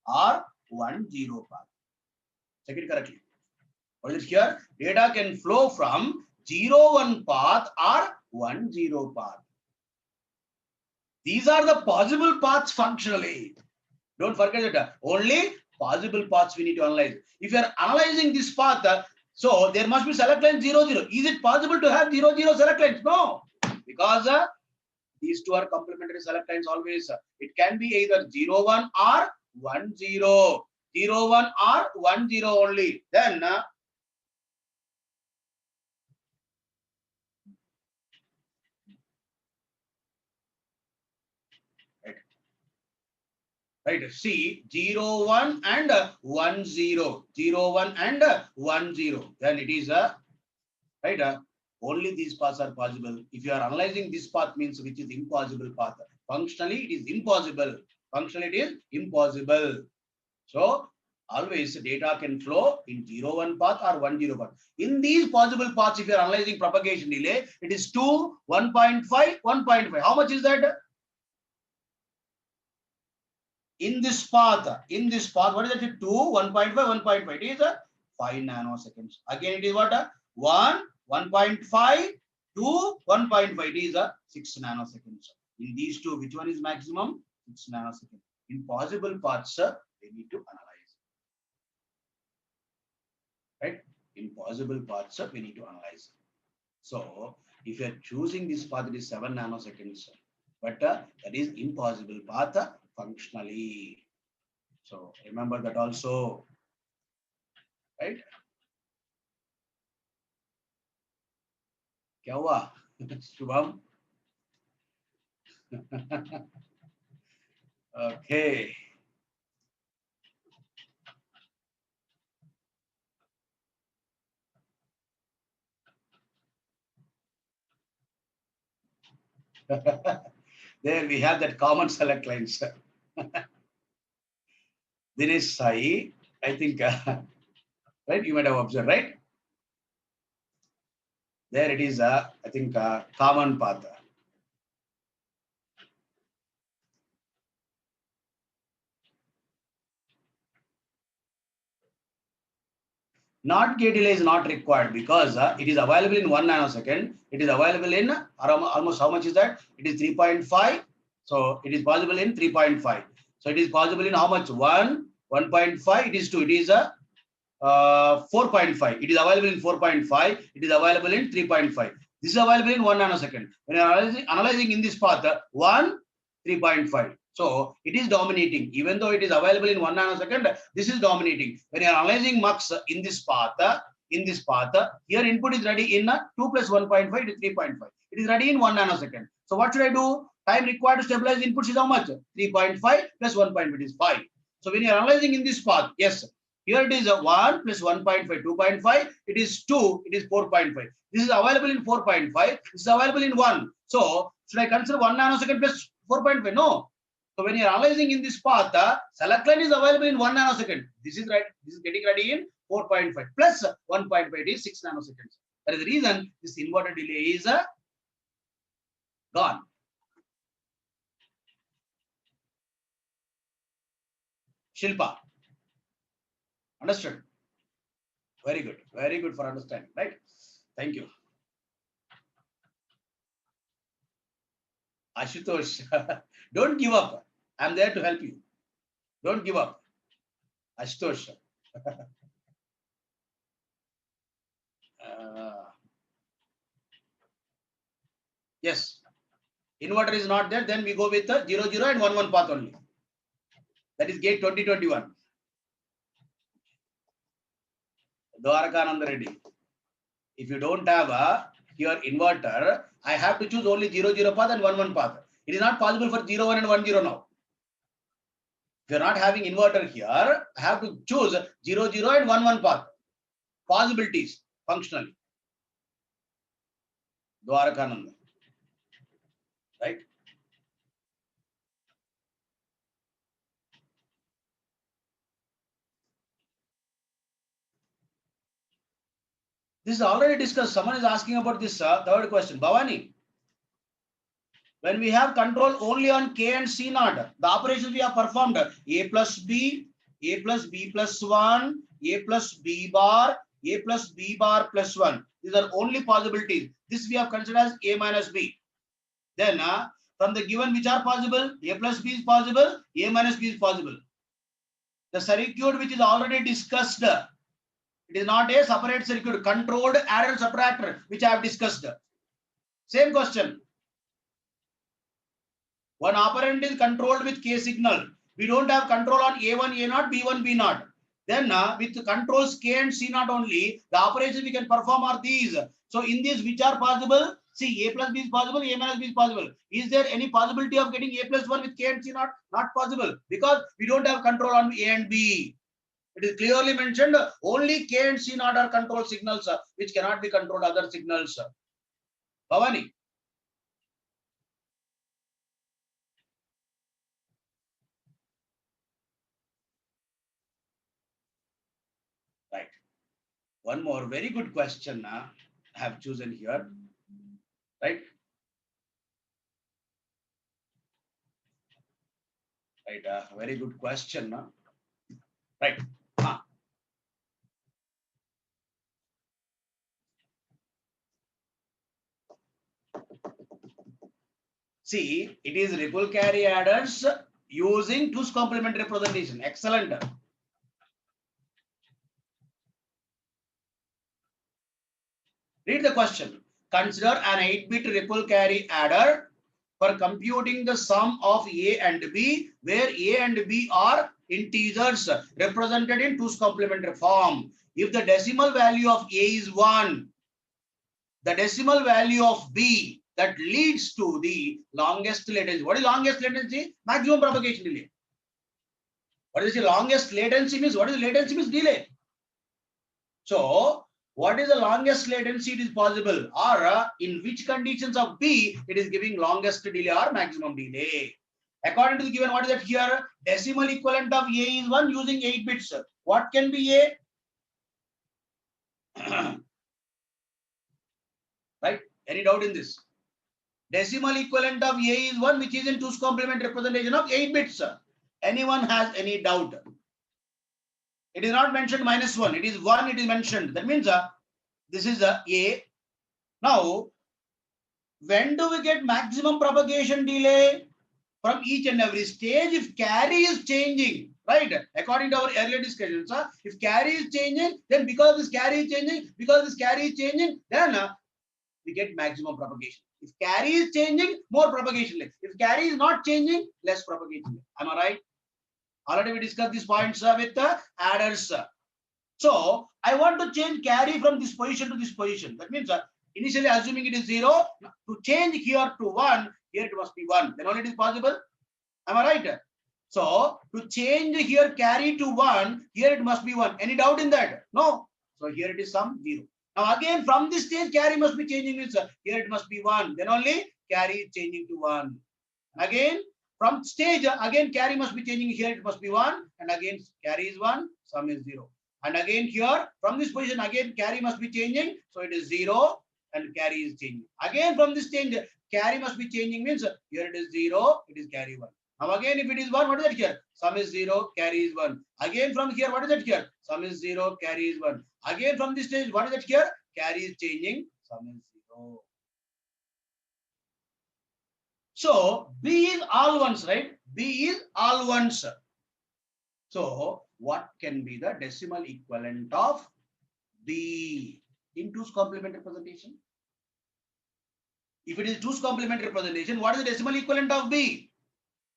or 1, 0 path. Check it correctly. What is it here? Data can flow from 0, 1 path or 1, 0 path. These are the possible paths functionally. Don't forget that only possible paths we need to analyze. If you are analyzing this path, so there must be select line 0, 0. Is it possible to have 0, 0 select lines? No, because these two are complementary select lines always. It can be either 0, 1 or 1, 0. 0, 1 or 1, 0 only. Then right, see 0, 1 and 1, 0. 0, 1 and 1, 0. Then it is right. Only these paths are possible. If you are analyzing this path means which is impossible path. Functionally, it is impossible. Functionally, it is impossible. So always data can flow in 0, 1 path or 1, 0 path. In these possible paths, if you are analyzing propagation delay, it is 2, 1.5, 1.5. How much is that? In this path, what is that? 2, 1.5, 1.5. It is 5 nanoseconds. Again, it is what? 1, 1.5, 2, 1.5. It is 6 nanoseconds. In these two, which one is maximum? 6 nanoseconds. In possible paths, we need to analyze. Right? In possible paths, we need to analyze. So, if you are choosing this path, it is 7 nanoseconds. But that is impossible path functionally. So remember that also, right? Kya hua? Shubham? Okay. There we have that common select lines. Dinesh Sai, I think, right? You might have observed, right? There it is, I think, common path. NOT gate delay is not required because it is available in 1 nanosecond. It is available in almost how much is that? It is 3.5. So it is possible in 3.5. So it is possible in how much? 1, 1.5. It is 2. It is 4.5. It is available in 4.5. It is available in 3.5. This is available in 1 nanosecond. When you are analyzing in this path, 1, 3.5. So it is dominating. Even though it is available in 1 nanosecond, this is dominating. When you are analyzing mux in this path, here input is ready in 2 plus 1.5 to 3.5. It is ready in 1 nanosecond. So what should I do? Time required to stabilize the inputs is how much? 3.5 plus 1.5 is 5. So when you are analyzing in this path, yes, here it is a 1 plus 1.5, 2.5, it is 2, it is 4.5. This is available in 4.5, this is available in 1. So should I consider 1 nanosecond plus 4.5? No. So when you are analyzing in this path, select line is available in 1 nanosecond. This is right, this is getting ready in 4.5 plus 1.5 is 6 nanoseconds. That is the reason this inverter delay is gone. Shilpa. Understood? Very good. Very good for understanding, right? Thank you. Ashutosh, don't give up. I'm there to help you. Don't give up. Ashutosh. Yes. Inverter is not there, then we go with the 0, 0 and 1, 1 path only. That is gate 2021. Dwarakananda Reddy. If you don't have your inverter, I have to choose only 0, 0 path and 1, 1 path. It is not possible for 0, 1 and 1, 0 now. If you're not having inverter here, I have to choose 0, 0 and 1, 1 path. Possibilities, functionally. Dwarakananda. Right? This is already discussed. Someone is asking about this third question. Bhavani, when we have control only on K and C naught, the operations we have performed A plus B plus 1, A plus B bar, A plus B bar plus 1. These are only possibilities. This we have considered as A minus B. Then from the given which are possible, A plus B is possible, A minus B is possible. The circuit which is already discussed, it is not a separate circuit, controlled adder subtractor, which I have discussed. Same question. One operand is controlled with K signal. We don't have control on A1, A0, B1, B0. Then with controls K and C0 only, the operations we can perform are these. So in these, which are possible? See, A plus B is possible, A minus B is possible. Is there any possibility of getting A plus 1 with K and C0? Not possible, because we don't have control on A and B. It is clearly mentioned only K and C naught are control signals, which cannot be controlled other signals. Bhavani. Right. One more very good question I have chosen here. Right. Right. Very good question. Right. See, it is ripple carry adders using 2's complement representation. Excellent. Read the question. Consider an 8-bit ripple carry adder for computing the sum of A and B, where A and B are integers represented in 2's complementary form. If the decimal value of A is 1, the decimal value of B, that leads to the longest latency. What is longest latency? Maximum propagation delay. What is the longest latency means? What is latency means? Delay. So what is the longest latency it is possible, or in which conditions of B it is giving longest delay or maximum delay? According to the given, what is that here? Decimal equivalent of A is 1 using 8 bits. What can be A? Right? Any doubt in this? Decimal equivalent of A is 1, which is in 2's complement representation of 8 bits. Anyone has any doubt? It is not mentioned -1. It is 1. It is mentioned. That means this is A. Now, when do we get maximum propagation delay? From each and every stage, if carry is changing, right? According to our earlier discussions, if carry is changing, then because this carry is changing, then we get maximum propagation. If carry is changing, more propagation. If carry is not changing, less propagation. Am I right? Already we discussed these points with the adders. So I want to change carry from this position to this position. That means Initially assuming it is 0, to change here to 1, here it must be 1. Then only it is possible. Am I right? So to change here carry to 1, here it must be 1. Any doubt in that? No. So here it is some 0. Now again from this stage carry must be changing means here it must be 1. Then only carry is changing to 1. Again from stage again carry must be changing, here it must be 1, and again carry is 1, sum is 0. And again here from this position again carry must be changing, so it is 0 and carry is changing. Again from this change carry must be changing means here it is 0, it is carry 1. Now again if it is 1, what is that here? Sum is 0, carry is 1. Again from here, what is that here? Sum is 0, carry is 1. Again from this stage, what is that here? Carry is changing, sum is 0. So B is all ones, right? B is all ones. So what can be the decimal equivalent of B in 2's complement representation? If it is 2's complement representation, what is the decimal equivalent of B?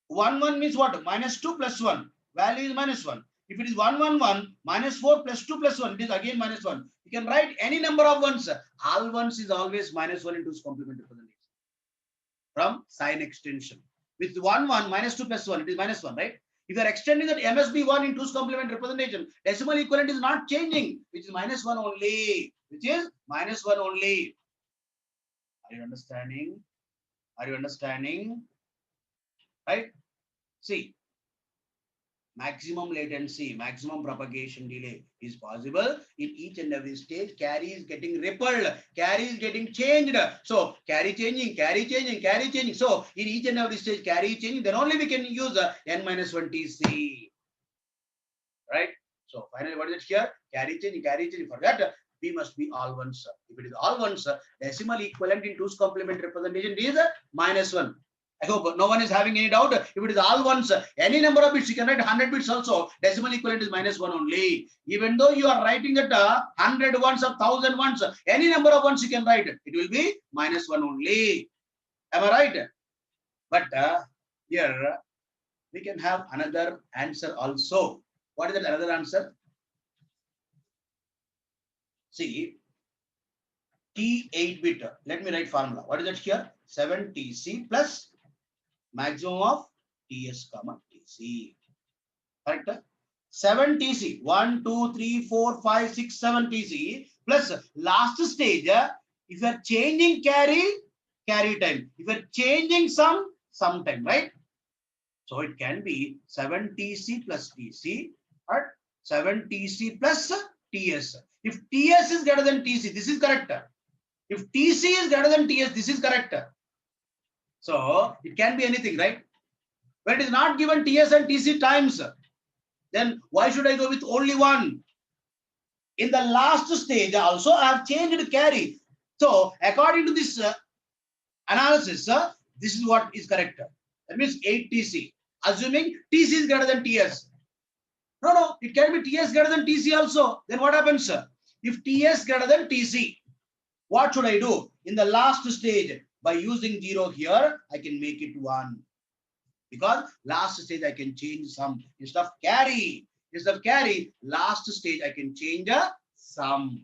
1 1 means what? Minus 2 plus 1. Value is minus 1. If it is 1 1 1 minus 4 plus 2 plus 1, it is again minus 1. You can write any number of ones. All ones is always minus 1 in 2's complement representation. From sign extension. With 1 1 minus 2 plus 1, it is minus 1, right? If you are extending that MSB 1 in 2's complement representation, decimal equivalent is not changing, which is minus 1 only. Which is minus 1 only. Are you understanding? Are you understanding? Right? See, maximum latency, maximum propagation delay is possible in each and every stage. Carry is getting rippled, carry is getting changed. So carry changing, carry changing, carry changing. So in each and every stage, carry changing. Then only we can use n-1 TC. Right? So finally, what is it here? Carry changing, carry changing. For that, B must be all ones. If it is all ones, decimal equivalent in 2's complement representation is minus 1. I hope no one is having any doubt. If it is all ones, any number of bits, you can write 100 bits also. Decimal equivalent is minus 1 only. Even though you are writing that 100 ones or 1000 ones, any number of ones you can write. It will be minus 1 only. Am I right? But here we can have another answer also. What is that another answer? See, T8 bit. Let me write formula. What is that here? 7TC plus maximum of TS comma TC. Correct? 7TC. 1, 2, 3, 4, 5, 6, 7 TC plus last stage. If you are changing carry time. If you are changing sum time, right? So it can be 7TC plus TC or 7TC plus TS. If TS is greater than TC, this is correct. If TC is greater than TS, this is correct. So it can be anything, right? But it is not given TS and TC times. Then why should I go with only one? In the last stage also I have changed carry. So according to this analysis, this is what is correct. That means 8TC. Assuming TC is greater than TS. No, it can be TS greater than TC also. Then what happens? If TS greater than TC, what should I do? In the last stage, by using 0 here, I can make it 1. Because last stage I can change sum. Instead of carry, last stage I can change a sum.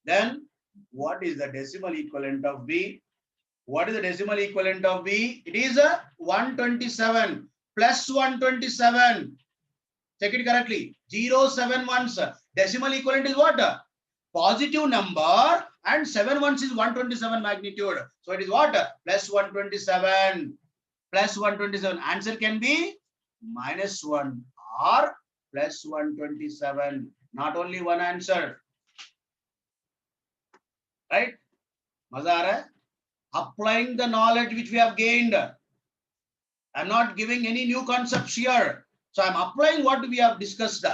Then what is the decimal equivalent of B? What is the decimal equivalent of B? It is a 127 plus 127. Check it correctly. 0, 7 ones. Decimal equivalent is what? Positive number, and 7 ones is 127 magnitude. So it is what? Plus 127. Plus 127. Answer can be minus 1 or plus 127. Not only one answer. Right? Mazara? Applying the knowledge which we have gained. I'm not giving any new concepts here. So I'm applying what we have discussed.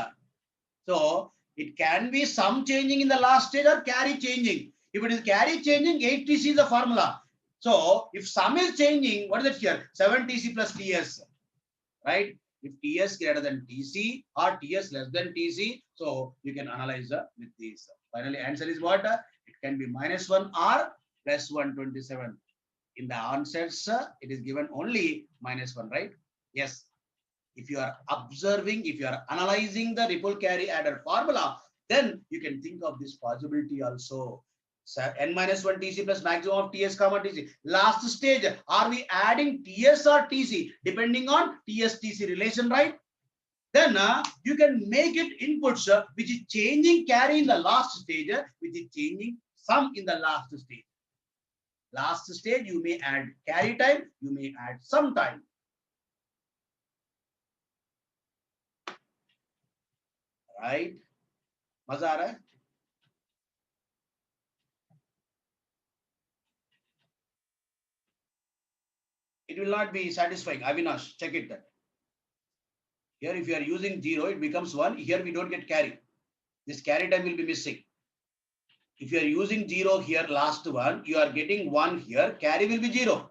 So it can be sum changing in the last stage or carry changing. If it is carry changing, 8TC is the formula. So if sum is changing, what is it here? 7TC plus TS. Right? If TS greater than TC or TS less than TC, so you can analyze with this. Finally, answer is what? It can be minus 1 or plus 127. In the answers, it is given only minus 1, right? Yes. If you are observing, if you are analyzing the ripple carry adder formula, then you can think of this possibility also. n minus 1 Tc plus maximum of Ts comma Tc. Last stage, are we adding Ts or Tc depending on Ts Tc relation, right? Then you can make it inputs which is changing carry in the last stage, which is changing sum in the last stage. Last stage, you may add carry time, you may add sum time. Right? Maza aa raha hai? It will not be satisfying. Avinash, check it. Here, if you are using 0, it becomes 1. Here, we don't get carry. This carry time will be missing. If you are using 0 here, last one, you are getting 1 here, carry will be 0.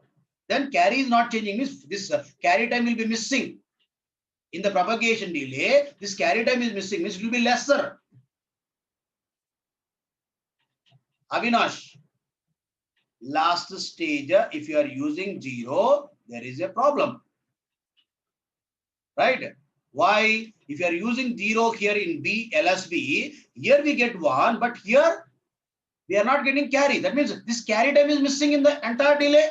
Then carry is not changing. This carry time will be missing. In the propagation delay, this carry time is missing. Means it will be lesser. Avinash, last stage, if you are using 0, there is a problem. Right? Why? If you are using 0 here in B, LSB, here we get 1, but here we are not getting carry. That means this carry time is missing in the entire delay.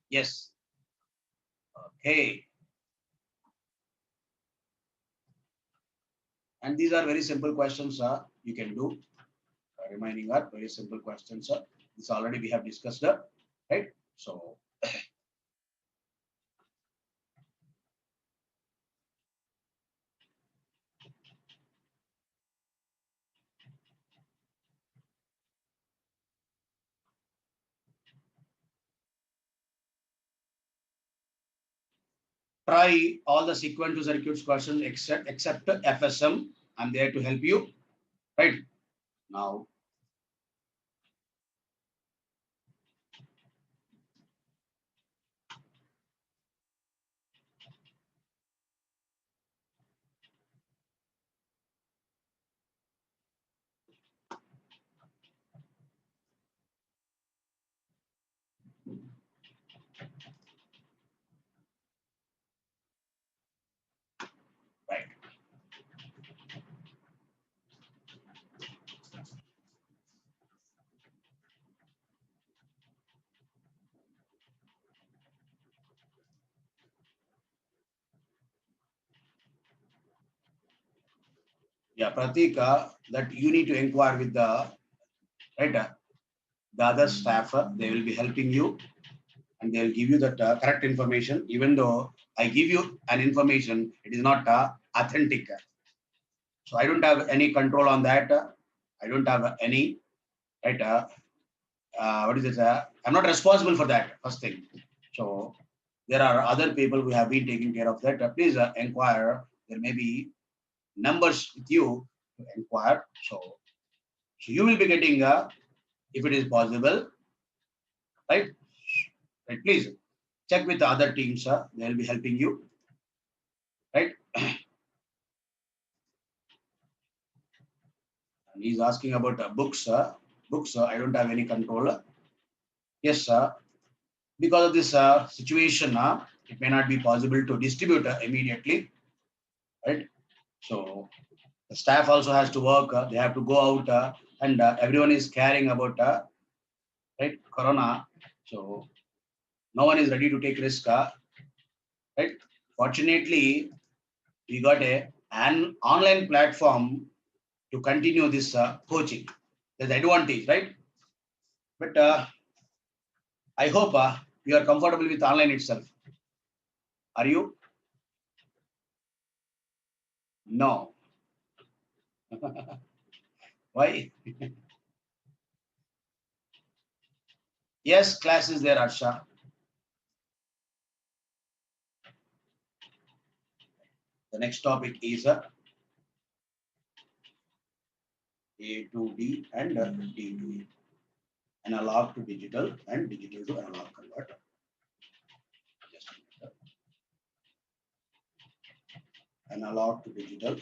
Yes. Okay. And these are very simple questions you can do. Remaining are very simple questions. This already we have discussed, right? So try all the sequential circuits questions except FSM. I'm there to help you. Right now, right. Yeah, Pratik, that you need to inquire with the right the other staff. They will be helping you, and they will give you that correct information. Even though I give you an information, it is not authentic. So I don't have any control on that. I don't have any right. What is it? I'm not responsible for that. First thing. So there are other people who have been taking care of that. Please inquire. There may be numbers with you to inquire. So you will be getting if it is possible, right? Right. Please check with the other teams. They will be helping you, right? And he's asking about books. Books. I don't have any control. Yes, sir. Because of this situation, it may not be possible to distribute immediately, right? So the staff also has to work. They have to go out, and everyone is caring about right corona. So no one is ready to take risk, right? Fortunately, we got an online platform to continue this coaching. There's advantage, right? But I hope you are comfortable with online itself. Are you? No. Why? Yes, class is there, Arsha. The next topic is A to D and D to E. Analog to digital and digital to analog converter. Just a minute. Analog to digital.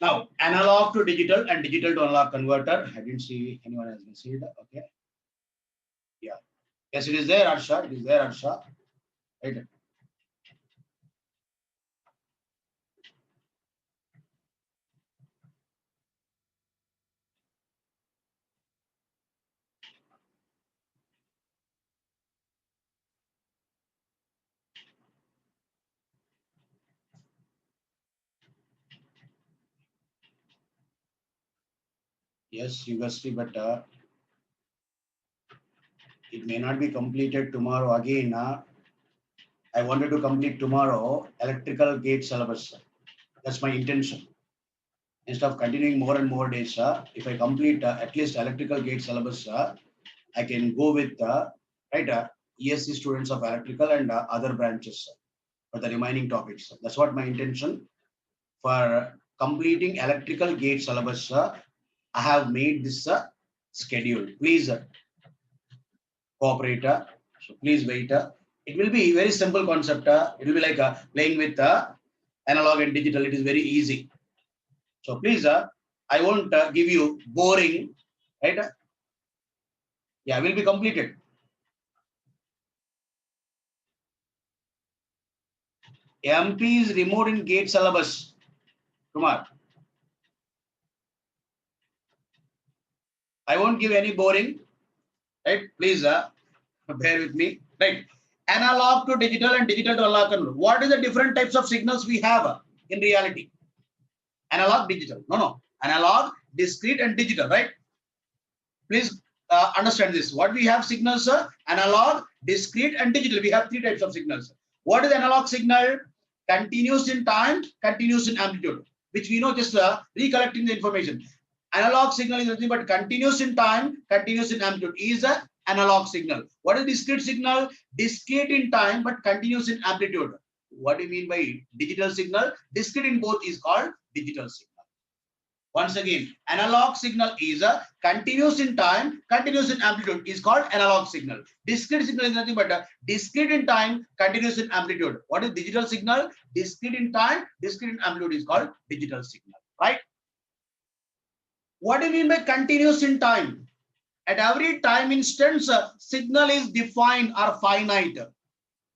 Now, analog to digital and digital to analog converter. I didn't see anyone has been seen. Okay. Yeah. Yes, it is there, Arsha. It is there, Arsha. Right. Yes, Yugasti, but it may not be completed tomorrow again. I wanted to complete tomorrow electrical gate syllabus. That's my intention. Instead of continuing more and more days, if I complete at least electrical gate syllabus, I can go with right ESC students of electrical and other branches for the remaining topics. That's what my intention for completing electrical gate syllabus. I have made this schedule. Please cooperate. So please wait. It will be very simple concept. It will be like playing with analog and digital. It is very easy. So please, I won't give you boring, right? Yeah, will be completed. MP is removed in gate syllabus. Kumar, I won't give any boring, right? Please bear with me, right? Analog to digital and digital to analog converter. What is the different types of signals we have in reality? Analog, digital. No. Analog, discrete, and digital, right? Please understand this. What we have signals, analog, discrete, and digital. We have three types of signals. What is analog signal? Continuous in time, continuous in amplitude, which we know just recollecting the information. Analog signal is nothing but continuous in time, continuous in amplitude is a analog signal. What is discrete signal? Discrete in time but continuous in amplitude. What do you mean by digital signal? Discrete in both is called digital signal. Once again, analog signal is a continuous in time, continuous in amplitude is called analog signal. Discrete signal is nothing but a discrete in time, continuous in amplitude. What is digital signal? Discrete in time, discrete in amplitude is called digital signal, right? What do you mean by continuous in time? At every time instance, signal is defined or finite.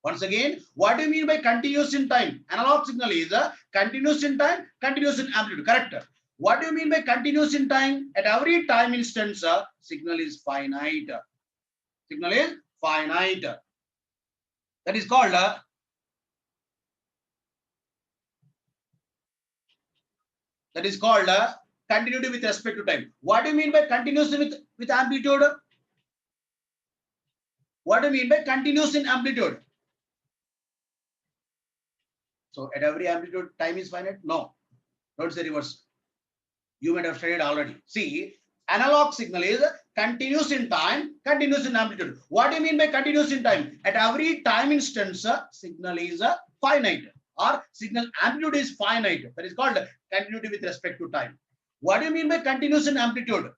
Once again, what do you mean by continuous in time? Analog signal is continuous in time, continuous in amplitude, correct? What do you mean by continuous in time? At every time instance, signal is finite. Signal is finite. That is called continuity with respect to time. What do you mean by continuous with amplitude? What do you mean by continuous in amplitude? So at every amplitude, time is finite? No, don't say reverse. You might have studied already. See, analog signal is continuous in time, continuous in amplitude. What do you mean by continuous in time? At every time instance, signal is finite or signal amplitude is finite. That is called continuity with respect to time. What do you mean by continuous in amplitude?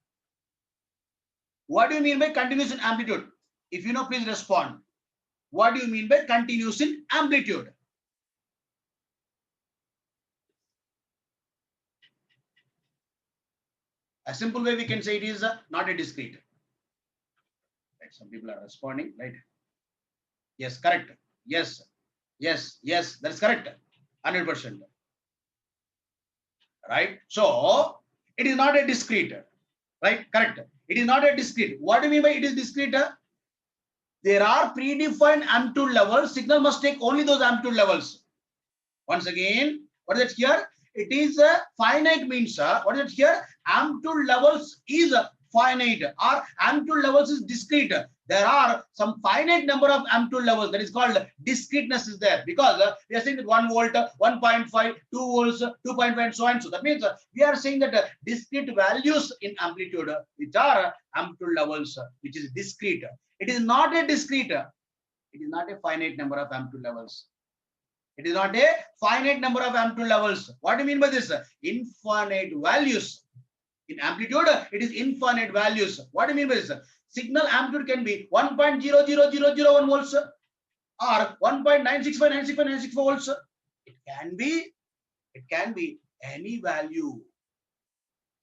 What do you mean by continuous in amplitude? If you know, please respond. What do you mean by continuous in amplitude? A simple way we can say it is not a discrete. Right? Some people are responding, right? Yes, correct. Yes, that's correct. 100%. Right? So it is not a discrete, right? Correct. It is not a discrete. What do you mean by it is discrete? There are predefined amplitude levels. Signal must take only those amplitude levels. Once again, what is it here? It is a finite means, what is it here? Amplitude levels is finite or amplitude levels is discrete. There are some finite number of amplitude levels, that is called discreteness is there, because we are saying that 1 volt, 1.5, 2 volts, 2.5 and so on. So that means we are saying that discrete values in amplitude, which are amplitude levels, which is discrete. It is not a discrete. It is not a finite number of amplitude levels. It is not a finite number of amplitude levels. What do you mean by this? Infinite values. In amplitude, it is infinite values. What do you mean by this? Signal amplitude can be 1.00001 volts or 1.96596.964 volts. It can be any value.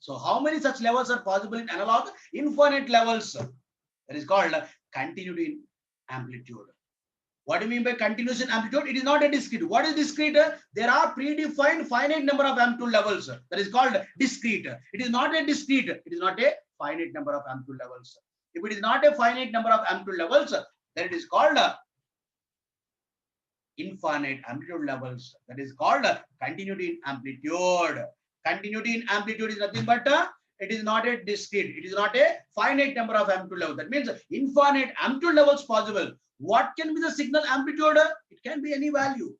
So how many such levels are possible in analog? Infinite levels. That is called continuity in amplitude. What do you mean by continuous in amplitude? It is not a discrete. What is discrete? There are predefined finite number of amplitude levels. That is called discrete. It is not a discrete. It is not a finite number of amplitude levels. If it is not a finite number of amplitude levels, then it is called infinite amplitude levels. That is called continuity in amplitude. Continuity in amplitude is nothing but it is not a discrete. It is not a finite number of amplitude levels. That means infinite amplitude levels possible. What can be the signal amplitude? It can be any value.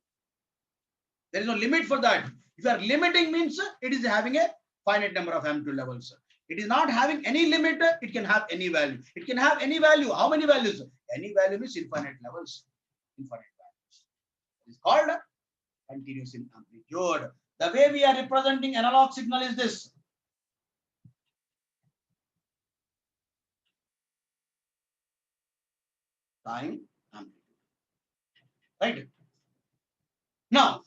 There is no limit for that. If you are limiting means it is having a finite number of amplitude levels. It is not having any limit. It can have any value. It can have any value. How many values? Any value means infinite levels. Infinite values. It is called continuous in amplitude. The way we are representing analog signal is this. Time amplitude. Right? Now,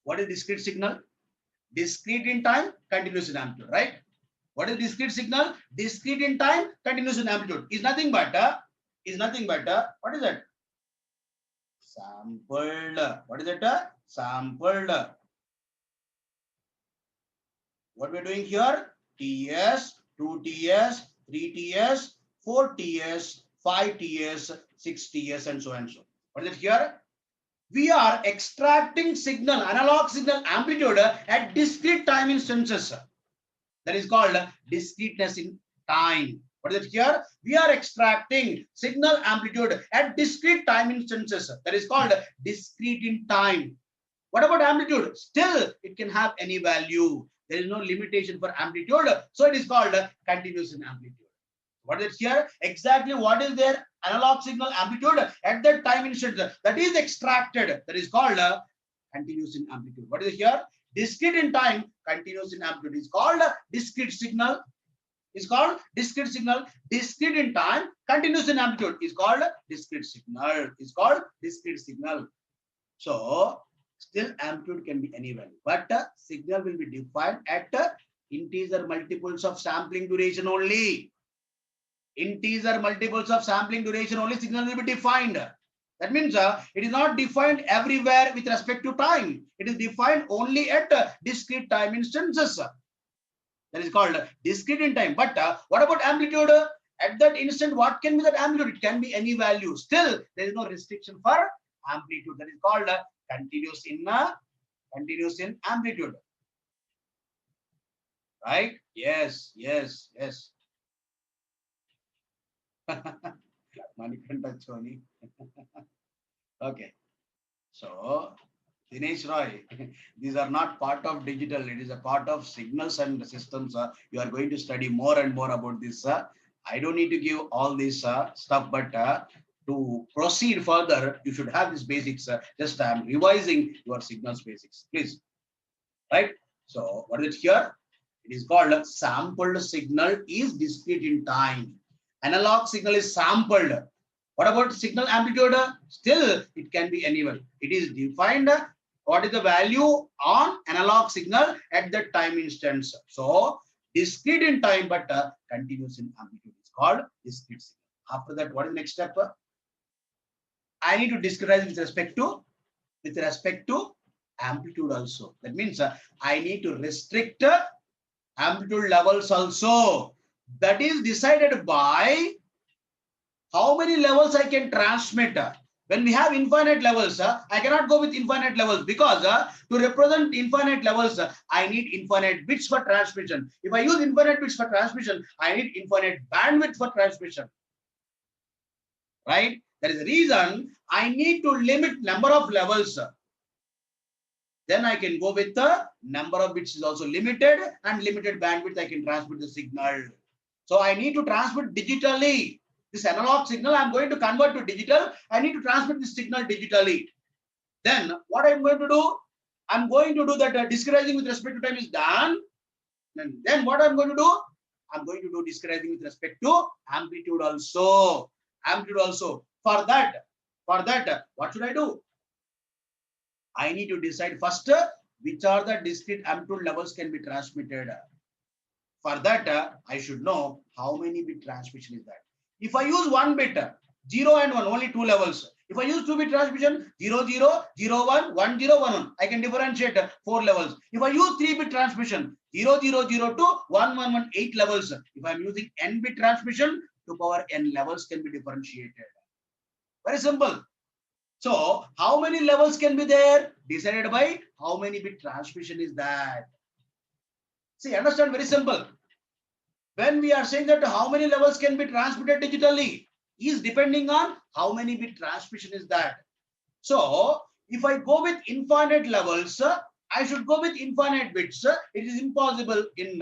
what is discrete signal? Discrete in time, continuous in amplitude, right? What is discrete signal? Discrete in time, continuous in amplitude. Is nothing but what is that? Sampled. What is it? Sampled. What we are doing here? TS, 2TS, 3TS, 4TS, 5TS, 6TS, and so and so. What is it here? We are extracting signal, analog signal amplitude at discrete time instances. That is called discreteness in time. What is it here? We are extracting signal amplitude at discrete time instances. That is called discrete in time. What about amplitude? Still, it can have any value. There is no limitation for amplitude. So it is called continuous in amplitude. What is it here? Exactly what is their analog signal amplitude at that time instant that is extracted. That is called continuous in amplitude. What is it here? Discrete in time, continuous in amplitude is called discrete signal. Is called discrete signal. Discrete in time, continuous in amplitude is called discrete signal. Is called discrete signal. So still amplitude can be any value, but signal will be defined at integer multiples of sampling duration only. Integer multiples of sampling duration only signal will be defined. That means it is not defined everywhere with respect to time. It is defined only at discrete time instances. That is called discrete in time. But what about amplitude? At that instant, what can be that amplitude? It can be any value. Still, there is no restriction for amplitude. That is called continuous in amplitude. Right? Yes. Manikanta Choni. Okay. So, Dinesh Roy, these are not part of digital. It is a part of signals and systems. You are going to study more and more about this. I don't need to give all this stuff, but to proceed further, you should have these basics. Just I am revising your signals basics, please. Right? So, what is it here? It is called sampled signal is discrete in time. Analog signal is sampled. What about signal amplitude? Still, it can be anyone. It is defined what is the value on analog signal at that time instance. So, discrete in time, but continuous in amplitude is called discrete signal. After that, what is the next step? I need to discretize with respect to amplitude also. That means I need to restrict amplitude levels also. That is decided by how many levels I can transmit. When we have infinite levels, I cannot go with infinite levels because to represent infinite levels, I need infinite bits for transmission. If I use infinite bits for transmission, I need infinite bandwidth for transmission. Right? That is the reason I need to limit number of levels. Then I can go with the number of bits is also limited and limited bandwidth I can transmit the signal. So I need to transmit digitally. This analog signal I'm going to convert to digital. I need to transmit this signal digitally. Then what I'm going to do? I'm going to do that discretizing with respect to time is done. And then what I'm going to do? I'm going to do discretizing with respect to amplitude also. Amplitude also. For that, what should I do? I need to decide first which are the discrete amplitude levels can be transmitted. For that, I should know how many bit transmission is that. If I use one bit, 0 and 1, only two levels. If I use 2 bit transmission, 0, 0, 0, 1, 1, 0, 1, 1, I can differentiate 4 levels. If I use 3 bit transmission, 0, 0, 0, 2, 1, 1, 1, 8 levels. If I'm using n bit transmission, 2 power n levels can be differentiated. Very simple. So how many levels can be there? Decided by how many bit transmission is that. See, understand, very simple. When we are saying that how many levels can be transmitted digitally is depending on how many bit transmission is that. So if I go with infinite levels, I should go with infinite bits. It is impossible in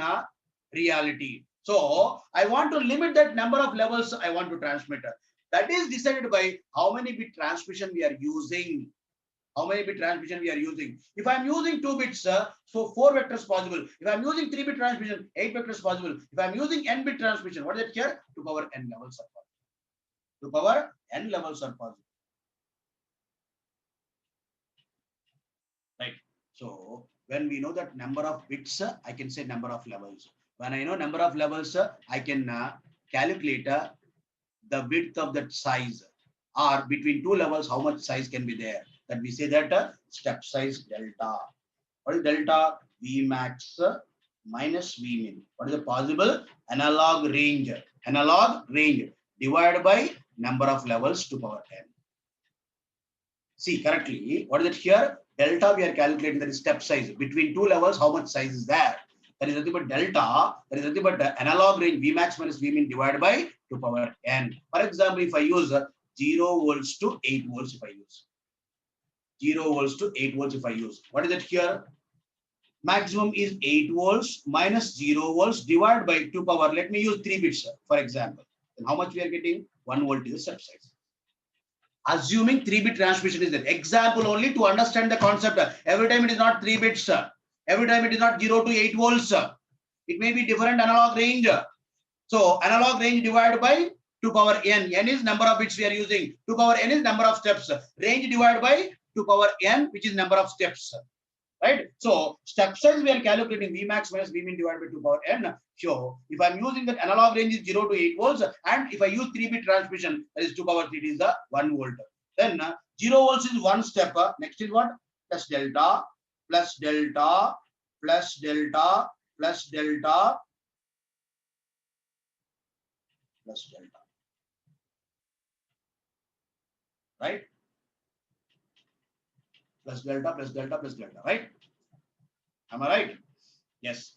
reality. So I want to limit that number of levels I want to transmit. That is decided by how many bit transmission we are using. How many bit transmission we are using. If I'm using 2 bits, so 4 vectors possible. If I'm using 3 bit transmission, 8 vectors possible. If I'm using n bit transmission, what is it here? 2 power n levels are possible. 2 power n levels are possible. Right. So when we know that number of bits, I can say number of levels. When I know number of levels, I can calculate the width of that size, or between two levels, how much size can be there. That we say that step size delta. What is delta? V max minus V min. What is the possible? Analog range. Analog range divided by number of levels to power n. See correctly, what is it here? Delta we are calculating, that is step size. Between two levels, how much size is there? That is nothing but delta. That is nothing but analog range V max minus V min divided by 2 power n. For example, if I use 0 volts to 8 volts, if I use 0 volts to 8 volts, if I use, what is it here? Maximum is 8 volts minus 0 volts divided by 2 power. Let me use 3 bits, for example. Then how much we are getting? 1 volt is the step size. Assuming 3 bit transmission is there. Example only to understand the concept. Every time it is not 3 bits. Every time it is not 0 to 8 volts. It may be different analog range. So analog range divided by 2 power n. N is number of bits we are using. 2 power n is number of steps. Range divided by 2 power n, which is number of steps. Right? So step size we are calculating V max minus V min divided by 2 power n. So if I'm using that analog range is 0 to 8 volts, and if I use 3 bit transmission, that is 2 power 3 is the 1 volt. Then 0 volts is one step. Next is what? Plus delta, plus delta, plus delta, plus delta, plus delta. Right? Plus delta, plus delta, plus delta. Right? Am I right? Yes.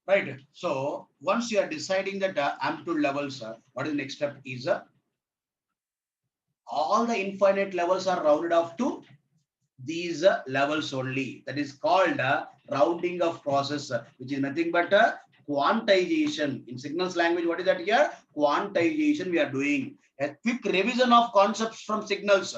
Right. So once you are deciding that amplitude levels, what is the next step is all the infinite levels are rounded off to these levels only. That is called rounding of process, which is nothing but quantization. In signals language, what is that here? Quantization we are doing. A quick revision of concepts from signals.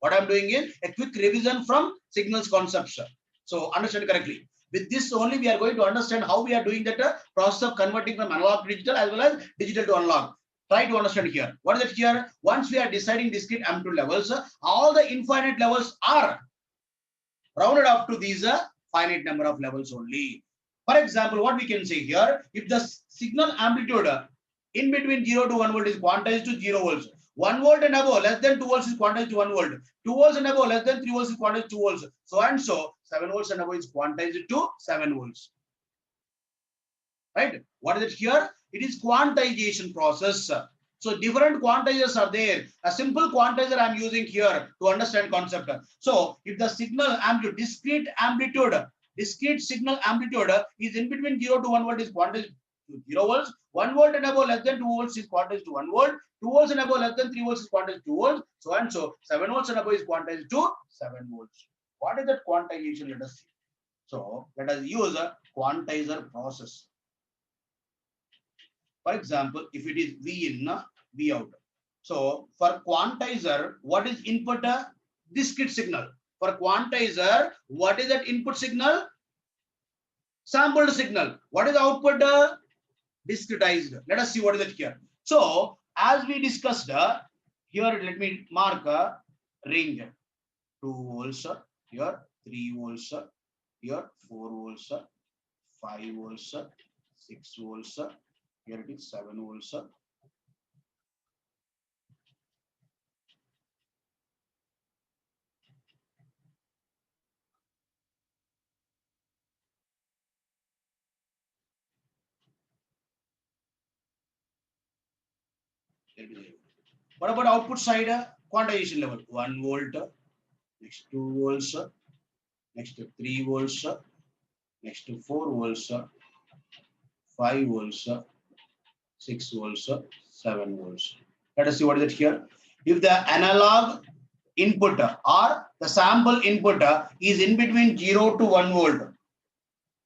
What I'm doing is a quick revision from signals concepts. So understand correctly. With this only we are going to understand how we are doing that process of converting from analog to digital as well as digital to analog. Try to understand here. What is it here? Once we are deciding discrete amplitude levels, all the infinite levels are rounded off to these finite number of levels only. For example, what we can say here, if the signal amplitude in between 0 to 1 volt is quantized to 0 volts, 1 volt and above less than 2 volts is quantized to 1 volt, 2 volts and above less than 3 volts is quantized to 2 volts, so and so 7 volts and above is quantized to 7 volts. Right? What is it here? It is quantization process. So different quantizers are there. A simple quantizer I'm using here to understand concept. So if the signal amplitude, discrete signal amplitude is in between 0 to 1 volt is quantized to 0 volts. 1 volt and above less than 2 volts is quantized to 1 volt. 2 volts and above less than 3 volts is quantized to 2 volts. So and so 7 volts and above is quantized to 7 volts. What is that quantization? Let us see. So let us use a quantizer process. For example, if it is V in, V out. So for quantizer, what is input? Discrete signal. For quantizer, what is that input signal? Sampled signal. What is the output? Discretized. Let us see what is it here. So as we discussed, here let me mark a range. 2 volts, here 3 volts, here 4 volts, 5 volts, 6 volts, here it is 7 volts. What about output side? Quantization level 1 volt, next 2 volts, next to 3 volts, next to 4 volts, 5 volts, 6 volts, 7 volts. Let us see what is it here. If the analog input or the sample input is in between 0 to 1 volt,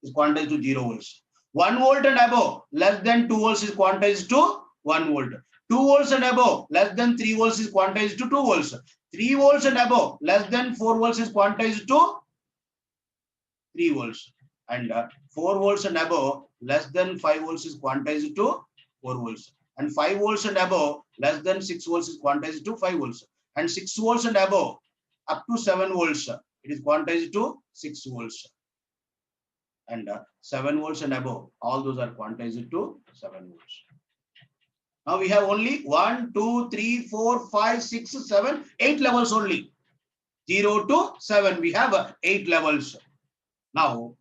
is quantized to 0 volts. 1 volt and above, less than 2 volts is quantized to 1 volt. 2 volts and above, less than 3 volts is quantized to 2 volts. 3 volts and above, less than 4 volts is quantized to 3 volts. And 4 volts and above, less than 5 volts is quantized to 4 volts. And 5 volts and above, less than 6 volts is quantized to 5 volts. And 6 volts and above, up to 7 volts, it is quantized to 6 volts. And 7 volts and above, all those are quantized to 7 volts. Now we have only 1, 2, 3, 4, 5, 6, 7, 8 levels only. 0 to 7, we have 8 levels. Now,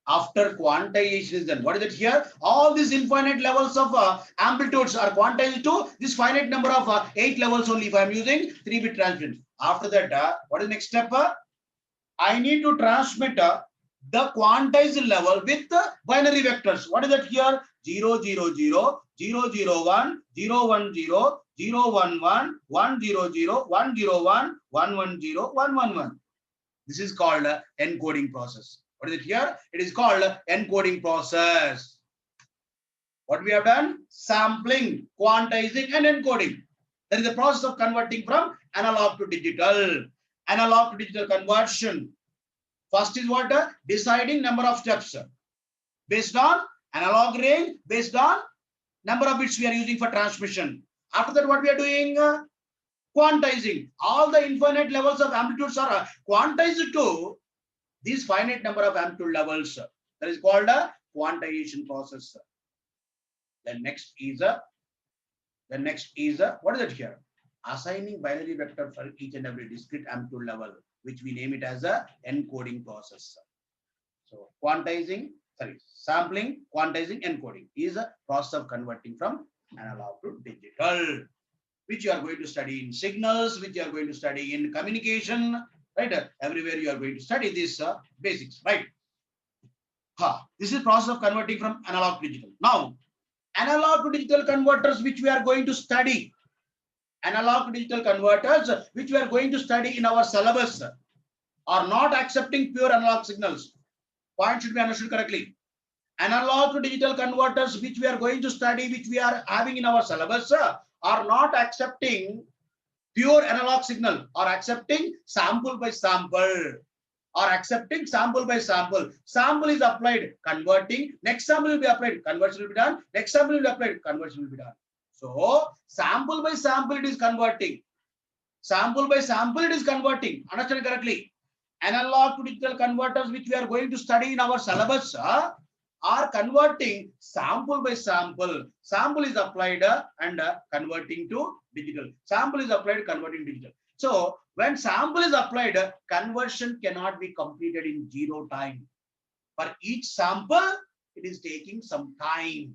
after quantization is done, what is it here? All these infinite levels of amplitudes are quantized to this finite number of 8 levels only if I am using 3-bit transmission. After that, what is the next step? I need to transmit the quantized level with binary vectors. What is that here? 0, 0, 0, 0, 0, 1, 0, 1, 0, 0, 1, 1, 1, 0, 0, 1, 0, 1, 1, 1, 0, 1, 1, 1. This is called encoding process. What is it here? It is called encoding process. What we have done? Sampling, quantizing, and encoding. That is the process of converting from analog to digital. Analog to digital conversion. First is what? Deciding number of steps based on analog range, based on number of bits we are using for transmission. After that, what we are doing? Quantizing. All the infinite levels of amplitudes are quantized to these finite number of amplitude levels. That is called a quantization process. The next is what is it here? Assigning binary vector for each and every discrete amplitude level, which we name it as a encoding process. So sampling, quantizing, encoding is a process of converting from analog to digital, which you are going to study in signals, which you are going to study in communication, right? Everywhere you are going to study this basics, right? This is process of converting from analog to digital. Now, analog to digital converters, which we are going to study, analog to digital converters, which we are going to study in our syllabus, are not accepting pure analog signals. Point should be understood correctly. Analog to digital converters, which we are going to study, which we are having in our syllabus, are not accepting pure analog signal, or accepting sample by sample, or accepting sample by sample. Sample is applied, converting. Next sample will be applied, conversion will be done. Next sample will be applied, conversion will be done. So sample by sample it is converting. Sample by sample it is converting. Understand correctly? Analog to digital converters, which we are going to study in our syllabus, are converting sample by sample. Sample is applied and converting to digital. Sample is applied, converting digital. So when sample is applied, conversion cannot be completed in 0 time. For each sample, it is taking some time.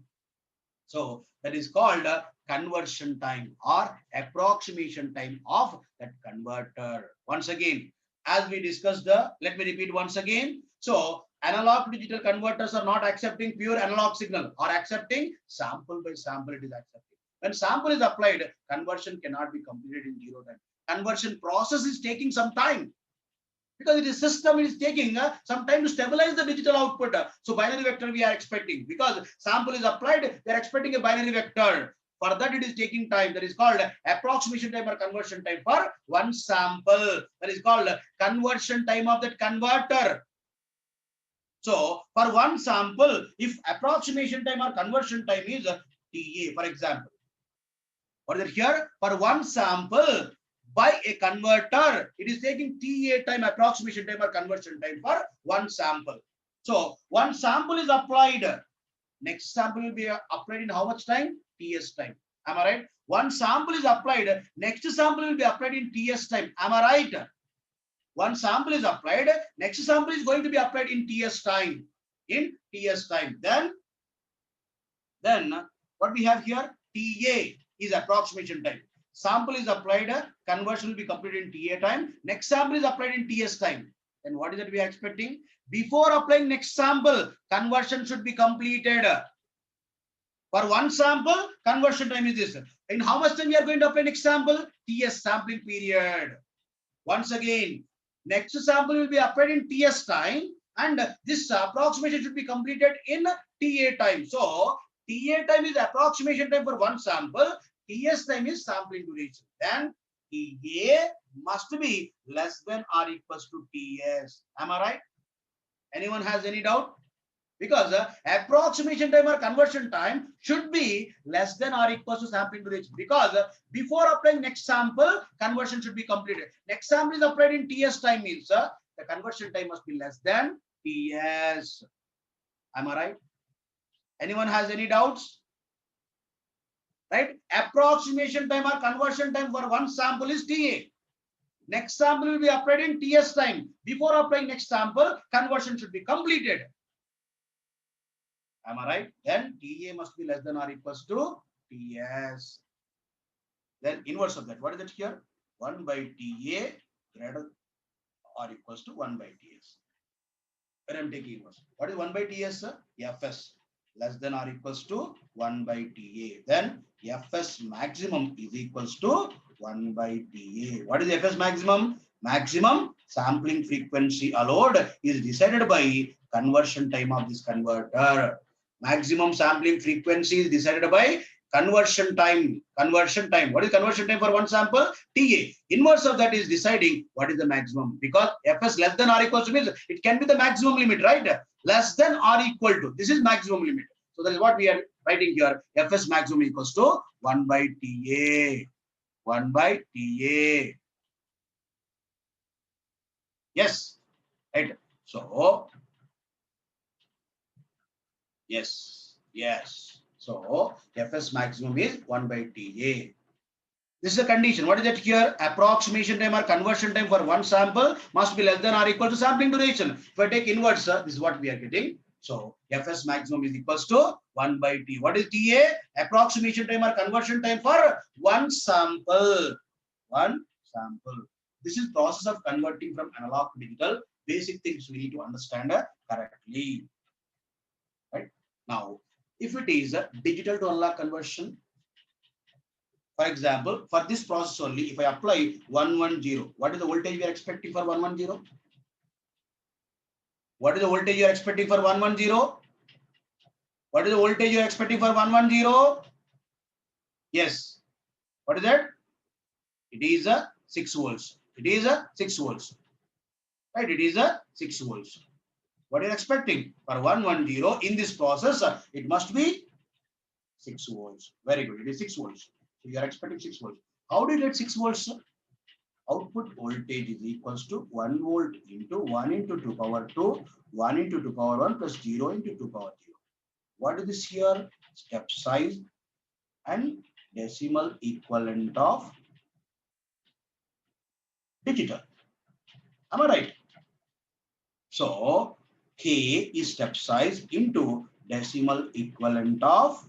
So that is called conversion time or approximation time of that converter. Once again, as we discussed, let me repeat once again. So analog to digital converters are not accepting pure analog signal, or accepting sample by sample it is accepting. When sample is applied, conversion cannot be completed in 0 time. Conversion process is taking some time, because it is system, it is taking some time to stabilize the digital output. So binary vector we are expecting, because sample is applied, we are expecting a binary vector. For that, it is taking time. That is called approximation time or conversion time for one sample. That is called conversion time of that converter. So for one sample, if approximation time or conversion time is TA, for example, what is it here? For one sample by a converter, it is taking TA time, approximation time or conversion time for one sample. So one sample is applied. Next sample will be applied in how much time? TS time. Am I right? One sample is applied. Next sample will be applied in TS time. Am I right? One sample is applied. Next sample is going to be applied in TS time. In TS time. Then what we have here? TA is approximation time. Sample is applied. Conversion will be completed in TA time. Next sample is applied in TS time. Then what is that we are expecting? Before applying next sample, conversion should be completed. For one sample, conversion time is this. In how much time we are going to apply next sample? TS sampling period. Once again, next sample will be applied in TS time, and this approximation should be completed in TA time. So TA time is approximation time for one sample. TS time is sampling duration. Then TA must be less than or equals to TS. Am I right? Anyone has any doubt? Because approximation time or conversion time should be less than or equals to sampling duration. Because before applying next sample, conversion should be completed. Next sample is applied in TS time means the conversion time must be less than TS. Am I right? Anyone has any doubts? Right? Approximation time or conversion time for one sample is TA. Next sample will be applied in TS time. Before applying next sample, conversion should be completed. Am I right? Then TA must be less than or equals to TS. Then inverse of that. What is it here? 1 by TA greater or equals to 1 by TS. When I'm taking inverse. What is 1 by TS? Fs less than or equals to 1 by TA. Then Fs maximum is equals to 1 by TA. What is Fs maximum? Maximum sampling frequency allowed is decided by conversion time of this converter. Maximum sampling frequency is decided by conversion time. Conversion time. What is conversion time for one sample? TA. Inverse of that is deciding what is the maximum. Because Fs less than or equals to means it can be the maximum limit, right? Less than or equal to. This is maximum limit. So that is what we are writing here. Fs maximum equals to 1 by TA. 1 by TA. Yes. Right. So yes. So Fs maximum is 1 by TA. This is the condition. What is it here? Approximation time or conversion time for one sample must be less than or equal to sampling duration. If I take inverse, this is what we are getting. So Fs maximum is equals to 1 by T. What is TA? Approximation time or conversion time for one sample. One sample. This is process of converting from analog to digital. Basic things we need to understand correctly. Right? Now, if it is a digital to analog conversion, for example, for this process only, if I apply 110, what is the voltage we are expecting for 110? What is the voltage you are expecting for 110? What is the voltage you are expecting for 110? Yes. What is that? It is a 6 volts. It is a 6 volts. Right? It is a 6 volts. What are you expecting? For 110 in this process, it must be 6 volts. Very good. It is 6 volts. So you are expecting 6 volts. How do you get 6 volts? Output voltage is equals to 1 volt into 1 into 2 power 2, 1 into 2 power 1 plus 0 into 2 power 0. What is this here? Step size and decimal equivalent of digital. Am I right? So K is step size into decimal equivalent of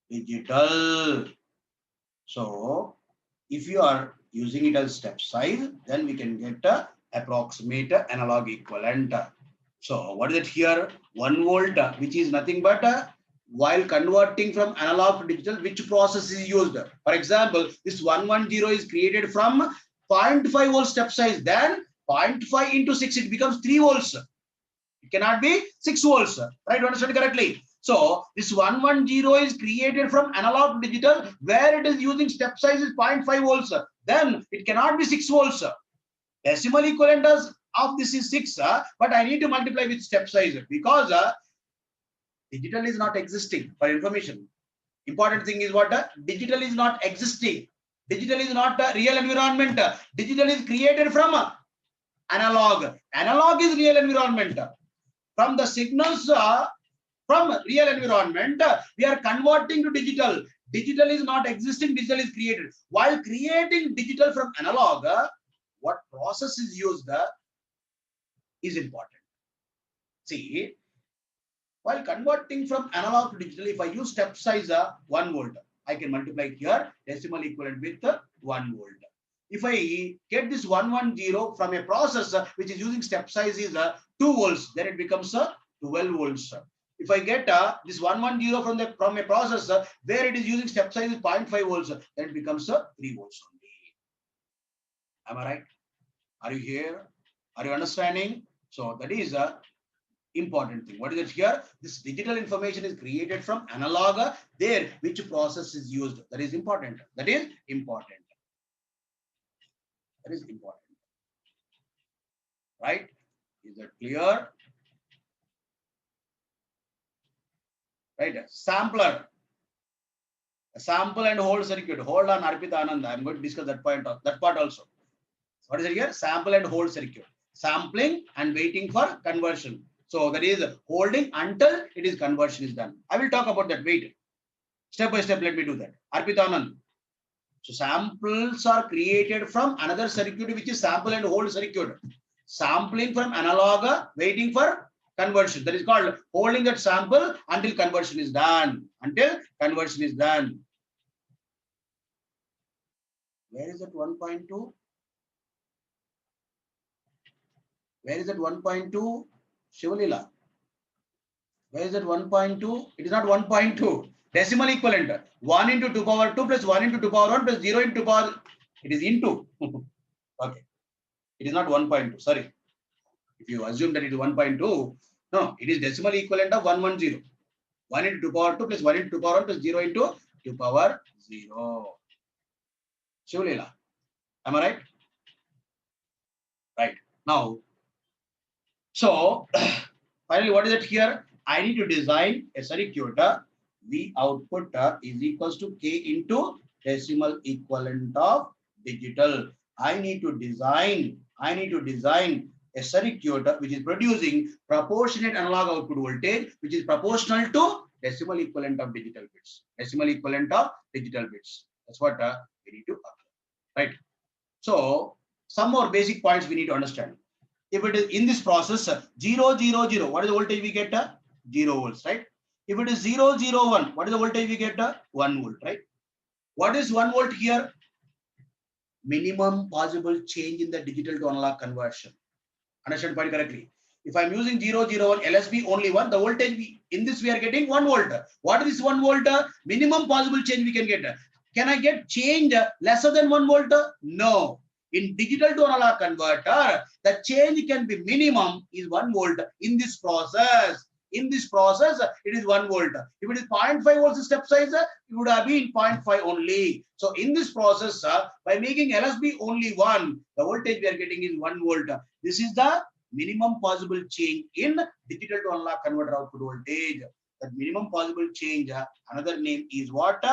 digital. So if you are using it as step size, then we can get a approximate analog equivalent. So what is it here? 1 volt, which is nothing but while converting from analog to digital, which process is used? For example, this 110 is created from 0.5 volt step size. Then 0.5 into 6, it becomes 3 volts. It cannot be 6 volts. Right? You understand correctly? So this 110 is created from analog to digital, where it is using step size is 0.5 volts. Then it cannot be 6 volts. Decimal equivalent of this is 6, but I need to multiply with step size because digital is not existing. For information, important thing is what? Digital is not existing. Digital is not a real environment. Digital is created from analog. Analog is real environment. From the signals from real environment, we are converting to digital. Digital is not existing, digital is created. While creating digital from analog, what process is used is important. See, while converting from analog to digital, if I use step size 1 volt, I can multiply here decimal equivalent with 1 volt. If I get this 110 from a process which is using step size is 2 volts, then it becomes 12 volts. If I get this 110 from a process where it is using step size is 0.5 volts, then it becomes 3 volts only. Am I right? Are you here? Are you understanding? So that is a important thing. What is it here? This digital information is created from analog. There, which process is used? That is important. That is important. That is important. Right? Is that clear? Right? Sampler. A sample and hold circuit. Hold on, Arpita Anand. I'm going to discuss that point. That part also. What is it here? Sample and hold circuit. Sampling and waiting for conversion. So that is holding until it is conversion is done. I will talk about that. Wait. Step by step, let me do that. Arpita Anand. So samples are created from another circuit, which is sample and hold circuit. Sampling from analog, waiting for conversion. That is called holding that sample until conversion is done. Until conversion is done. Where is that 1.2? Where is that 1.2? Shivalila. Where is that 1.2? It is not 1.2. Decimal equivalent. 1 into 2 power 2 plus 1 into 2 power 1 plus 0 into 2 power. It is into. Okay. It is not 1.2. Sorry. If you assume that it is 1.2, no, it is decimal equivalent of 110. 1 into 2 power 2 plus 1 into 2 power 1 plus 0 into 2 power 0. Shivalila. Am I right? Right. Now, so finally, what is it here? I need to design a circuit. V output is equals to K into decimal equivalent of digital. I need to design a circuit which is producing proportionate analog output voltage, which is proportional to decimal equivalent of digital bits. Decimal equivalent of digital bits. That's what we need to apply. Right. So some more basic points we need to understand. If it is in this process 0, 0, 0, what is the voltage we get? 0 volts, right? If it is 0, 0, 1, what is the voltage we get? 1 volt, right? What is 1 volt here? Minimum possible change in the digital to analog conversion. Understand point correctly? If I'm using 0, 0, 1, LSB only 1, the voltage in this we are getting 1 volt. What is 1 volt? Minimum possible change we can get. Can I get change lesser than 1 volt? No. In digital to analog converter, the change can be minimum is 1 volt in this process. In this process, it is 1 volt. If it is 0.5 volts step size, it would have been 0.5 only. So in this process, by making LSB only 1, the voltage we are getting is 1 volt. This is the minimum possible change in digital to analog converter output voltage. That minimum possible change, another name is what?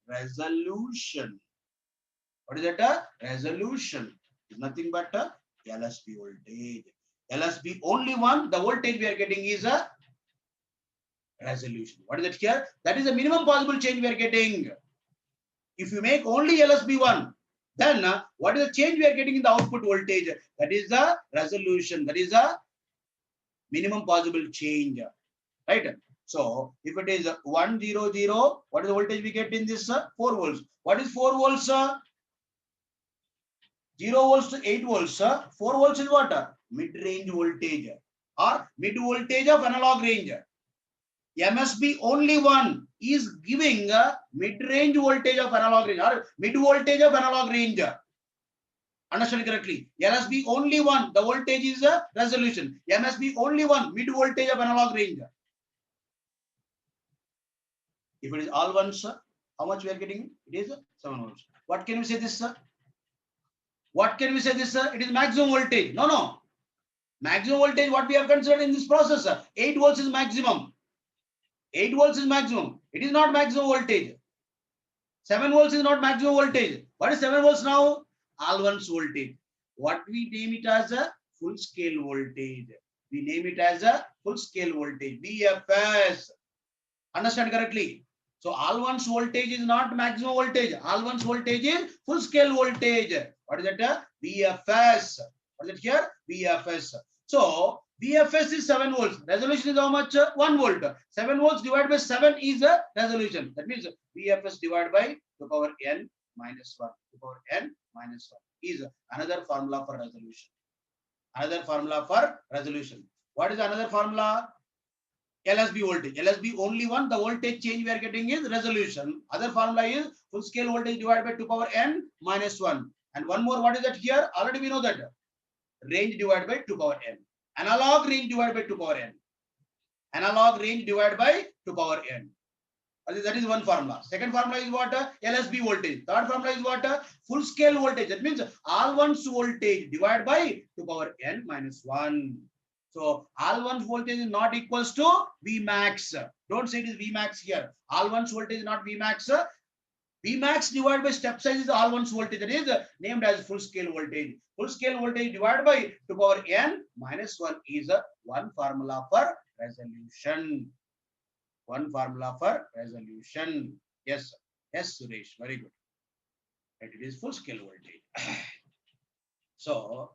Resolution. What is that? Resolution. It's nothing but LSB voltage. LSB only 1, the voltage we are getting is a resolution. What is it here? That is the minimum possible change we are getting. If you make only LSB 1, then what is the change we are getting in the output voltage? That is the resolution. That is a minimum possible change. Right? So if it is 1, 0, 0, what is the voltage we get in this? 4 volts. What is 4 volts? 0 volts to 8 volts. 4 volts is what? Mid-range voltage or mid voltage of analog range. MSB only 1 is giving a mid-range voltage of analog range or mid voltage of analog range. Understand correctly? LSB only 1, the voltage is a resolution. MSB only 1, mid voltage of analog range. If it is all ones, how much we are getting? It is 7 volts. What can we say this, sir? What can we say this, sir? It is maximum voltage. No, no. Maximum voltage, what we have considered in this process, sir. 8 volts is maximum. 8 volts is maximum. It is not maximum voltage. 7 volts is not maximum voltage. What is 7 volts now? All ones voltage. What we name it as a full scale voltage. We name it as a full scale voltage. BFS. Understand correctly? So all ones voltage is not maximum voltage. All ones voltage is full scale voltage. What is that? BFS. What is it here? BFS. So BFS is 7 volts. Resolution is how much? 1 volt. 7 volts divided by 7 is the resolution. That means BFS divided by 2 power n minus 1. 2 power n minus 1 is another formula for resolution. Another formula for resolution. What is another formula? LSB voltage. LSB only one. The voltage change we are getting is resolution. Other formula is full scale voltage divided by 2 power n minus 1. And one more, what is that here? Already we know that. Range divided by 2 power n. Analog range divided by 2 power n. Analog range divided by 2 power n. That is one formula. Second formula is what? LSB voltage. Third formula is what? Full scale voltage. That means all ones voltage divided by 2 power n minus 1. So all ones voltage is not equals to Vmax. Don't say it is Vmax here. All ones voltage is not Vmax. Vmax divided by step size is all ones voltage. That is named as full scale voltage. Full scale voltage divided by 2 power n minus 1 is one formula for resolution. One formula for resolution. Yes, yes, Suresh. Very good. And it is full scale voltage. So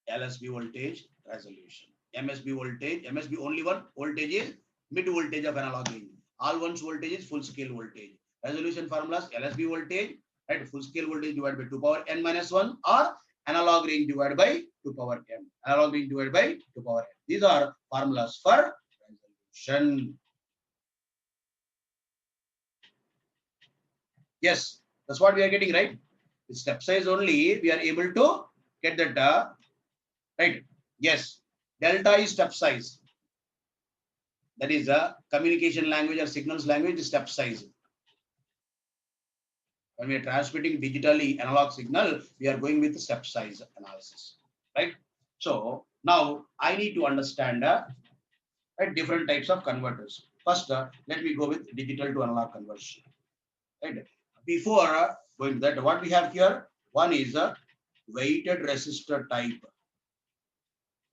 LSB voltage, resolution. MSB voltage, MSB only one voltage is mid voltage of analog range. All ones voltage is full scale voltage. Resolution formulas LSB voltage at full scale voltage divided by 2 power n minus 1 or analog range divided by 2 power n. Analog range divided by 2 power n. These are formulas for resolution. Yes, that's what we are getting, right? With step size only, we are able to get that, right? Yes, delta is step size. That is a communication language or signals language is step size. When we are transmitting digitally analog signal, we are going with step size analysis, right? So now I need to understand right, different types of converters. First, let me go with digital to analog conversion. Right? Before going to that, what we have here, one is a weighted resistor type.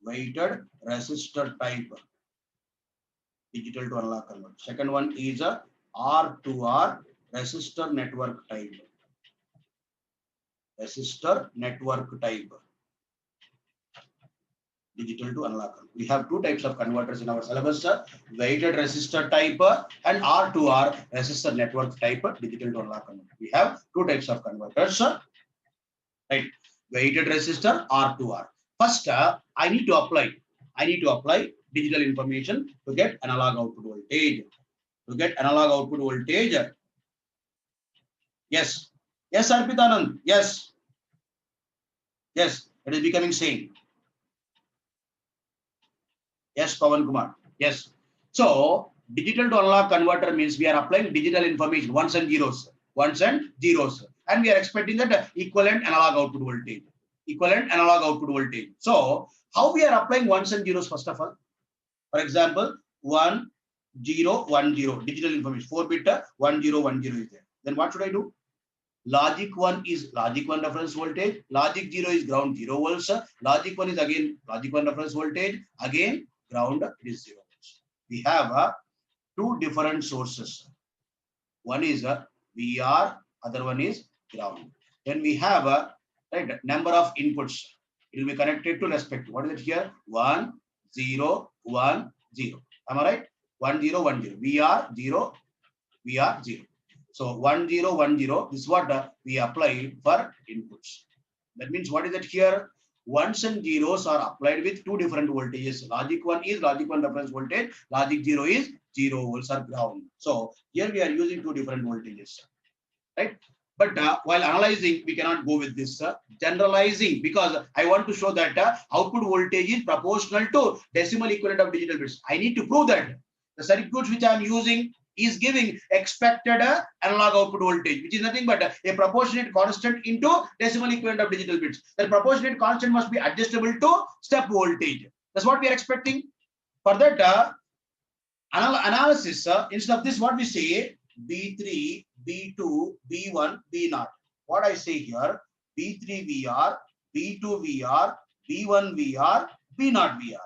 Weighted resistor type. Digital to analog converter. Second one is a R2R resistor network type. Resistor network type. Digital to analog. We have two types of converters in our syllabus, weighted resistor type and R2R resistor network type digital to analog converter. We have two types of converters, right? Weighted resistor, R2R. First, I need to apply digital information to get analog output voltage. To get analog output voltage. Yes. Yes, Arpitanand. Yes. Yes, it is becoming same. Yes, Pawan Kumar. Yes. So digital to analog converter means we are applying digital information, ones and zeros, and we are expecting that equivalent analog output voltage. Equivalent analog output voltage. So how we are applying ones and zeros first of all? For example, 1 0 1 0 digital information 4-bit 1 0 1 0 is there. Then what should I do? Logic 1 is logic 1 reference voltage. Logic 0 is ground 0 volts. Logic 1 is again logic 1 reference voltage. Again ground is 0 volts. We have two different sources. One is VR, other one is ground. Then we have a right, number of inputs. It will be connected to respect. What is it here? 1 0 1 0. Am I right? 1 0 1 0. VR 0. VR 0. So 1 0 1 0. This is what we apply for inputs. That means what is it here? Ones and zeros are applied with two different voltages. Logic 1 is logic 1 reference voltage. Logic 0 is 0 volts or ground. So here we are using two different voltages, right? But while analyzing, we cannot go with this generalizing, because I want to show that output voltage is proportional to decimal equivalent of digital bits. I need to prove that the circuits which I am using is giving expected analog output voltage, which is nothing but a proportionate constant into decimal equivalent of digital bits. The proportionate constant must be adjustable to step voltage. That's what we are expecting. For that analysis, instead of this, what we say, B3, B2, B1, B0. What I say here, B3 VR, B2 VR, B1 VR, B0 VR.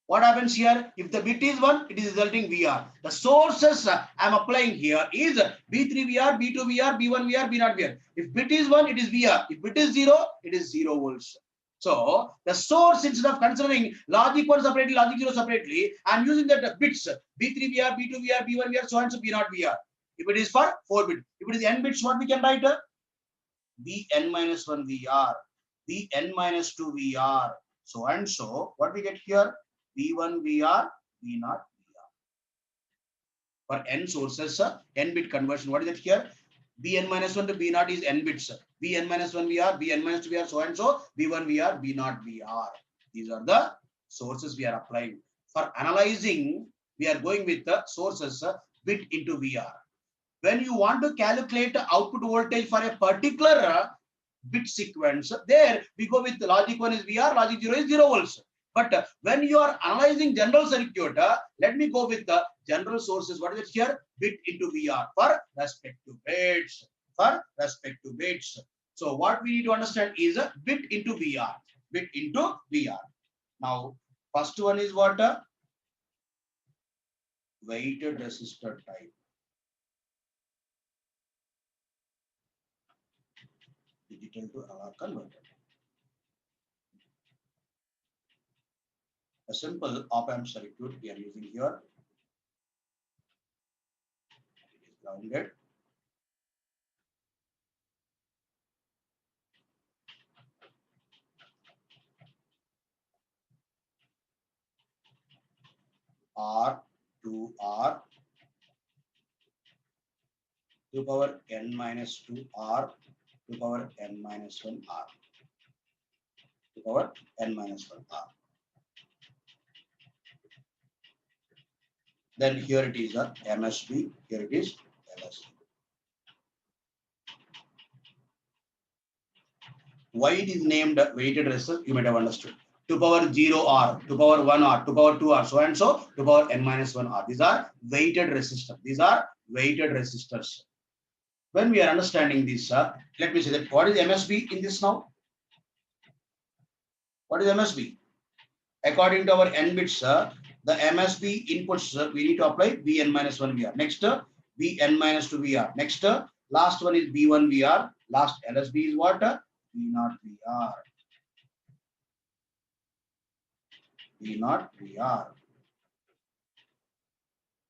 What happens here? If the bit is 1, it is resulting VR. The sources I am applying here is B3 VR, B2 VR, B1 VR, B0 VR. If bit is 1, it is VR. If bit is 0, it is 0 volts. So the source, instead of considering logic 1 separately, logic 0 separately, I am using the bits B3 VR, B2 VR, B1 VR, so and so B0 VR. If it is for 4 bit, if it is n bits, what we can write? Bn minus 1 VR, Bn minus 2 VR, so and so. What we get here? B1 VR, B0 VR. For n sources, n bit conversion. What is it here? Bn minus 1 to B0 is n bits. Bn minus 1 VR, Bn minus 2 VR, so and so. B1 VR, B0 VR. These are the sources we are applying. For analyzing, we are going with the sources bit into VR. When you want to calculate output voltage for a particular bit sequence, there we go with logic 1 is VR, logic 0 is 0 volts. But when you are analyzing general circuit, let me go with the general sources. What is it here? Bit into VR for respective bits. For respective bits. So what we need to understand is a bit into VR. Bit into VR. Now, first one is what? Weighted resistor type. Digital to analog converter. A simple op-amp circuit we are using here. It is grounded. R to R to power n minus 2 R to power n minus 1 R to power n minus 1 R. Then here it is a MSB, here it is LSB. Why it is named weighted resistor, you might have understood. To power 0 R, to power 1 R, to power 2 R, so and so, to power n minus 1 R. These are weighted resistors. These are weighted resistors. When we are understanding this, let me say that what is MSB in this now? What is MSB? According to our n bits, the MSB inputs, we need to apply Bn minus 1 VR. Next, Bn minus 2 VR. Next, last one is B1 VR. Last LSB is what? B0 VR. B0 VR.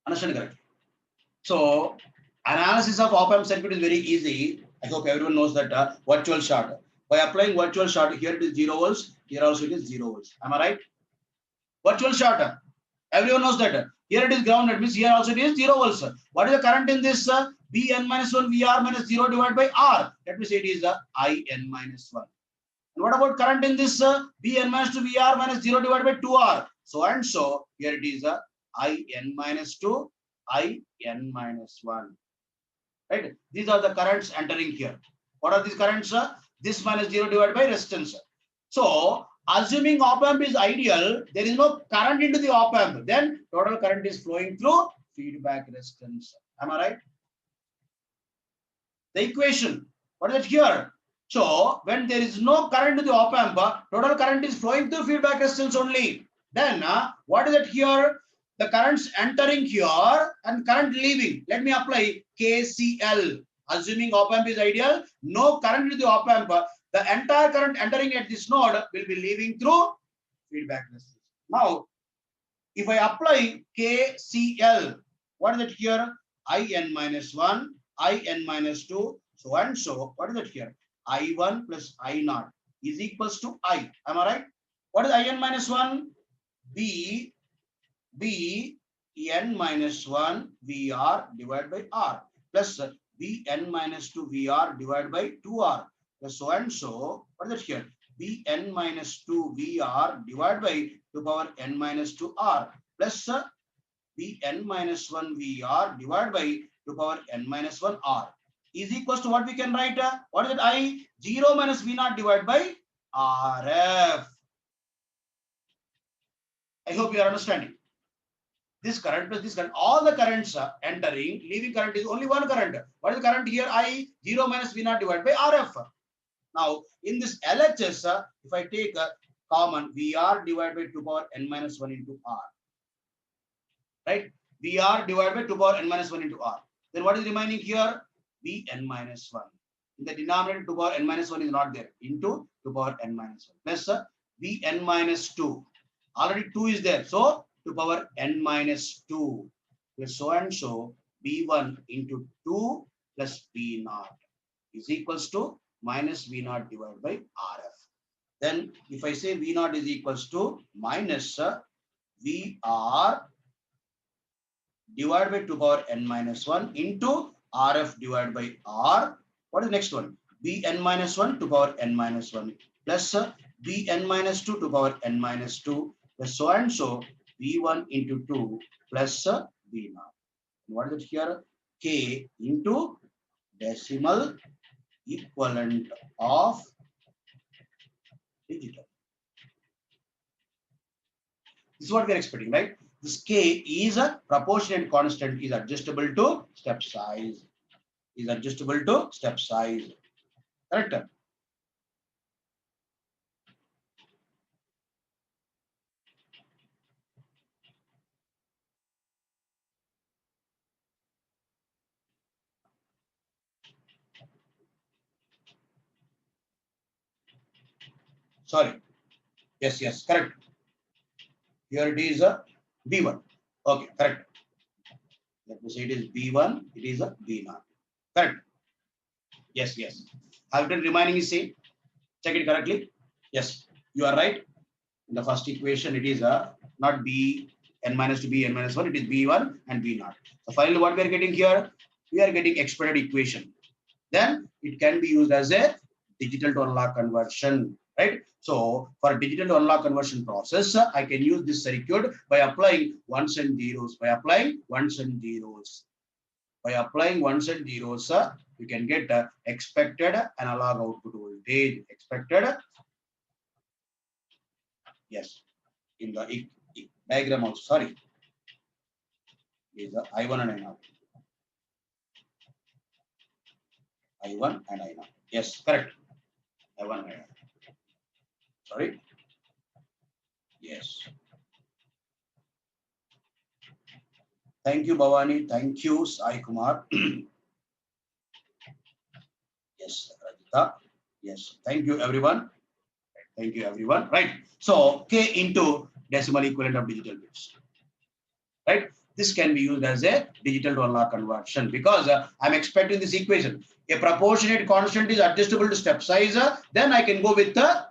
Understand correctly? So, analysis of op-amp circuit is very easy. I hope everyone knows that virtual short. By applying virtual short, here it is 0 volts. Here also it is 0 volts. Am I right? Virtual short. Everyone knows that. Here it is grounded, means here also it is 0 volts. What is the current in this? Bn minus 1 VR minus 0 divided by R. Let me say it is In minus 1. And what about current in this? Bn minus 2 VR minus 0 divided by 2R. So and so, here it is In minus 2, In minus 1. Right? These are the currents entering here. What are these currents? This minus 0 divided by resistance. So, assuming op-amp is ideal, there is no current into the op-amp. Then total current is flowing through feedback resistance. Am I right? The equation, what is it here? So when there is no current to the op-amp, total current is flowing through feedback resistance only. Then what is it here? The currents entering here and current leaving. Let me apply KCL. Assuming op-amp is ideal, no current to the op-amp. The entire current entering at this node will be leaving through feedback resistance. Now, if I apply KCL, what is it here? In minus 1, In minus 2, so and so. What is it here? I1 plus I0 is equals to I. Am I right? What is In minus 1? Bn minus 1 VR divided by R plus Bn minus 2 VR divided by 2R. So and so, what is it here? Bn minus 2 VR divided by 2 power n minus 2 R plus Vn minus 1 Vr divided by 2 power n minus 1 R is equals to what we can write? What is it? I 0 minus V naught divided by Rf. I hope you are understanding. This current plus this current, all the currents are entering, leaving current is only one current. What is the current here? I 0 minus V naught divided by Rf. Now, in this LHS, if I take a common Vr divided by 2 power n minus 1 into R, right? Vr divided by 2 power n minus 1 into R. Then what is remaining here? Vn minus 1. In the denominator, 2 power n minus 1 is not there. Into 2 power n minus 1 plus Vn minus 2. Already 2 is there. So, 2 power n minus 2 plus so and so V1 into 2 plus V naught is equals to minus V naught divided by Rf. Then if I say V naught is equals to minus Vr divided by 2 power n minus 1 into Rf divided by R. What is the next one? Vn minus 1 to power n minus 1 plus Vn minus 2 to power n minus 2 plus so and so V1 into 2 plus V naught. What is it here? K into decimal equivalent of digital. This is what we are expecting, right? This K is a proportionate constant, is adjustable to step size. Is adjustable to step size. Correct? Sorry. Yes, correct. Here it is a B1. Okay, correct. Let me say it is B1, it is a B0. Correct. Yes. Have it remaining is same. Check it correctly. Yes, you are right. In the first equation, it is a not B n minus 2 B n minus 1, it is B1 and B0. So finally, what we are getting here? We are getting expanded equation. Then it can be used as a digital to analog conversion, right? So for digital to analog conversion process, I can use this circuit by applying ones and zeros. By applying ones and zeros, you can get expected analog output voltage. Expected, yes, in the diagram also. Sorry, is the I1 and I0. I1 and I0. Yes, correct. I1 and I0. Sorry. Yes. Thank you, Bhavani. Thank you, Sai Kumar. Yes, Rajita. Yes. Thank you, everyone. Thank you, everyone. Right. So K into decimal equivalent of digital bits. Right. This can be used as a digital to analog conversion because I'm expecting this equation. A proportionate constant is adjustable to step size. Then I can go with the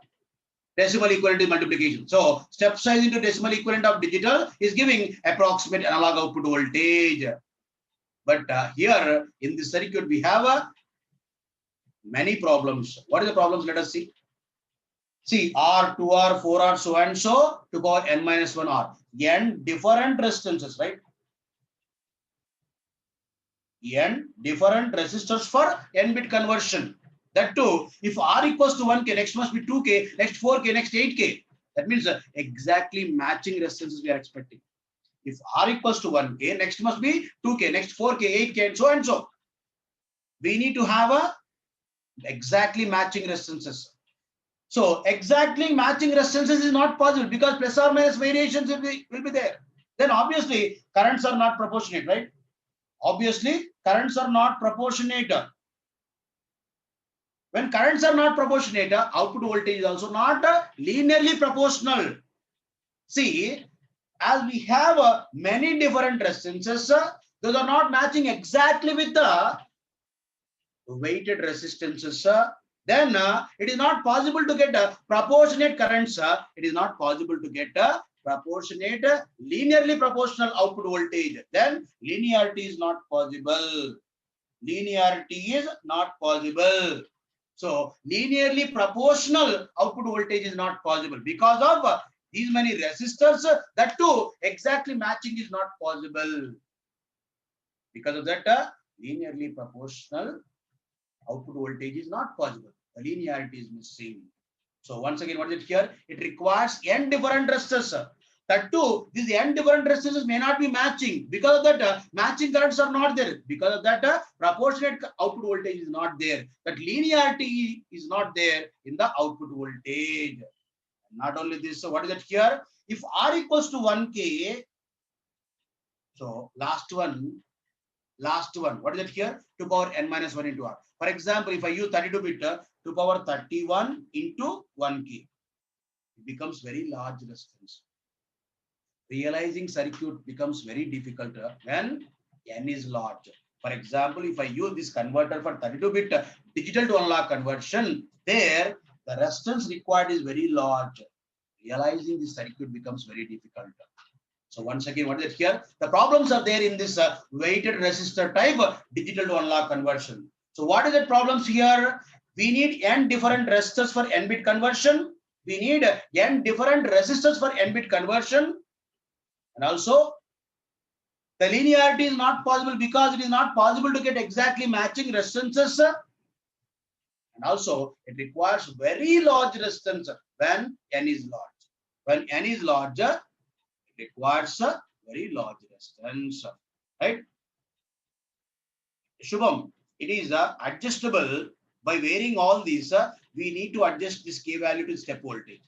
decimal equivalent is multiplication. So step size into decimal equivalent of digital is giving approximate analog output voltage. But here in this circuit, we have many problems. What are the problems? Let us see. See, R, 2R, 4R, so and so to power n minus 1 R. N different resistances, right? N different resistors for n bit conversion. That too, if R equals to 1K, next must be 2K, next 4K, next 8K. That means exactly matching resistances we are expecting. If R equals to 1K, next must be 2K, next 4K, 8K, and so and so. We need to have a exactly matching resistances. So exactly matching resistances is not possible because plus or minus variations will be there. Then obviously currents are not proportionate, right? Obviously currents are not proportionate. When currents are not proportionate, output voltage is also not linearly proportional. See, as we have many different resistances, those are not matching exactly with the weighted resistances. Then it is not possible to get proportionate currents. It is not possible to get proportionate, linearly proportional output voltage. Then linearity is not possible. Linearity is not possible. So linearly proportional output voltage is not possible because of these many resistors, that too exactly matching is not possible. Because of that, linearly proportional output voltage is not possible. The linearity is missing. So once again, what is it here? It requires n different resistors. That too, these n different resistors may not be matching. Because of that, matching currents are not there. Because of that, proportionate output voltage is not there. That linearity is not there in the output voltage. Not only this, so what is it here? If R equals to 1K, so last one, what is it here? 2 power n minus 1 into R. For example, if I use 32-bit, 2 power 31 into 1K, it becomes very large resistance. Realizing circuit becomes very difficult when n is large. For example, if I use this converter for 32-bit digital to analog conversion, there the resistance required is very large. Realizing this circuit becomes very difficult. So once again, what is it here? The problems are there in this weighted resistor type digital to analog conversion. So what is the problems here? We need n different resistors for n bit conversion. We need n different resistors for n bit conversion. And also, the linearity is not possible because it is not possible to get exactly matching resistances. And also, it requires very large resistance when n is large. When n is larger, it requires a very large resistance, right? Shubham, it is adjustable by varying all these. We need to adjust this K value to step voltage.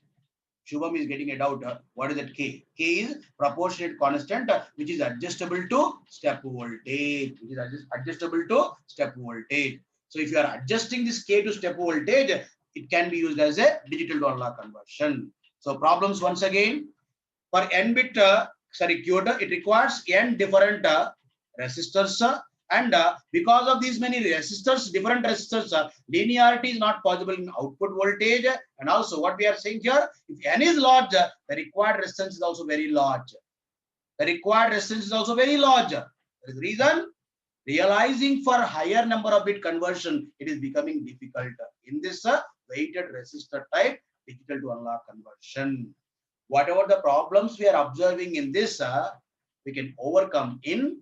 Shubham is getting a doubt. What is that K? K is proportionate constant, which is adjustable to step voltage. Which is adjustable to step voltage. So if you are adjusting this K to step voltage, it can be used as a digital to analog conversion. So problems once again, for n bit circuit, it requires n different resistors. And because of these many resistors, different resistors, linearity is not possible in output voltage. And also what we are saying here, if n is large, the required resistance is also very large. The required resistance is also very large. That is the reason realizing for higher number of bit conversion, it is becoming difficult in this weighted resistor type digital to analog conversion. Whatever the problems we are observing in this, we can overcome in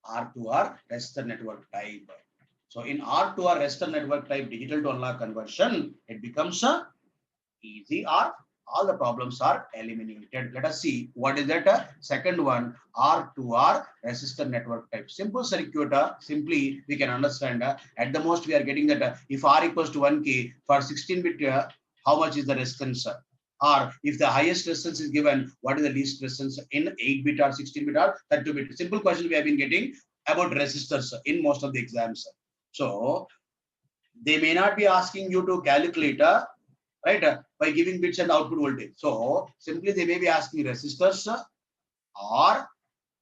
R2R resistor network type. So in R2R resistor network type digital to analog conversion, it becomes easy, or all the problems are eliminated. Let us see what is that second one, R2R resistor network type. Simple circuit, simply we can understand. At the most we are getting that if R equals to 1K for 16-bit, how much is the resistance? Or if the highest resistance is given, what is the least resistance in 8-bit or 16-bit or 32-bit? Simple question we have been getting about resistors in most of the exams. So they may not be asking you to calculate, right, by giving bits and output voltage. So simply they may be asking resistors, or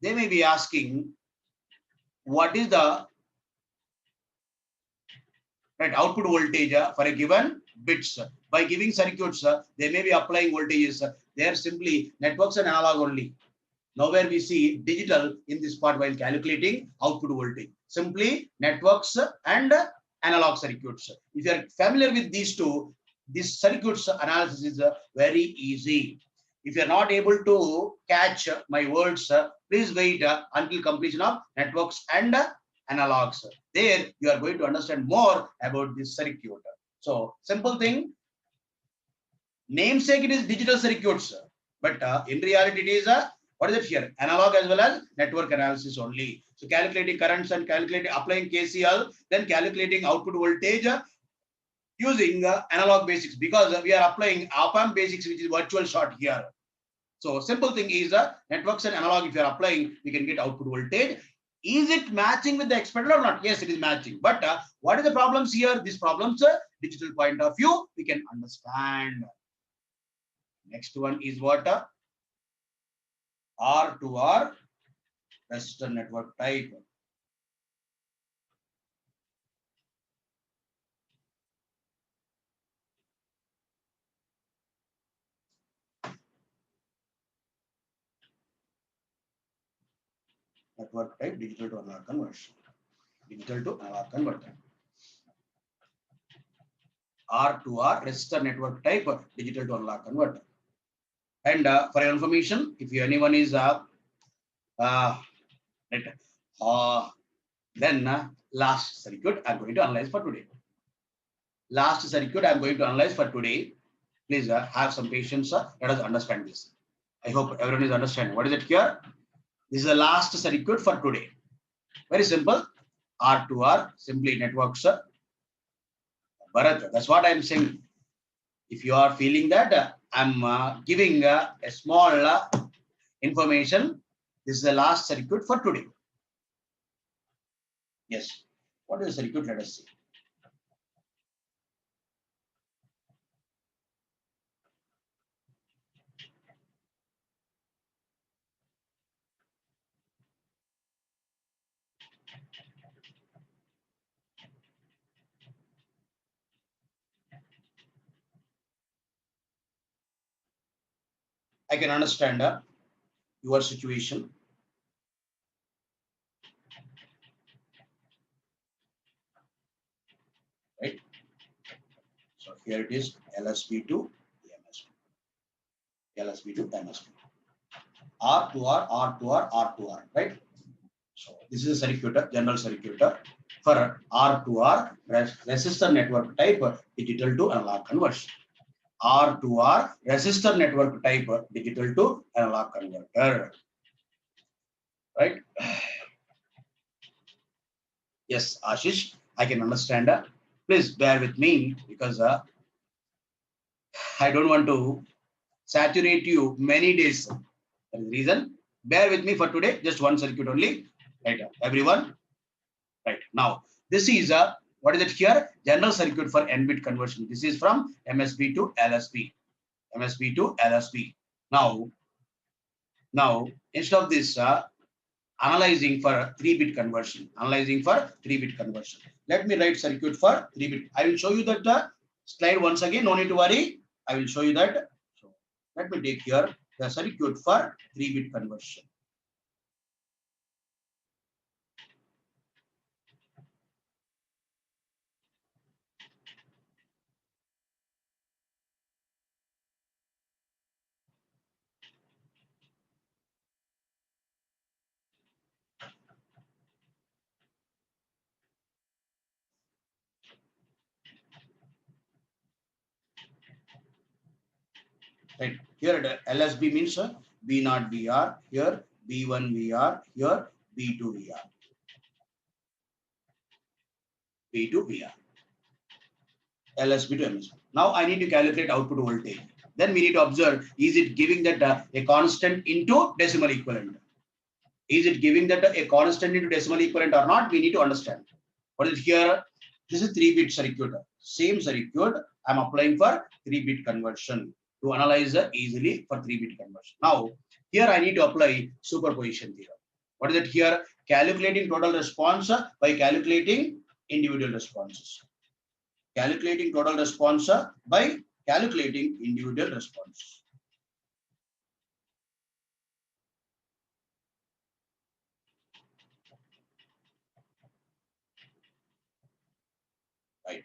they may be asking what is the right output voltage for a given bits. By giving circuits, they may be applying voltages. They are simply networks and analog only. Nowhere we see digital in this part while calculating output voltage. Simply networks and analog circuits. If you are familiar with these two, this circuits analysis is very easy. If you are not able to catch my words, please wait until completion of networks and analogs. There you are going to understand more about this circuit. So simple thing, namesake it is digital circuits, but in reality it is what is it here? Analog as well as network analysis only. So calculating currents and calculating applying KCL, then calculating output voltage using analog basics, because we are applying op-amp basics, which is virtual short here. So simple thing is networks and analog, if you are applying, we can get output voltage. Is it matching with the expected or not? Yes, it is matching. But what are the problems here? These problems, digital point of view, we can understand. Next one is what? R2R resistor network type. Network type digital to analog conversion. digital to analog converter. R to R resistor network type, digital to analog converter. And for your information, if anyone is then last circuit I'm going to analyze for today. Last circuit I'm going to analyze for today. Please have some patience. Let us understand this. I hope everyone is understanding. What is it here? This is the last circuit for today. Very simple. R to R, simply networks. Bharat, that's what I'm saying. If you are feeling that I'm giving a small information, this is the last circuit for today. Yes. What is the circuit? Let us see. I can understand your situation. Right. So here it is LSB to MSB. LSB to MSB. R to R, R to R, R to R. Right. So this is a circuit, general circuit for R to R resistor network type digital to analog conversion. R to R resistor network type digital to analog converter. Right. Yes, Ashish, I can understand. Please bear with me because I don't want to saturate you many days. That is the reason. Bear with me for today. Just one circuit only. Right, everyone. Right now, this is what is it here? General circuit for n-bit conversion. This is from MSB to LSB. MSB to LSB. Now instead of this analyzing for 3-bit conversion, let me write circuit for 3-bit. I will show you that slide once again. No need to worry. I will show you that. So let me take here the circuit for 3-bit conversion. Right here, LSB means B0 VR, here B1 VR, here B2 VR, B2 VR, LSB to MSB. Now I need to calculate output voltage. Then we need to observe, is it giving that a constant into decimal equivalent? Is it giving that a constant into decimal equivalent or not? We need to understand. What is here? This is 3-bit circuit. Same circuit I'm applying for 3-bit conversion to analyze easily for 3-bit conversion. Now, here I need to apply superposition theorem. What is it here? Calculating total response by calculating individual responses. Calculating total response by calculating individual responses. Right.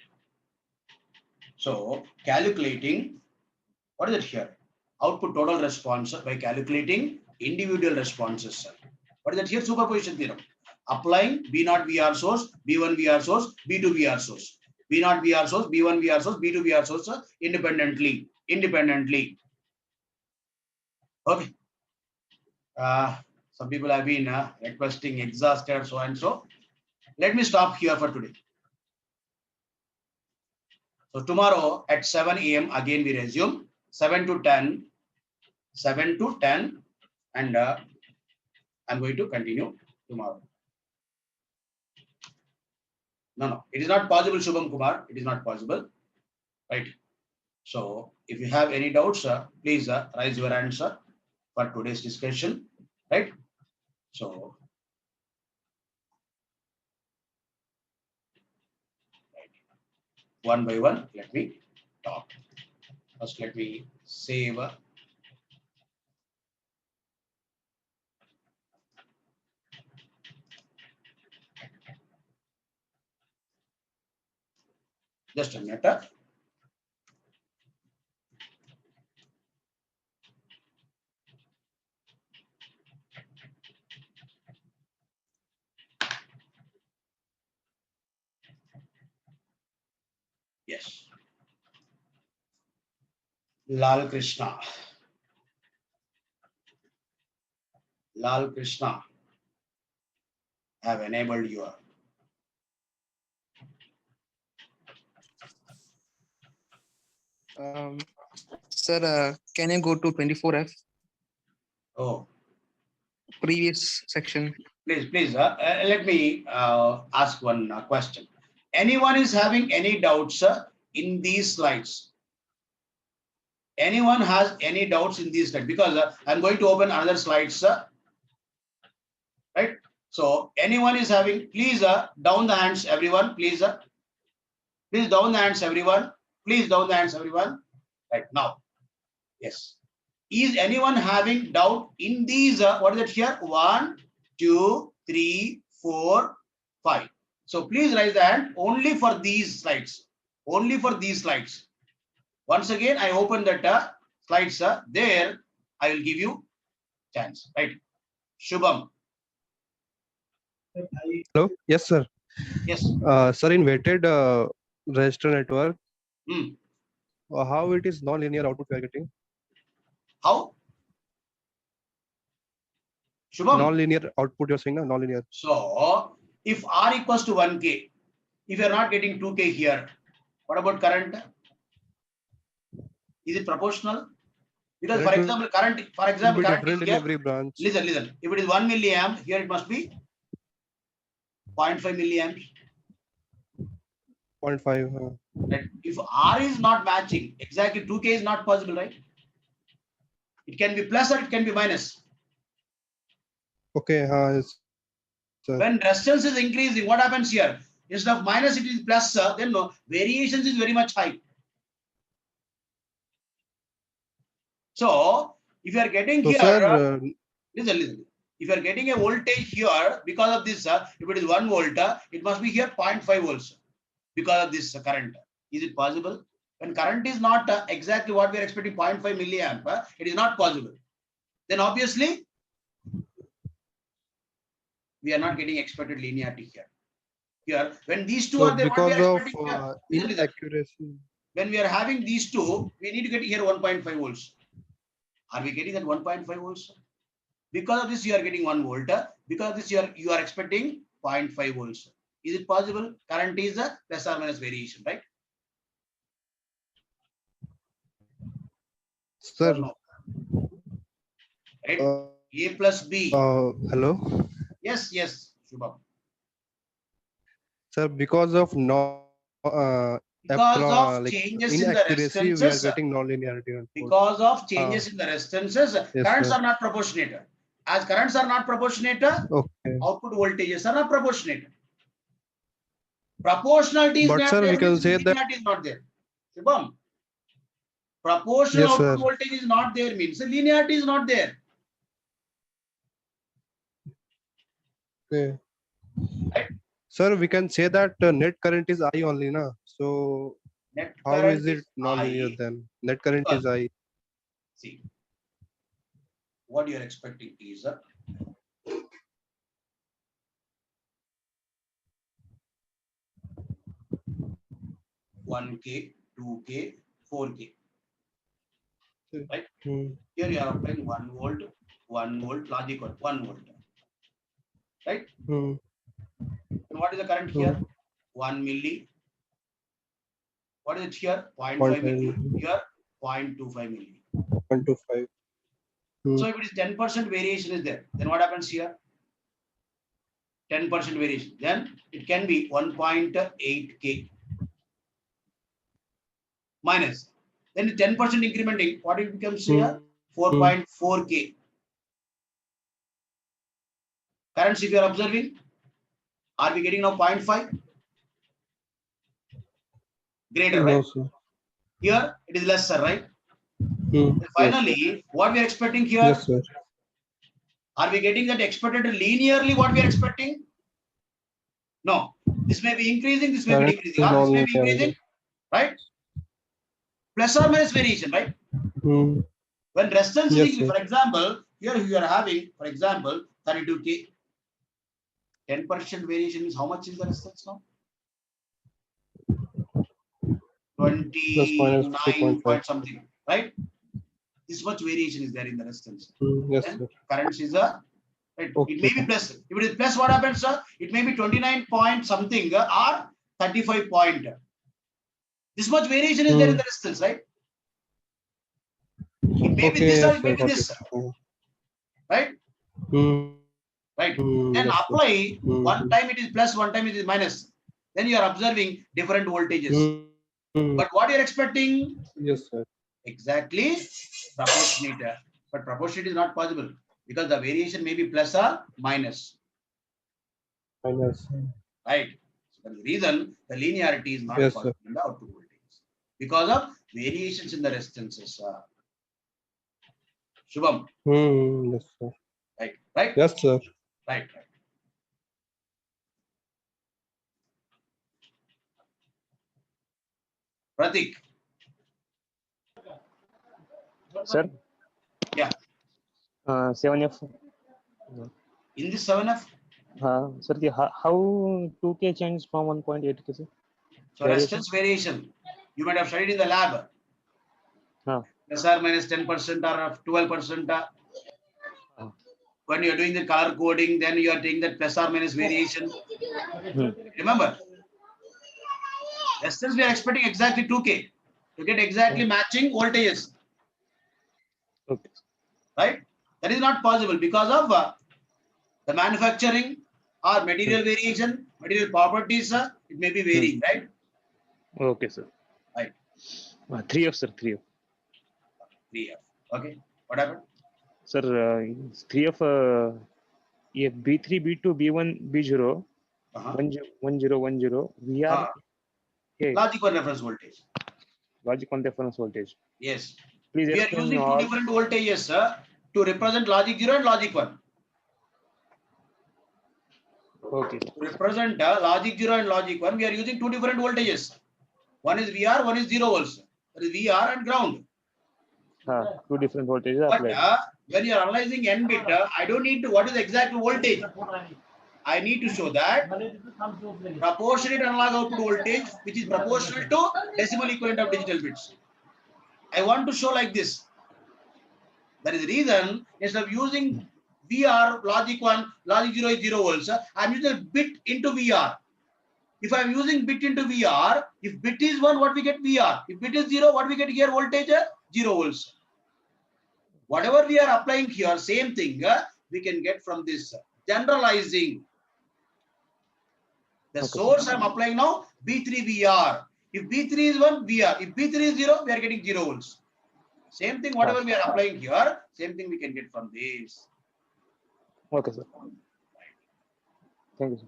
So, calculating, what is it here? Output total response by calculating individual responses. What is that here? Superposition theorem. Applying B0 VR source, B1 VR source, B2 VR source. B0 VR source, B1 VR source, B2 VR source independently. Okay. Some people have been requesting exhausted, so and so. Let me stop here for today. So tomorrow at 7 a.m. again we resume 7 to 10, and I'm going to continue tomorrow. No, it is not possible, Shubham Kumar. It is not possible, right? So if you have any doubts, please raise your answer for today's discussion, right? So one by one, let me talk. First, let me save. Just a minute. Yes. Lal Krishna. Lal Krishna. Have enabled your. Sir, can you go to 24F, Oh, previous section? please. Let me ask one question. Anyone is having any doubts in these slides? Anyone has any doubts in these slides? Because I'm going to open another slides, right? So anyone is having, please down the hands, everyone, please. Please down the hands, everyone. Please down the hands, everyone. Right now. Yes. Is anyone having doubt in these? What is it here? 1, 2, 3, 4, 5. So please raise the hand only for these slides. Only for these slides. Once again, I open that slides. There, I will give you chance. Right. Shubham. Hello. Yes, sir. Yes. Sir, in weighted register network, Hmm. how it is non-linear output we are getting? How? Shubham. Non-linear output you're saying, non-linear. So, if R equals to 1K, if you are not getting 2K here, what about current? Is it proportional? Because for example, current different is in here. every branch. Listen. If it is 1 milliamp, here it must be 0.5 milliamps. 0.5. Right? If R is not matching, exactly 2K is not possible, right? It can be plus or it can be minus. Okay. Yes, sir. When resistance is increasing, what happens here? Instead of minus, it is plus, then no, variations is very much high. So, if you are getting So, here, sir, listen. If you are getting a voltage here, because of this, if it is 1 volt, it must be here 0.5 volts because of this current. Is it possible? When current is not exactly what we are expecting, 0.5 milliamp, it is not possible. Then obviously, we are not getting expected linearity here. Here, when these two so are there, what we because are of expecting here? inaccuracy. When we are having these two, we need to get here 1.5 volts. Are we getting that 1.5 volts? Because of this, you are getting 1 volt. Because of this, you are expecting 0.5 volts. Is it possible? Current is a plus or minus variation, right? Sir. No? Right? A plus B. Hello. Yes, Shubham. Sir, because of Because of like changes in the inaccuracy, we are resistances. getting non-linearity. Because of changes in the resistances, yes, currents sir. are not proportionate. As currents are not proportionate, Okay. output voltages are not proportionate. Proportionality is But not sir, there, we can means say that. linearity is not there. Shubham, proportional Yes, output sir. voltage is not there, means the linearity is not there. Okay. Right? Sir, we can say that net current is I only, na? So Net how current is it non-linear I. then? Net current Because, is I. see, what you are expecting is 1K, 2K, 4K. Right? Here you are applying 1 volt, logic 1 volt. Right? And what is the current here? 1 milli. What is it here? 0.5 milli. Here, 0.25 milli. 0.25. So if it is 10% variation is there, then what happens here? 10% variation. Then it can be 1.8K minus. Then 10% incrementing, what it becomes here? 4.4K. Currents, if you are observing, are we getting now 0.5? Greater, right? No, sir. Here it is lesser, right? Finally, yes, what we are expecting here? yes, sir. Are we getting that expected linearly what we are expecting? No. This may be increasing, this may be decreasing. Or this may be increasing, right? Plus or minus variation, right? Hmm. When resistance Yes, is, sir. for example, here you are having, for example, 32K. 10% variation is how much is the resistance now? Plus minus 29 2.5. point something, right? This much variation is there in the resistance. Yes, Then sir. current is a, right? It Okay. may be plus. If it is plus, what happens, sir? It may be 29 point something or 35 point. This much variation is there in the resistance, right? It may be Okay, this or yes, it may sir. be Got this, it. Hmm. right? Hmm. Right. Hmm. Then Yes, sir. apply, Hmm. one time it is plus, one time it is minus. Then you are observing different voltages. Hmm. Hmm. But what you are expecting? Yes, sir. Exactly proportionate. But proportionate is not possible because the variation may be plus or minus. Minus. Right. So that is the reason the linearity is not Yes, possible sir. in the output voltage because of variations in the resistances. Shubham, Hmm. Yes, sir. right, right, Yes, sir. right, right. Pratik, Sir, yeah, 7F. in this 7F, Sir, how 2K changed from 1.8K, sir? so resistance variation, you might have studied in the lab, plus or minus 10% or 12%. When you are doing the color coding, then you are taking that plus or minus variation. Remember, resistance we are expecting exactly 2K to get exactly matching voltages. Okay. Right? That is not possible because of the manufacturing or material variation, material properties, it may be varying, right? Okay, sir. Right. 3F, sir. 3F. 3F. Okay. What happened? Sir, 3F. If B3, B2, B1, B0, Uh-huh. 10, 10, VR, okay, Logic one reference voltage. logic on reference voltage. Yes. Please We are explain using two all. different voltages to represent logic 0 and logic 1. Okay. To represent logic 0 and logic 1, we are using two different voltages. One is VR, one is 0 volts. That is VR and ground. Two different voltages But applied. when you are analyzing n bit, I don't need to, what is the exact voltage? I need to show that proportionate analog output voltage, which is proportional to decimal equivalent of digital bits. I want to show like this. That is the reason, instead of using VR, logic 1, logic 0 is 0 volts, I'm using a bit into VR. If I'm using bit into VR, if bit is 1, what we get VR? If bit is 0, what we get here voltage? 0 volts. Whatever we are applying here, same thing we can get from this generalizing. The source I'm applying now, B3 VR. If B3 is 1, VR. If B3 is 0, we are getting 0 volts. Same thing, whatever we are applying here, same thing we can get from this. Okay, sir. Thank you, sir.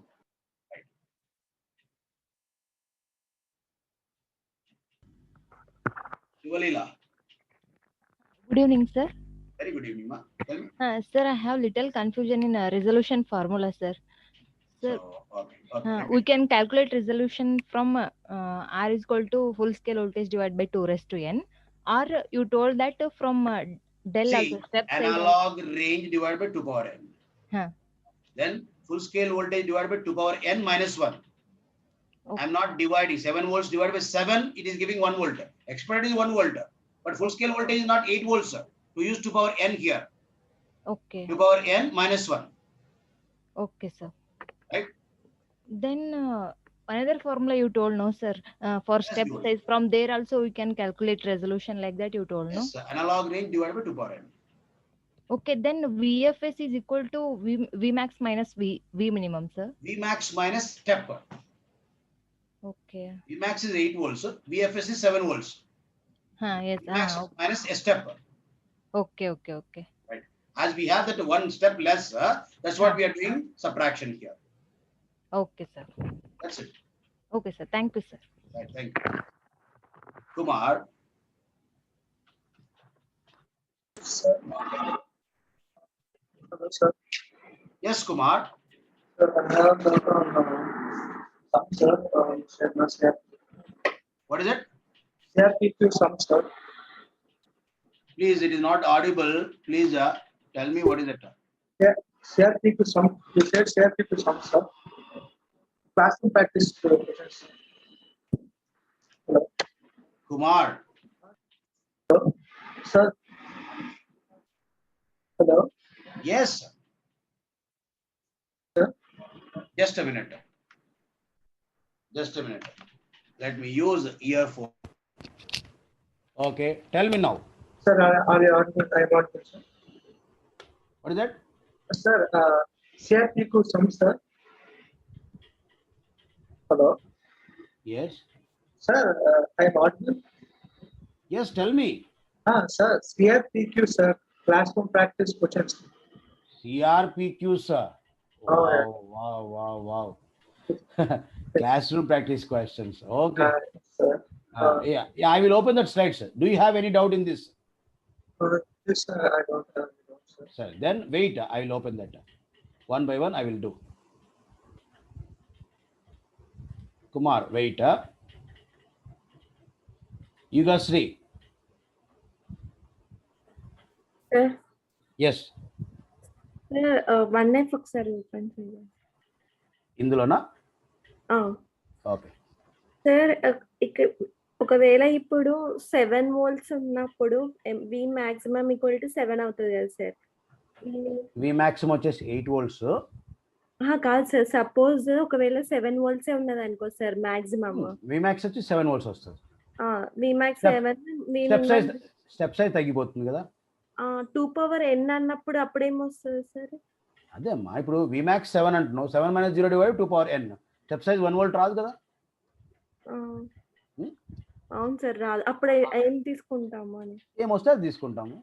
Shivalila. Good evening, sir. Very good evening, ma. Tell me. Sir, I have little confusion in resolution formula, sir. Sir, So, okay. we can calculate resolution from R is equal to full scale voltage divided by 2 raised to n. Or you told that from del See, also step size. analog range divided by 2 power n. Huh. Then full scale voltage divided by 2 power n minus 1. Okay. I'm not dividing. 7 volts divided by 7, it is giving 1 volt. Exponent is 1 volt. But full scale voltage is not 8 volts. To use 2 power n here. Okay. 2 power n minus 1. Okay, sir. Right? Then another formula you told, no, sir. For step good. size, from there also we can calculate resolution like that you told, no? Yes, analog range divided by 2 power n. Okay, then VFS is equal to V max minus V minimum, sir. V max minus step. Okay. V max is 8 volts. VFS is 7 volts. Yes. V max Okay. minus a step. Okay. Right. As we have that one step less, that's what we are doing subtraction here. Okay, sir. That's it. Okay, sir. Thank you, sir. Right. Thank you. Kumar. Hello, sir. Yes, Kumar. Sir, I have some sir, said my step. What is it? CRPQ sum, sir. Please, it is not audible. Please tell me what is it. CRPQ sum. You said CRPQ sum, sir. Classroom practice questions. Hello, Kumar. sir. Hello, Yes. sir. Just a minute. Just a minute. Let me use earphone. Okay. Tell me now. Sir, are you audible? I am audible, sir. What is that? Sir, CRPQ sum, sir. Hello, Yes. sir. I am audible. Yes. Tell me. Sir. CRPQ, sir. Classroom practice questions. CRPQ, sir. Oh, yeah. Wow. Classroom practice questions. Okay. Sir. Yeah. I will open that slide, sir. Do you have any doubt in this? This I don't have. Sir. Sir, then wait. I will open that. One by one, I will do. Kumar, wait. Yugasri. Sir Yes. Sir 1F ఒకసారి open చేయండి. ఇందులోనా? Okay. Sir ఒకవేళ ఇప్పుడు 7 volts ఉన్నప్పుడు V maximum equal to 7 అవుతుంది కదా sir. V maximum వచ్చేసి 8 volts. కాదు sir, suppose ఒకవేళ 7 volts ఉన్నది అనుకో సార్ మాక్సిమమ్. V max వచ్చి 7 volts వస్తుంది. V max 7 స్టెప్ సైజ్ తగ్గిపోతుంది కదా. 2 power n అన్నప్పుడు అప్పుడేమొస్తుంది సార్? అదే అమ్మా, ఇప్పుడు V max 7 అంటున్నావు. 7 - 0 / 2 power n. Step size 1 volt రాదు కదా. అవును సార్, రాదు. అప్పుడు ఏం తీసుకుంటాము అని? ఏమొస్తే అది తీసుకుంటాము.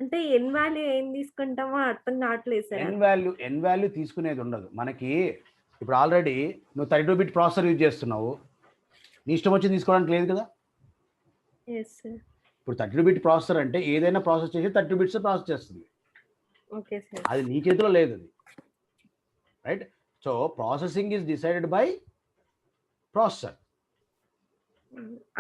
అంటే ఎన్ వాల్యూ ఏం తీసుకుంటామో అర్థం కావట్లేదు సార్. ఎన్ వాల్యూ తీసుకునేది ఉండదు మనకి. ఇప్పుడు ఆల్రెడీ నువ్వు 32 bit ప్రాసెసర్ యూజ్ చేస్తున్నావు. నీ ఇష్టం వచ్చి తీసుకోవడానికి లేదు కదా. Yes sir. ఇప్పుడు 32 bit ప్రాసెసర్ అంటే ఏదైనా ప్రాసెస్ చేసి 32 bits ప్రాసెస్ చేస్తుంది. Okay sir. అది నీ చేతిలో లేదు అది, right? So processing is decided by processor.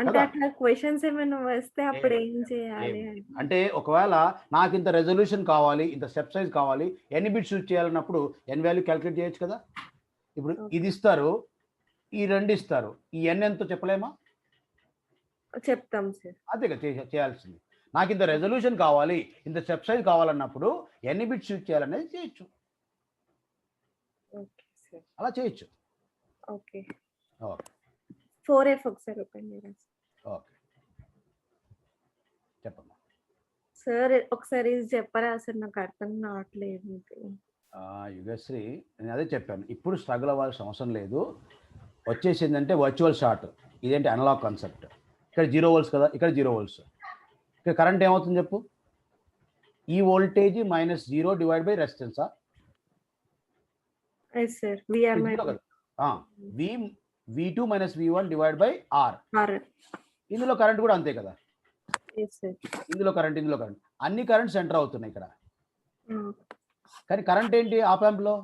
అంటే అట్లా క్వశ్చన్స్ ఏమైనా వస్తే అప్పుడు ఏం చేయాలి అంటే ఒకవేళ నాకు ఇంత రెజల్యూషన్ కావాలి, ఇంత స్టెప్ సైజ్ కావాలి, ఎన్ని బిట్స్ యూజ్ చేయాలన్నప్పుడు ఎన్ వాల్యూ క్యాలిక్యులేట్ చేయొచ్చు కదా. ఇప్పుడు ఇది ఇస్తారు, ఈ 2 ఇస్తారు, ఈ ఎన్ ఎంతో చెప్పలేమా? చెప్తాం సార్. అదే కదా చేయాల్సింది. నాకు ఇంత రెజల్యూషన్ కావాలి, ఇంత స్టెప్ సైజ్ కావాలన్నప్పుడు ఎన్ని బిట్స్ యూజ్ చేయాలనేది చేయొచ్చు. Okay sir. అలా చేయొచ్చు. ఓకే. ఓకే. 4F ఒకసారి ఓపెన్ చేయండి. ఓకే, చెప్పమ్మా. సార్ ఒకసారి ఇది చెప్పరా సార్, నాకు అర్థం కావట్లేదు. యుగశ్రీ, నేను అదే చెప్పాను, ఇప్పుడు స్ట్రగుల్ అవ్వాల్సిన అవసరం లేదు. వచ్చేసిందంటే వర్చువల్ షార్ట్. ఇదేంటి అనలాగ్ కాన్సెప్ట్. ఇక్కడ 0 volts కదా, ఇక్కడ 0 volts. ఇక్కడ కరెంట్ ఏమవుతుంది చెప్పు? ఈ వోల్టేజ్ -0 డివైడ్ బై రెసిస్టెన్సా? Yes sir. V2 - V1 divide by R. ఇందులో కరెంట్ కూడా అంతే కదా. ఇందులో కరెంట్ అన్ని కరెంట్స్ ఎంటర్ అవుతున్నాయి ఇక్కడ. కానీ కరెంట్ ఏంటి ఆప్ యాంప్ లో?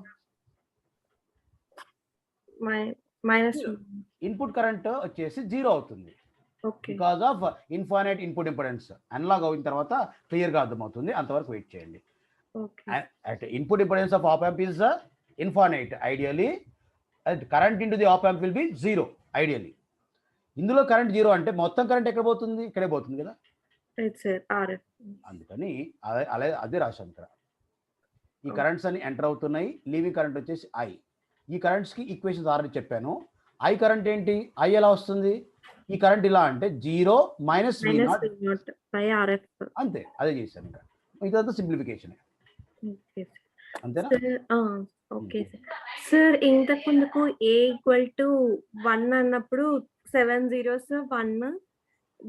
ఇన్పుట్ కరెంట్ వచ్చేసి 0 అవుతుంది. Because of infinite input impedance. Analog అయిన తర్వాత క్లియర్ గా అర్థమవుతుంది, అంతవరకు వెయిట్ చేయండి. Input impedance of op amp is infinite ideally. Current into the op amp will be 0 ideally. ఇందులో కరెంట్ 0 అంటే మొత్తం కరెంట్ ఎక్కడ పోతుంది? ఇక్కడే పోతుంది కదా. అందుకని అదే రాశాను ఇక్కడ. ఈ కరెంట్స్ అన్ని ఎంటర్ అవుతున్నాయి. లీవింగ్ కరెంట్ వచ్చేసి I. ఈ కరెంట్స్ కి ఈక్వేషన్స్ ఆల్రెడీ చెప్పాను. I కరెంట్ ఏంటి? I ఎలా వస్తుంది? ఈ కరెంట్ ఇలా అంటే 0 - V0 అంతే. అదే చేశాను ఇక్కడ. ఇదంతా సింప్లిఫికేషన్. అంతేనా? Okay sir. ఇంతకు ముందుకు A = 1 అన్నప్పుడు 7 zeros 1,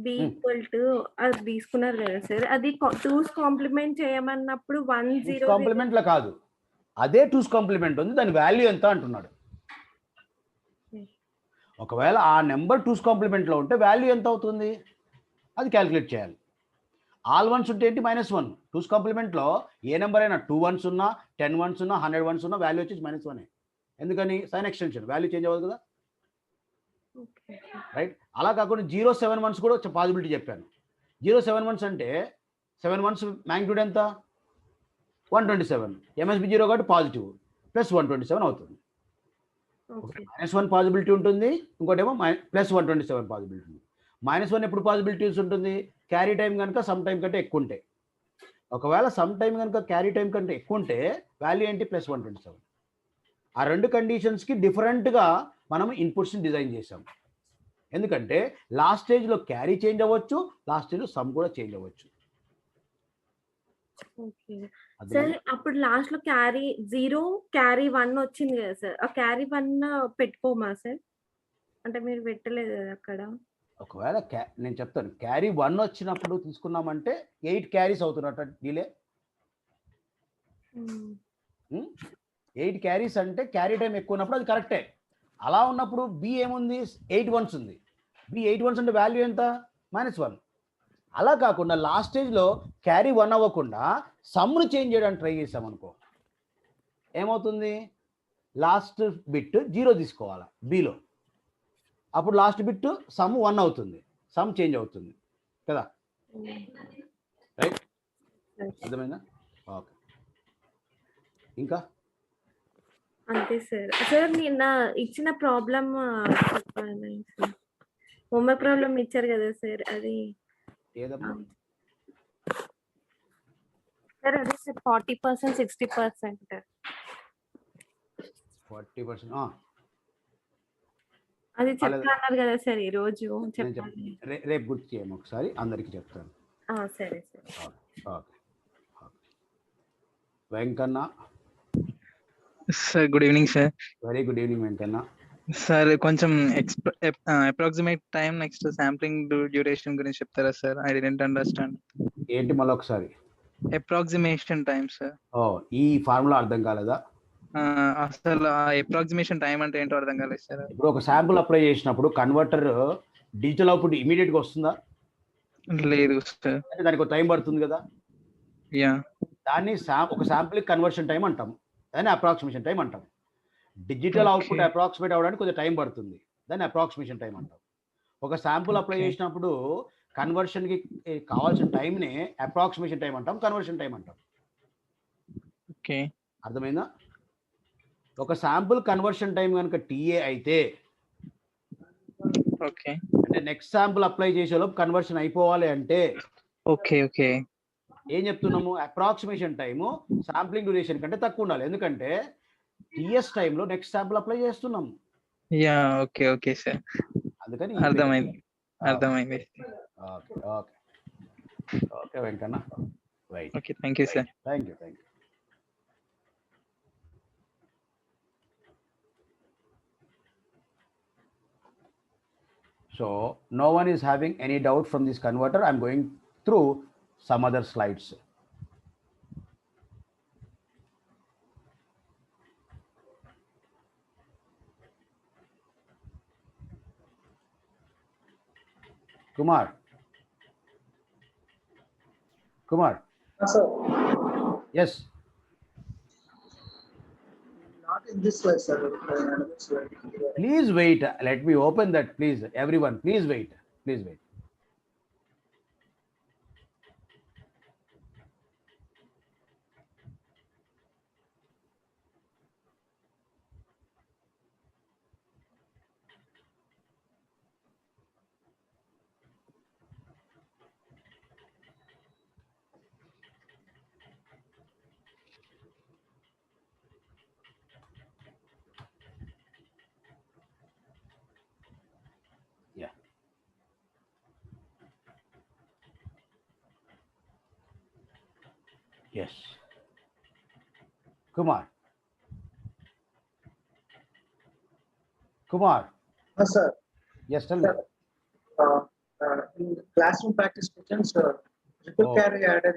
B = అది తీసుకున్నారు కదా సార్. అది 2's కాంప్లిమెంట్ చేయమన్నప్పుడు 1 0 కాంప్లిమెంట్ లా కాదు, అదే 2's కాంప్లిమెంట్ ఉంది. దాని వాల్యూ ఎంత అంటున్నాడు. ఒకవేళ ఆ నెంబర్ 2's కాంప్లిమెంట్ లో ఉంటే వాల్యూ ఎంత అవుతుంది అది క్యాలిక్యులేట్ చేయాలి. ఆల్ వన్స్ ఉంటే ఏంటి? -1. 2's కాంప్లిమెంట్ లో ఏ నెంబర్ అయినా 2 ones ఉన్నా, 10 ones ఉన్నా, 100 ones ఉన్నా వాల్యూ వచ్చేసి -1. ఎందుకని? సైన్ ఎక్స్టెన్షన్, వాల్యూ చేంజ్ అవ్వదు కదా. ఓకే. రైట్. అలా కాకుండా 0 7 months కూడా పాసిబిలిటీ చెప్పాను. 0 7 months అంటే 7 months మ్యాగ్నిట్యూడ్ ఎంత 127. MSB 0 కాబట్టి పాజిటివ్ ప్లస్ 127 అవుతుంది. ఓకే. -1 పాసిబిలిటీ ఉంటుంది, ఇంకోటేమో ప్లస్ 127 పాసిబిలిటీ ఉంది. -1 ఎప్పుడు పాసిబిలిటీస్ ఉంటుంది? క్యారీ టైం కనుక సమ్ టైం కంటే ఎక్కువ ఉంటే. ఒకవేళ సమ్ టైం కనుక క్యారీ టైం కంటే ఎక్కువ ఉంటే వాల్యూ ఏంటి? ప్లస్ 127. ఆ రెండు కండిషన్స్కి డిఫరెంట్గా మనం ఇన్పుట్స్ని డిజైన్ చేసాం. ఎందుకంటే లాస్ట్ స్టేజ్లో క్యారీ చేంజ్ అవ్వచ్చు, లాస్ట్ స్టేజ్లో సమ్ కూడా చేంజ్ అవ్వచ్చు. ఓకే. సార్ అప్పుడు లాస్ట్ లో క్యారీ 0 క్యారీ 1 వచ్చింది కదా సార్, ఆ క్యారీ 1 పెట్టుకోమా సార్? అంటే మీరు పెట్టలేదు కదా అక్కడ. ఒకవేళ నేను చెప్తాను, క్యారీ 1 వచ్చినప్పుడు తీసుకున్నామంటే 8 క్యారీస్ అవుతున్నట్టు డిలే. 8 క్యారీస్ అంటే క్యారీ టైం ఎక్కువ ఉన్నప్పుడు అది కరెక్టే. అలా ఉన్నప్పుడు బి ఏముంది? 8 ones ఉంది. బి 8 ones అంటే వాల్యూ ఎంత? -1. అలా కాకుండా లాస్ట్ స్టేజ్లో క్యారీ 1 అవ్వకుండా సమ్ను చేంజ్ చేయడానికి ట్రై చేసామనుకో, ఏమవుతుంది? లాస్ట్ బిట్ 0 తీసుకోవాలా బిలో, అప్పుడు లాస్ట్ బిట్ సమ్ 1 అవుతుంది, సమ్ చేంజ్ అవుతుంది కదా. రైట్, అర్థమైందా? ఓకే. ఇంకా అంతే సార్. సార్ నిన్న ఇచ్చిన ప్రాబ్లమ్ చెప్పాలి సార్. హోంవర్క్ ప్రాబ్లమ్ ఇచ్చారు కదా సార్, అది ఏదమ్మా? సార్ అదే సార్ 40% 60%. 40%. అది చెప్తా అన్నారు కదా సార్ ఈ రోజు. నేను చెప్పండి. రేపు గుర్తు చేయము, ఒకసారి అందరికి చెప్తాను. సరే సార్. Okay. Venkanna. Sir good evening sir. Very good evening Venkanna. Sir కొంచెం approximate time next sampling duration గురించి చెప్తారా సార్? I didn't understand. ఏంటి మళ్ళీ ఒకసారి? Approximation time sir. ఈ ఫార్ములా అర్థం కాలేదా? అసలు అప్రాక్సిమేషన్ టైం అంటే ఏంటో అర్థం కాలేదు సార్. ఇప్పుడు ఒక శాంపుల్ అప్లై చేసినప్పుడు కన్వర్టర్ డిజిటల్ అవుట్పుట్ ఇమీడియట్ గా వస్తుందా? లేదు సార్. అంటే దానికి ఒక టైం పడుతుంది కదా. యా, దాన్ని ఒక శాంపుల్ కన్వర్షన్ టైం అంటాం, దాన్ని అప్రాక్సిమేషన్ టైం అంటాం. డిజిటల్ అవుట్పుట్ అప్రాక్సిమేట్ అవ్వడానికి కొంచెం టైం పడుతుంది, దాన్ని అప్రాక్సిమేషన్ టైం అంటాం. ఒక శాంపుల్ అప్లై చేసినప్పుడు కన్వర్షన్కి కావాల్సిన టైంని అప్రాక్సిమేషన్ టైం అంటాం, కన్వర్షన్ టైం అంటాం. ఓకే, అర్థమైందా? ఒక శాంపుల్ కన్వర్షన్ టైం కనుక టీఏ అయితే, ఓకే, అంటే నెక్స్ట్ శాంపుల్ అప్లై చేసేలోపు కన్వర్షన్ అయిపోవాలి అంటే ఓకే, ఓకే, ఏం చెప్తున్నాము? అప్రాక్సిమేషన్ టైము శాంప్లింగ్ డ్యూరేషన్ కంటే తక్కువ ఉండాలి. ఎందుకంటే టీఎస్ టైంలో నెక్స్ట్ శాంపుల్ అప్లై చేస్తున్నాము. యా, ఓకే, ఓకే సార్, అందుకని అర్థమైంది. Okay okay okay Venkanna, right. Okay, thank you sir. Thank you. So no one is having any doubt from this converter. I'm going through some other slides. Kumar. Sir. Yes. Not in this slide, sir. Another slide. Please wait. Let me open that, please. Everyone, please wait. Please wait. Yeah. Yes. Kumar. Yes, sir. Yes, tell me. In classroom practice questions, triple carry added.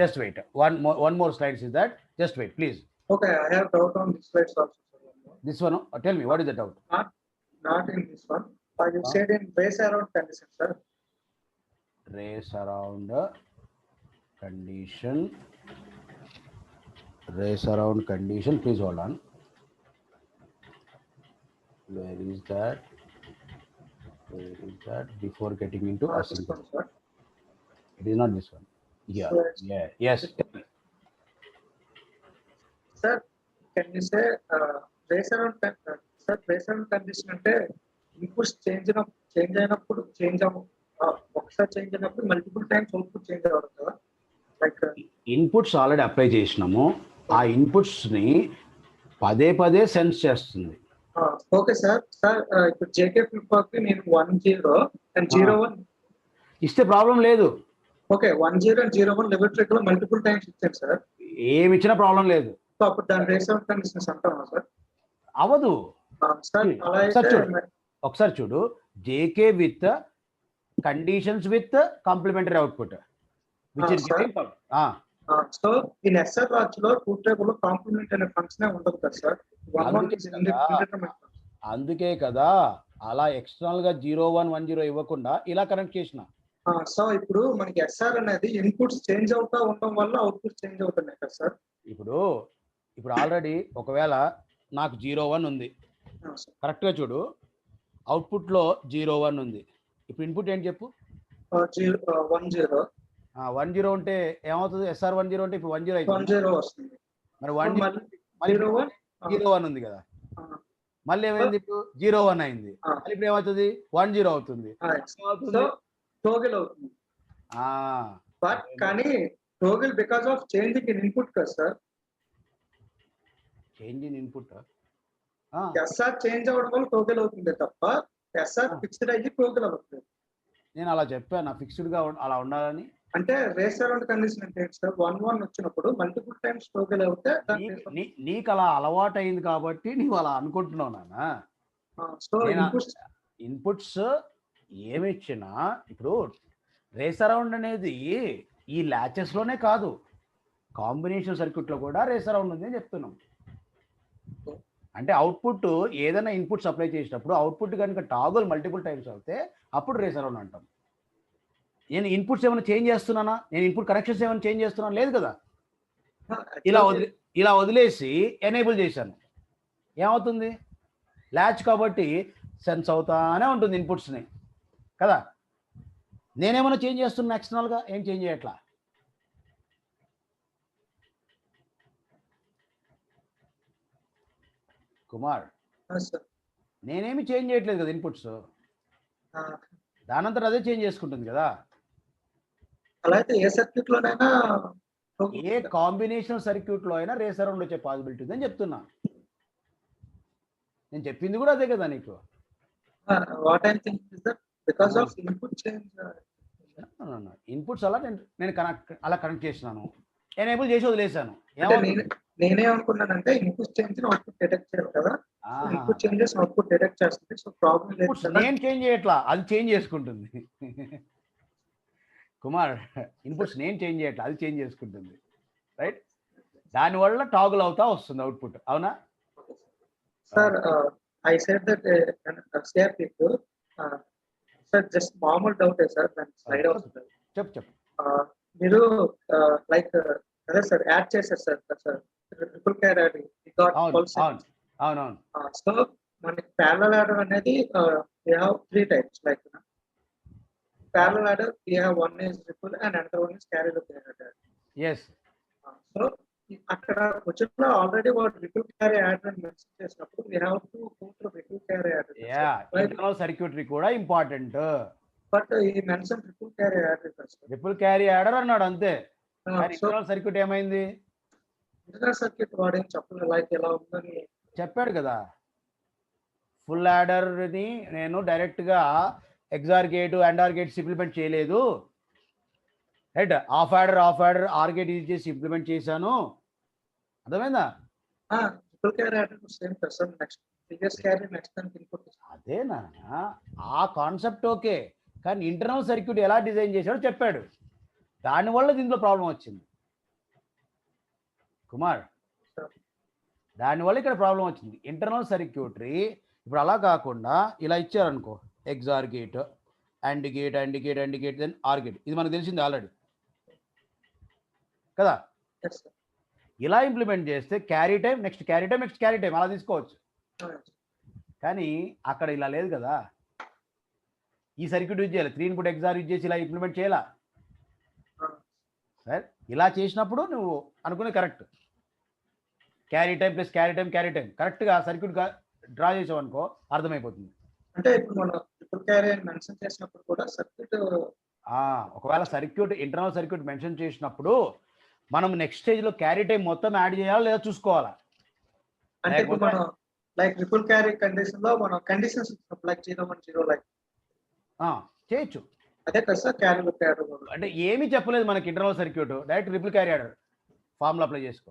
Just wait. One more slide is that. Just wait, please. Okay, I have doubt on this slide also, sir. This one. Tell me, what is the doubt? Not in this one. You said in race around condition, sir. Race around condition. Please hold on. Where is that? where is that? Before getting into This assembly. one, sir. It is not this one. Yeah. So, Yeah. Yes. sir, can you say base around sir, base around condition అంటే inputs change అయినప్పుడు ఒకసారి change అయినప్పుడు multiple times output change అవ్వదు కదా, like inputs already apply చేసినాము. ఆ inputs ని పదే పదే సెన్స్ చేస్తుంది. Okay sir. సార్ ఇప్పుడు జేకే ఫ్లిప్ ఫ్లాప్ కి నేను 10 అండ్ 01 ఇస్తే ప్రాబ్లం లేదు. ఓకే 10 అండ్ 01 లెవెల్ ట్రిక్ లో మల్టిపుల్ టైమ్స్ ఇచ్చాను సార్. ఏమి ఇచ్చినా ప్రాబ్లం లేదు. సో అప్పుడు దాని బేస్ అరౌండ్ కండిషన్స్ అంటామా సార్? అవదు సార్ అలా ఒకసారి చూడు, JK with conditions with complementary output which is so in SR రాజ్ లో ట్రూత్ టేబుల్ లో కాంప్లిమెంట్ అనే ఫంక్షన్ ఉండదు కదా సార్. అందుకే కదా అలా ఎక్స్టర్నల్ గా 0110 ఇవ్వకుండా ఇలా కనెక్ట్ చేసిన. సో ఇప్పుడు మనకి ఎస్ఆర్ అనేది ఇన్పుట్స్ చేంజ్ అవుతా ఉండడం వల్ల అవుట్పుట్ చేంజ్ అవుతున్నాయి కదా సార్. ఇప్పుడు ఆల్రెడీ ఒకవేళ నాకు 01 ఉంది, కరెక్ట్ గా చూడు, అవుట్పుట్ లో 01 ఉంది. ఇప్పుడు ఇన్పుట్ ఏంటి చెప్పు? 10 ఉంటే ఏమవుతుంది? ఎస్ఆర్ 10 అంటే ఇప్పుడు 10 వస్తుంది. మరి 01 ఉంది కదా, మళ్ళీ ఏమైంది? ఇప్పుడు 01 అయింది, మళ్ళీ ఇప్పుడు ఏమవుతుంది? 10 అవుతుంది. టోగిల్ అవుతుంది. బట్ కానీ toggle because of changing in input కదా sir. Change in input SR change అవ్వడం వల్ల టోగిల్ అవుతుంది తప్ప ఎస్ఆర్ ఫిక్స్డ్ అయ్యి టోగిల్ అవుతుంది. నేను అలా చెప్పాను ఫిక్స్డ్ గా అలా ఉండాలని. అంటే రేస్ అరౌండ్ కండిషన్ అంటే సార్ 11 వచ్చినప్పుడు మల్టిపుల్ టైమ్స్ టోగిల్ అవుతే నీకు అలా అలవాటు అయింది కాబట్టి నీవు అలా అనుకుంటున్నావు నాన్న. సో ఇన్పుట్స్ ఏమి ఇచ్చినా ఇప్పుడు రేస్ అరౌండ్ అనేది ఈ ల్యాచెస్ లోనే కాదు, కాంబినేషన్ సర్క్యూట్ లో కూడా రేస్ అరౌండ్ ఉంది అని చెప్తున్నాం. అంటే అవుట్పుట్ ఏదైనా ఇన్పుట్స్ అప్లై చేసినప్పుడు అవుట్పుట్ కనుక టాగుల్ మల్టిపుల్ టైమ్స్ అవుతే అప్పుడు రేస్ అరౌండ్ అంటాం. నేను ఇన్పుట్స్ ఏమైనా చేంజ్ చేస్తున్నానా? నేను ఇన్పుట్ కనెక్షన్స్ ఏమైనా చేంజ్ చేస్తున్నాను? లేదు కదా. ఇలా వదిలేసి ఎనేబుల్ చేశాను, ఏమవుతుంది? ల్యాచ్ కాబట్టి సెన్స్ అవుతానే ఉంటుంది ఇన్పుట్స్ని కదా. నేనేమైనా చేంజ్ చేస్తున్నా ఎక్స్టర్నల్గా? ఏం చేంజ్ చేయట్లా. కుమార్, నేనేమి చేంజ్ చేయట్లేదు కదా ఇన్పుట్స్, దానంతా అదే చేంజ్ చేసుకుంటుంది కదా. అలా అయితే ఏ సర్క్యూట్ లోనైనా ఏ కాంబినేషన్ సర్క్యూట్ లో అయినా రేస్ అరౌండ్ వచ్చే పాసిబిలిటీ ఉందని చెప్తున్నా. నేను చెప్పింది కూడా అదే కదా నీకు. What I think is that because of input change. Inputs అలా నేను కనెక్ట్ చేసినాను, ఎనేబుల్ చేసి వదిలేసాను. నేనే అనుకున్నానంటే ఇన్పుట్ చేంజ్ అవుట్పుట్ డిటెక్ట్ చేయాలి కదా. ఇన్పుట్ చేంజెస్ అవుట్పుట్ డిటెక్ట్ చేస్తుంది. సో ప్రాబ్లం లేదు. నేను చేంజ్ చేయట్లా, అది చేంజ్ చేసుకుంటుంది. కుమార్, ఇన్పుట్స్ నేను చేంజ్ చేయట్లా, అది చేంజ్ చేసుకుంటుంది. రైట్, దానివల్ల టాగుల్ అవుతా వస్తుంది అవుట్పుట్. అవునా sir? I said that CRP sir just మామూలు డౌట్ సార్, దాని స్లైడ్ అవుతుంది. చెప్పు. మీరు లైక్ అదే సార్ యాడ్ చేశారు సార్ ట్రిపుల్ క్యారీ యాడ్. అవునవును. సో మనకి ప్యారలల్ యాడర్ అనేది we have 3 types, like parallel adder we have one is triple and another one is carry loop adder. Yes. So అక్కడ క్వశ్చన్లో ఆల్రెడీ వాడు triple carry adder అని mention చేసినప్పుడు we have to go through triple carry adder. Internal circuitry కూడా important. But ఈ mention triple carry adder. Triple carry adder అన్నాడు అంతే. Internal circuit ఏమైంది? ఇంటర్నల్ సర్క్యూట్ వాడేం చెప్పలేదు, లైక్ ఎలా ఉందని చెప్పాడు కదా. ఫుల్ యాడర్ ని నేను డైరెక్ట్ గా XOR gate and gates implement చేయలేదు. Right, of adder or gate use చేసి ఇంప్లిమెంట్ చేశాను. అర్థమైందా? అదేనా ఆ కాన్సెప్ట్. ఓకే, కానీ ఇంటర్నల్ సర్క్యూట్ ఎలా డిజైన్ చేశాడో చెప్పాడు. దానివల్ల దీంట్లో ప్రాబ్లం వచ్చింది కుమార్. దానివల్ల ఇక్కడ ప్రాబ్లం వచ్చింది. ఇంటర్నల్ సర్క్యూటరీ ఇప్పుడు అలా కాకుండా ఇలా ఇచ్చారనుకో, XOR gate and gate then or gate. ఇది మనకు తెలిసింది ఆల్రెడీ కదా. ఇలా ఇంప్లిమెంట్ చేస్తే క్యారీ టైం నెక్స్ట్ అలా తీసుకోవచ్చు. కానీ అక్కడ ఇలా లేదు కదా. ఈ సర్క్యూట్ యూజ్ చేయాలి, 3 ఇన్పుట్ ఎగ్జార్ యూజ్ చేసి ఇలా ఇంప్లిమెంట్ చేయాలా ఆ, సార్? ఇలా చేసినప్పుడు నువ్వు అనుకునే correct. Carry time plus carry time కరెక్ట్గా సర్క్యూట్ డ్రా చేసావు అనుకో అర్థమైపోతుంది. అంటే ఇప్పుడు మనం ట్రిపుల్ క్యారీ అని మెన్షన్ చేసినప్పుడు కూడా సర్క్యూట్ ఒకవేళ సర్క్యూట్ ఇంటర్నల్ సర్క్యూట్ మెన్షన్ చేసినప్పుడు మనం నెక్స్ట్ స్టేజ్లో క్యారీ టైం మొత్తం యాడ్ చేయాలా లేదా చూసుకోవాలా. అంటే ఇప్పుడు మనం లైక్ ట్రిపుల్ క్యారీ కండిషన్ లో మనం కండిషన్స్ లైక్ 0 లైక్ చేయొచ్చు. అదే కదా సార్ క్యారీ క్యారీ అంటే ఏమీ చెప్పలేదు మనకి internal circuit, direct triple carry order formula apply చేసుకో.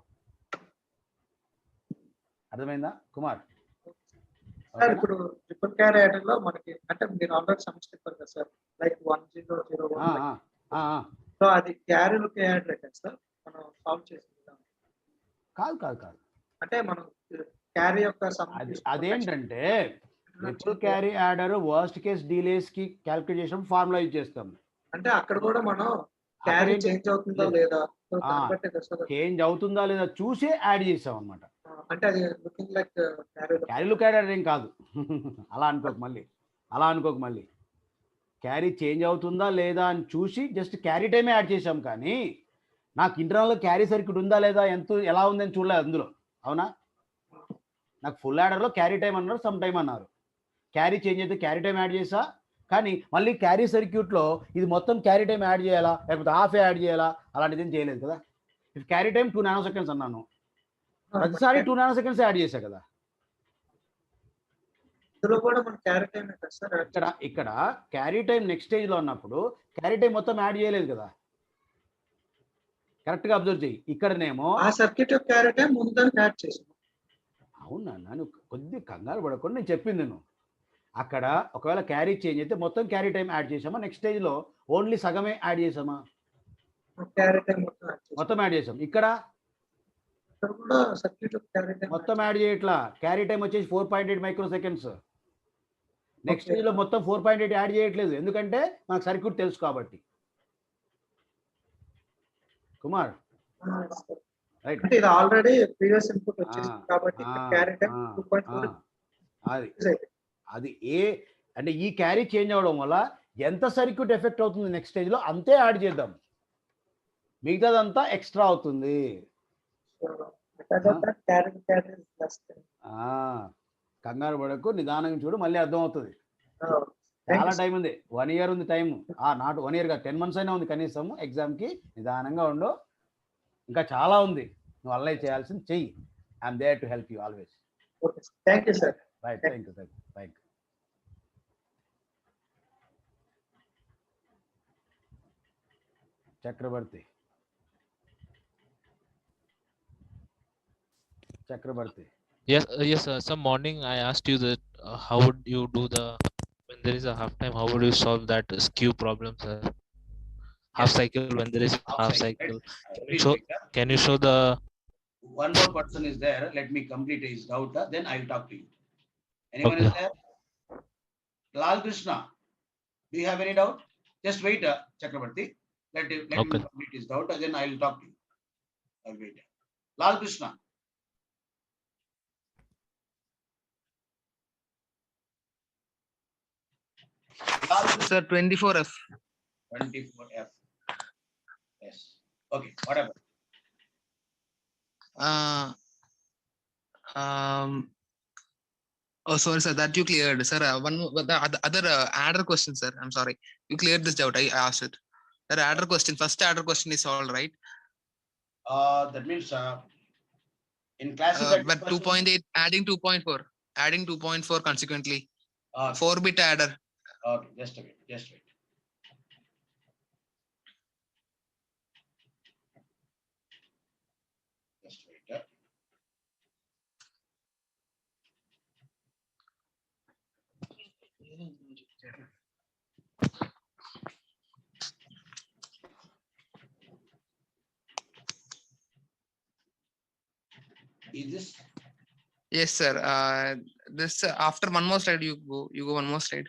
అర్థమైందా కుమార్? సార్ ఇప్పుడు ట్రిపుల్ క్యారీ లో మనకి అంటే మీరు ఆల్రెడీ సమస్య చెప్పారు కదా సార్ లైక్ 1001 సో అది క్యారీ యాడ్ కదా సార్ మనం సాల్వ్ చేసింది కాదు అంటే మనం క్యారీ యొక్క అదేంటంటే triple carry adder worst case delays కి క్యాల్కులేట్ చేసినప్పుడు ఫార్ములా యూజ్ చేస్తాం. అంటే అక్కడ కూడా మనం క్యారీ చేంజ్ అవుతుందా లేదా చేంజ్ అవుతుందా లేదా చూసి యాడ్ చేసాం అనమాట. అంటే అది looking like carry look add ఏం కాదు. అలా అనుకోక మళ్ళీ క్యారీ చేంజ్ అవుతుందా లేదా అని చూసి జస్ట్ క్యారీ టైమే యాడ్ చేసాం. కానీ నాకు ఇంటర్నల్లో క్యారీ సర్క్యూట్ ఉందా లేదా ఎలా ఉందని చూడలేదు అందులో. అవునా? నాకు ఫుల్ యాడర్లో క్యారీ టైం అన్నారు, సమ్ టైం అన్నారు. క్యారీ చేంజ్ అయితే క్యారీ టైం యాడ్ చేసా, కానీ మళ్ళీ క్యారీ సర్క్యూట్లో ఇది మొత్తం క్యారీ టైం యాడ్ చేయాలా లేకపోతే హాఫ్ యాడ్ చేయాలా అలాంటిది ఏం చేయలేదు కదా. ఇఫ్ క్యారీ టైం 2 నానోసెకండ్స్ అన్నాను, ప్రతిసారి 2 నానోసెకండ్స్ యాడ్ చేశా కదా. ఇక్కడ క్యారీ టైం నెక్స్ట్ స్టేజ్లో ఉన్నప్పుడు క్యారీ టైం మొత్తం యాడ్ చేయలేదు కదా. కరెక్ట్గా అబ్జర్వ్ చేయి. ఇక్కడనేమో ఆ సర్క్యూట్ క్యారీ టైం ముందు యాడ్ చేసాను. అవునా? నన్ను కొద్ది కంగారు పడకుండా నేను చెప్పింది నేను. అక్కడ ఒకవేళ క్యారీ చేంజ్ అయితే మొత్తం క్యారీ టైం యాడ్ చేసామా, నెక్స్ట్ స్టేజ్లో ఓన్లీ సగమే యాడ్ చేసామా? మొత్తం యాడ్ చేసాం. ఇక్కడ మొత్తం యాడ్ చేయట్లా. క్యారీ టైం వచ్చేసి 4.8 మైక్రో సెకండ్స్. నెక్స్ట్ స్టేజ్లో మొత్తం 4.8 యాడ్ చేయట్లేదు, ఎందుకంటే మనకు సర్క్యూట్ తెలుసు కాబట్టి. కుమార్ రైట్. అంటే ఇది ఆల్రెడీ ప్రీవియస్ ఇన్పుట్ వచ్చేసింది కాబట్టి క్యారీ టైం 2.4 అది అంటే ఈ క్యారీ చేంజ్ అవ్వడం వల్ల ఎంత సర్క్యూట్ ఎఫెక్ట్ అవుతుంది నెక్స్ట్ స్టేజ్లో అంతే యాడ్ చేద్దాం, మిగతాదంతా ఎక్స్ట్రా అవుతుంది. కంగారు పడకు, నిదానంగా చూడు, మళ్ళీ అర్థం అవుతుంది. చాలా టైం ఉంది, 1 year ఉంది టైం. నాట్ 1 year గా 10 months అయినా ఉంది కనీసం ఎగ్జామ్కి. నిదానంగా ఉండు, ఇంకా చాలా ఉంది. నువ్వు అల్లై చేయాల్సింది చెయ్యి. I'm there to help you always. Thank you sir. Right, thank you. Chakravarthi. Yes, sir. Some morning I asked you that how would you do when there is a half time, how would you solve that skew problem, sir? Half cycle, when there is half cycle. Can you show the... One more person is there. Let me complete his doubt. Then I will talk to you. Anyone is there? Lal Krishna, do you have any doubt? Just wait, Chakrabarti. Let him complete his doubt. Then I will talk to you. I'll wait. Lal Krishna. Sir, 24F. 24F. Yes. Okay. Whatever. Oh, sorry, sir. That you cleared, sir. The other adder question, sir. I'm sorry. You cleared this doubt. I asked it. That adder question. First adder question is all right. That means in classical. But 2.8 adding 2.4, adding 2.4 consequently. 4-bit adder. Okay, just a bit. Just wait. Just wait. Is this? Yes, sir. This after one more slide, you go one more slide.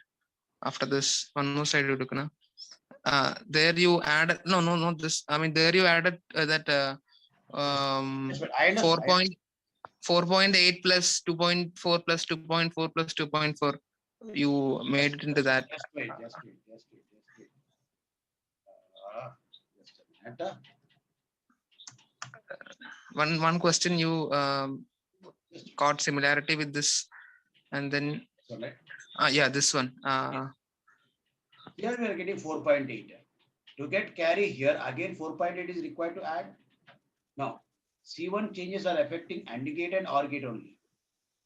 After this, one more slide you took, na? There you added not this. I mean, there you added that 4.8 plus 2.4 plus 2.4 plus 2.4. you made it into that. Just wait. Just a minute. One question you got similarity with this, and then So let yeah, this one. here we are getting 4.8. To get carry here, again 4.8 is required to add. Now, C1 changes are affecting AND gate and OR gate only.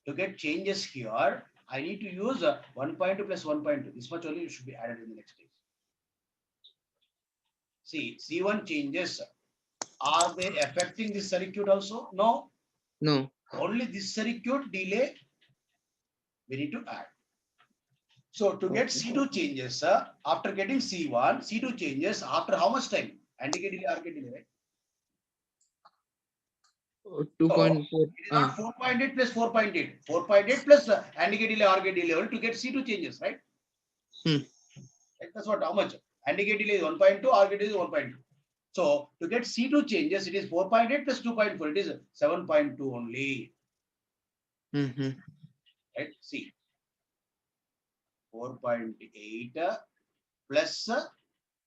To get changes here, I need to use 1.2 plus 1.2. This much only should be added in the next stage. See, C1 changes, are they affecting this circuit also? No. No. Only this circuit delay we need to add. So to get C2 changes, after getting C1, C2 changes after how much time? AND gate delay, OR gate delay, right? 2.4. It is not 4.8 plus 4.8. 4.8 plus AND gate delay, OR gate delay to get C2 changes, right? Right? That's what, how much? AND gate delay is 1.2, OR gate delay is 1.2. So to get C2 changes, it is 4.8 plus 2.4. It is 7.2 only. Right? See. 4.8 plus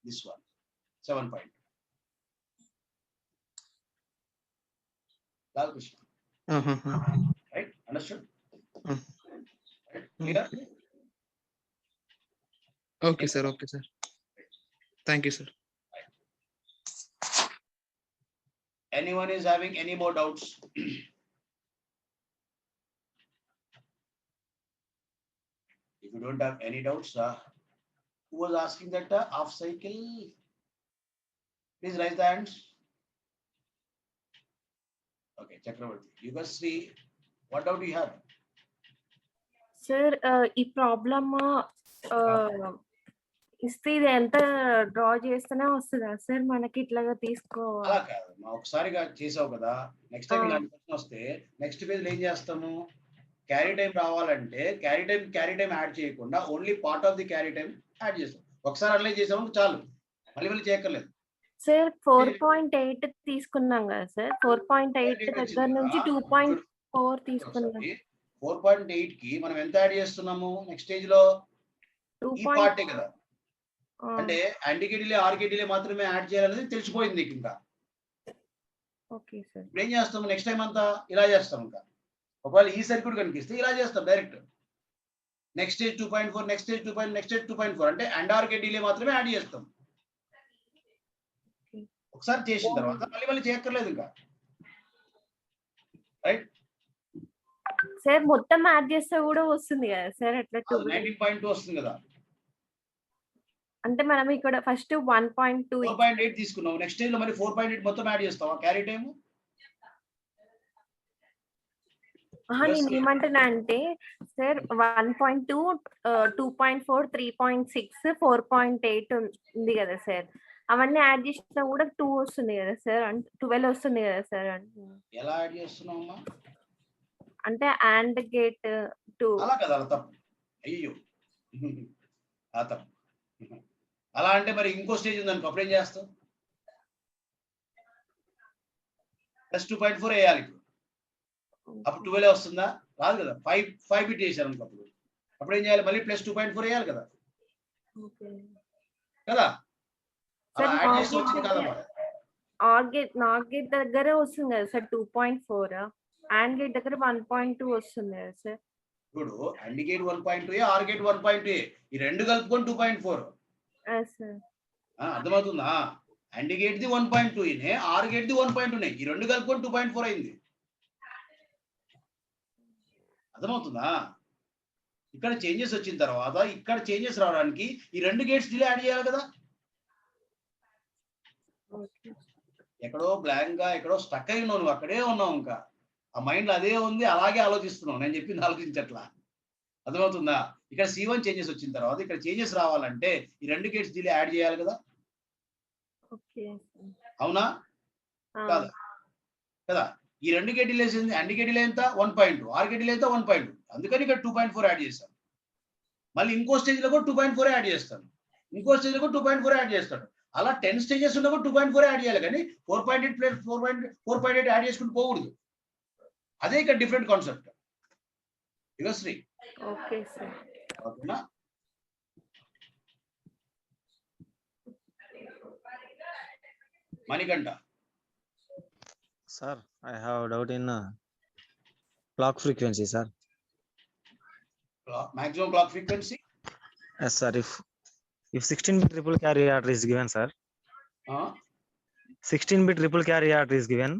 this one, 7.2. Lal Krishna. Right? Understood? Right? Clear? Okay, sir. Okay, sir. Thank you, sir. Anyone is having any more doubts? If you don't have any doubts, who was asking that half cycle? Please raise the hands. Okay, Chakravarti. You guys see, what doubt you have? Sir ఈ problem ఇస్తే ఇది ఎంత draw చేస్తేనే వస్తుందా sir మనకి ఇట్లాగా అలా తీసుకోవాలి? కాదు, ఒకసారిగా చేసావు కదా, నెక్స్ట్ టైం ఇలాంటి క్వశ్చన్ వస్తే నెక్స్ట్ పేజ్ ఏం చేస్తాము? క్యారీ టైం రావాలంటే క్యారీ టైం యాడ్ చేయకుండా only part of the carry time add చేస్తాం. ఒకసారి అనలైజ్ చేసాము చాలు, మళ్ళీ చేయక్కర్లేదు. సార్ 4.8 తీసుకున్నాం కదా సార్, 4.8 దగ్గర నుంచి 2.4 తీసుకున్నాం. 4.8 కి మనం ఎంత యాడ్ చేస్తున్నాము నెక్స్ట్ స్టేజ్ లో? ఈ పార్టే కదా. అంటే AND gate delay, OR gate delay మాత్రమే యాడ్ చేయాలనేది తెలిసిపోయింది నీకు. ఇంకా ఓకే సార్. ఇప్పుడు ఏం చేస్తాము నెక్స్ట్ టైం అంతా? ఇలా చేస్తాం. ఇంకా ఒకవేళ ఈ సర్క్యూట్ కనిపిస్తే ఇలా చేస్తాం direct. Next stage 2.4, next stage 2.4, next stage 2.4 అంటే AND OR gate delay మాత్రమే యాడ్ చేస్తాం. ఒకసారి చేసిన తర్వాత మళ్ళీ చేయక్కర్లేదు ఇంకా. రైట్ సార్ మొత్తం యాడ్ చేస్తే కూడా వస్తుంది కదా సార్ అట్లా? 19.2 వస్తుంది కదా. అంటే మనం ఇక్కడ ఫస్ట్ 1.2 4.8 తీసుకున్నాం, నెక్స్ట్ స్టేజ్ లో మరి 4.8 మొత్తం యాడ్ చేస్తావా క్యారీ టైం? నేను ఏమంటున్నా అంటే సార్ 1.2, 2.4, 3.6, 4.8 ఉంది కదా సార్, అవన్నీ యాడ్ చేసినా కూడా 2 వస్తుంది కదా సార్, 12 వస్తుంది కదా సార్. ఎలా యాడ్ చేస్తున్నావమ్మా? అంటే AND gate 2 అలా కదా, అలా తప్పు. అయ్యో తప్పు. అలా అంటే మరి ఇంకో స్టేజ్ ఉందనుకో, అప్పుడు ఏం చేస్తావు? ప్లస్ 2.4 వేయాలి. అప్పుడు 12 వస్తుందా? రాదు కదా. 5 బిట్ చేశారు అనుకో, అప్పుడు ఏం చేయాలి? మళ్ళీ ప్లస్ 2.4 వేయాలి కదా. కదా అలా యాడ్ చేసి వచ్చింది కదమ్మా. నాట్ గేట్ దగ్గర వస్తుంది కదా సార్ 2.4, AND gate దగ్గర 1.2 వస్తుంది కదా సార్. ఇప్పుడు AND gate 1.2, OR gate 1.2, ఈ రెండు కలుపుకొని 2.4. అర్థమవుతుందా? AND gate the 1.2, OR gate the 1.2, ఈ రెండు కలుపుకొని 2.4 అయింది. అర్థమవుతుందా? ఇక్కడ చేంజెస్ వచ్చిన తర్వాత ఇక్కడ చేంజెస్ రావడానికి ఈ రెండు గేట్స్ డిలే యాడ్ చేయాలి కదా. ఎక్కడో బ్లాంక్ గా ఎక్కడో స్టక్ అయి ఉన్నావు, నువ్వు అక్కడే ఉన్నావు, ఇంకా ఆ మైండ్ అదే ఉంది, అలాగే ఆలోచిస్తున్నావు. నేను చెప్పింది ఆలోచించట్లా. అర్థమవుతుందా? ఇక్కడ C1 చేంజెస్ వచ్చిన తర్వాత ఇక్కడ చేంజెస్ రావాలంటే ఈ రెండు గేట్స్ డిలే యాడ్ చేయాలి కదా. అవునా కాదా? కదా. ఈ రెండు gate delays AND gate delay ఎంత? 1.2, OR gate delay ఎంత? 1.2. అందుకని ఇక్కడ 2.4 యాడ్ చేస్తాను. మళ్ళీ ఇంకో స్టేజ్ లో కూడా 2.4 యాడ్ చేస్తాను, ఇంకో స్టేజ్ లో కూడా 2.4 యాడ్ చేస్తాడు. అలా 10 స్టేజెస్ ఉన్నా కూడా 2.4 యాడ్ చేయాలి, కానీ 4.8 ప్లస్ 4.8 యాడ్ చేసుకుంటూ పోకూడదు. అదే ఇక్కడ different concept. Yugashri. Okay sir. ఓకేనా? Manikanta. Sir, I have doubt in clock frequency, sir. Maximum clock frequency. Yes, sir. If 16-bit triple carry order is given, sir. 16-bit triple carry order is given.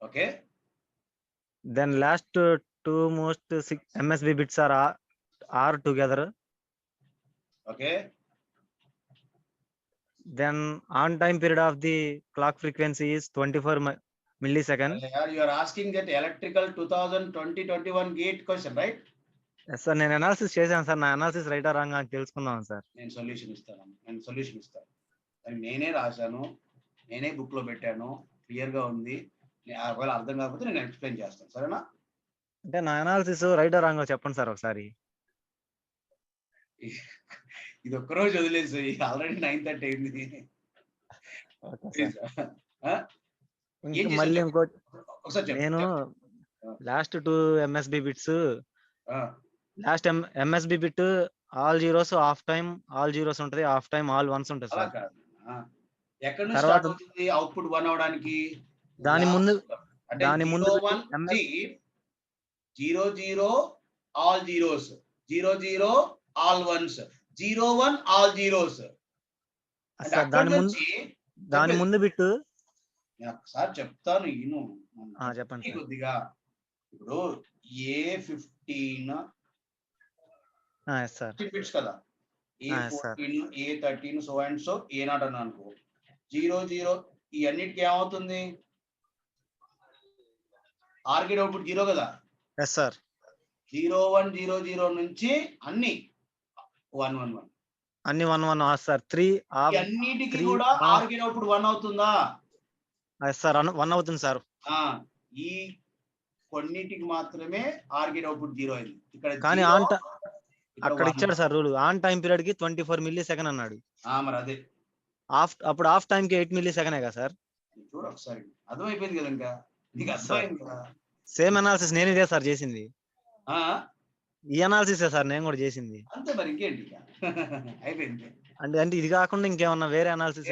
Okay. Then last two most MSB bits are together. Okay. Then on time period of the clock frequency is 24 millisecond. You are asking that electrical 2020-21 gate question, right? Yes, sir. నేను analysis చేశాను sir. నా analysis right ఆ wrong అని తెలుసుకుందాం sir. నేను solution ఇస్తాను. అది నేనే రాశాను, నేనే బుక్ లో పెట్టాను, క్లియర్ గా ఉంది. ఒకవేళ అర్థం కాకపోతే నేను ఎక్స్ప్లెయిన్ చేస్తాను, సరేనా? అంటే నా అనాలిసిస్ రైట్ ఆ రాంగ్ చెప్పండి సార్ ఒకసారి. ఇది ఒక్కరోజు వదిలేసి ఆల్రెడీ 9:30 అయింది. మళ్ళీ ఇంకోటి, ఒకసారి నేను last 2 MSB bits, last MSB bit all zeros of time, all zeros ఉంటది, ఆఫ్ టైమ్ ఆల్ వన్స్ ఉంటది సార్. ఎక్కడ నుంచి స్టార్ట్ అవుతుంది అవుట్పుట్ 1 అవడానికి? దాని ముందు 0 all zeros, 0 all once, 01 all zeros. దాని ముందు బిట్ ఒకసారి చెప్తాను ఇను. చెప్పండి కొద్దిగా. ఇప్పుడు A15 బిట్స్ కదా, A14 A13 so and so A0 అని అనుకో. 00 ఈ అన్నిటికీ ఏమవుతుంది? ఆర్ గేట్ అవుట్పుట్ 0 కదా. Yes sir. 0100 నుంచి అన్ని 111 అన్ని 111 సార్. 3 అన్నిటికీ కూడా ఆర్ గేట్ అవుట్పుట్ 1 అవుతుందా? ఎస్ సార్, 1 అవుతుంది సార్. ఈ కొన్నిటికి మాత్రమే ఆర్ గేట్ అవుట్పుట్ 0 అయింది. ఇక్కడ కానీ అక్కడ ఇచ్చాడు sir rule, on time period కి 24 millisecond అన్నాడు. మరి అదే అప్పుడు ఆఫ్ టైం కి 8 millisecond కదా సార్. చూడు ఒకసారి, అర్థమైపోయింది కదా. ఇంకా నీకు అర్థమైంది కదా. సేమ్ అనాలిసిస్ నేను ఇదే సార్ చేసింది. ఈ అనాలిసిస్ సార్ నేను కూడా చేసింది. అంతే మరి, ఇంకేంటి అయిపోయింది. అంటే ఇది కాకుండా ఇంకేమన్నా వేరే అనాలిసిస్?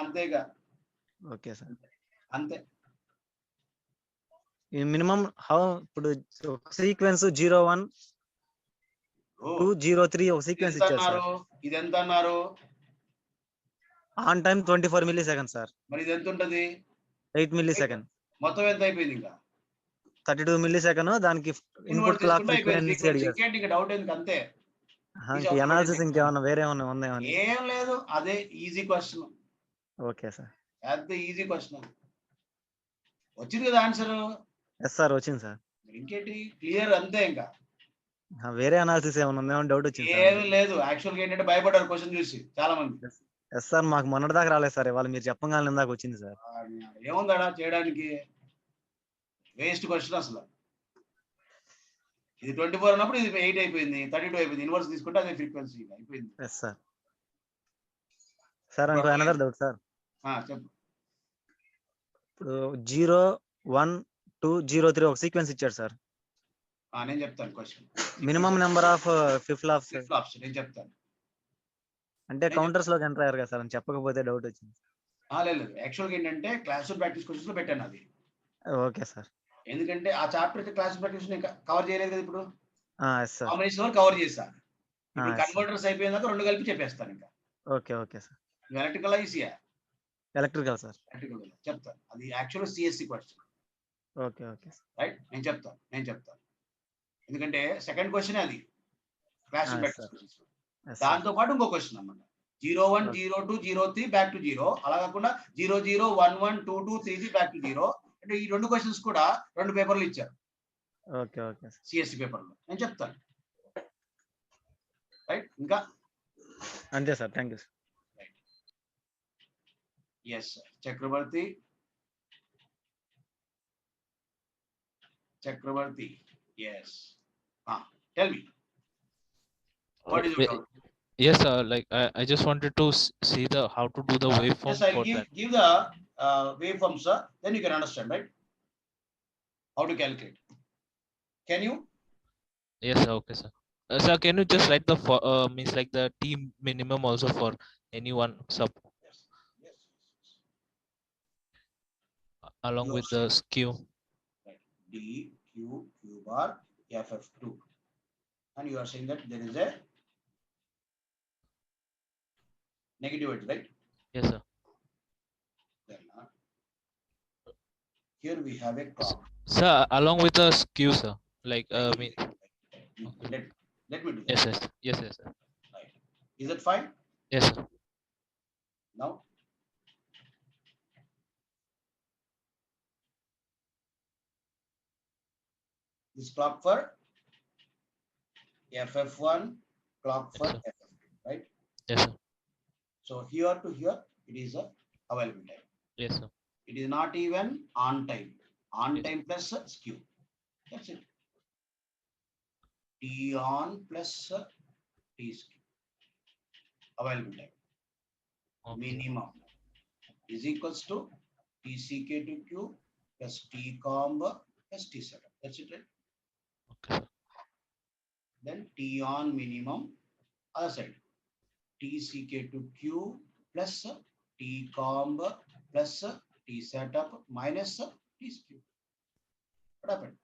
అంతేగా. ఓకే సార్, అంతే. మినిమం ఇప్పుడు సీక్వెన్స్ 01 2 03 ఒక సీక్వెన్స్ ఇచ్చారు సార్. ఇది ఎంత అన్నారు? On time 24 millisecond sir. మరి ఇది ఎంత ఉంటది? 8 millisecond. మొత్తం ఎంత అయిపోయింది? ఇంకా 32 millisecond. దానికి ఇన్పుట్ క్లాక్ ఫ్రీక్వెన్సీ అడిగారు. ఇంకా డౌట్ ఎందుకు? అంతే. అనాలిసిస్ ఇంకేమన్నా వేరే ఉన్నాయా? ఏం లేదు, అదే ఈజీ క్వశ్చన్. ఓకే సార్, అదే ఈజీ క్వశ్చన్. వచ్చింది కదా ఆన్సర్? ఎస్ సార్, వచ్చింది సార్. ఇంకేంటి, క్లియర్ అంతే. ఇంకా వేరే అనాలిసిస్ ఏమైనా ఉందేమో డౌట్ వచ్చింది. ఏం లేదు, యాక్చువల్ గా ఏంటంటే భయపడ్డారు క్వశ్చన్ చూసి చాలా మంది. ఎస్ సార్, మాకు మొన్నటి దాకా రాలేదు సార్, ఇవాళ మీరు చెప్పగానే ఇందాక వచ్చింది సార్. ఏముందా చేయడానికి? వేస్ట్ క్వశ్చన్ అసలు. ఇది 24 అన్నప్పుడు ఇది 8 అయిపోయింది, 32 అయిపోయింది. ఇన్వర్స్ తీసుకుంటే అదే ఫ్రీక్వెన్సీ అయిపోయింది. Yes sir. సార్ ఇంకో అనదర్ డౌట్ సార్. చెప్పు. ఇప్పుడు 0 1 2 0 3 ఒక సీక్వెన్స్ ఇచ్చాడు సార్. నేను చెప్తాను question. Minimum number of flip flops నేను చెప్తాను. అంటే కౌంటర్స్ లోకి ఎంటర్ అయ్యారు కదా సార్ అని చెప్పకపోతే డౌట్ వచ్చింది. లేదు, యాక్చువల్గా ఏంటంటే క్లాస్ ప్రాక్టీస్ క్వశ్చన్స్ లో పెట్టాను అది. Okay sir. ఎందుకంటే ఆ చాప్టర్ క్లాస్ ప్రాక్టీస్ కవర్ చేయలేదు కదా. ఇప్పుడు కాంబినేషన్ వరకు కవర్ చేశాను. ఇప్పుడు కన్వర్టర్స్ అయిపోయినాక 2 కలిపి చెప్పేస్తాను. ఇంకా ఓకే సార్. ఎలక్ట్రికల్ ఈసీయా? Electrical sir. ఎలక్ట్రికల్ చెప్తాను. అది actual CSC question. Okay right, నేను చెప్తాను. ఎందుకంటే సెకండ్ క్వశ్చన్ అది క్లాస్ ప్రాక్టీస్. దాంతో పాటు ఇంకో క్వశ్చన్ అన్నమాట. 01 02 03 బ్యాక్ టు 0. అలా కాకుండా 00 11 22 33 బ్యాక్ టు 0. అంటే ఈ 2 క్వశ్చన్స్ కూడా 2 పేపర్లు ఇచ్చారు. ఓకే సిఎస్సి పేపర్లో. నేను చెప్తాను. రైట్, ఇంకా అంతే sir. Thank you sir. Yes Chakravarthi. Yes, tell me what is your doubt? Yes sir, like I just wanted to see how to do the waveform. Yes, I'll give the waveform, sir. Then you can understand, right? How to calculate. Can you? Yes sir, okay sir. Sir, can you just write the means like the T minimum also for any one sub Yes. Yes. along You with are the skew? right. D, Q, Q bar, FF2. And you are saying that there is a negative edge, right? Yes, sir. Then here we have a clock. Sir, along with the skew, sir. Like Right, mean, right. Let me do that. yes, yes, yes, yes, sir. Right. Is that fine? Yes, sir. Now, this clock for FF1, clock for Yes, sir. FF2, right? Yes, sir. So here to here, it is a available time. Yes, sir. It is not even on time. On Yes. time plus skew. That's it. T on plus T skew. Available time. Okay. Minimum is equals to TCK to Q plus T comb plus T setup. That's it, right? Okay, sir. Then T on minimum, other side. TCK to Q plus T comb plus T setup minus T skew. What happened?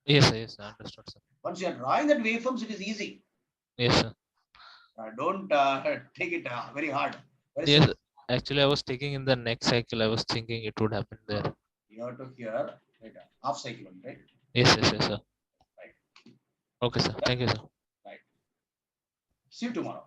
Yes, sir. Yes, sir. Understood, sir. Once you are drawing that waveforms, it is easy. Yes, sir. Don't take it very hard. Very Yes, simple. actually, I was taking in the next cycle. I was thinking it would happen there. You have to hear right, half cycle one, right? Yes, yes, yes, sir. Right. Okay, sir. Thank you, sir. Right. See you tomorrow.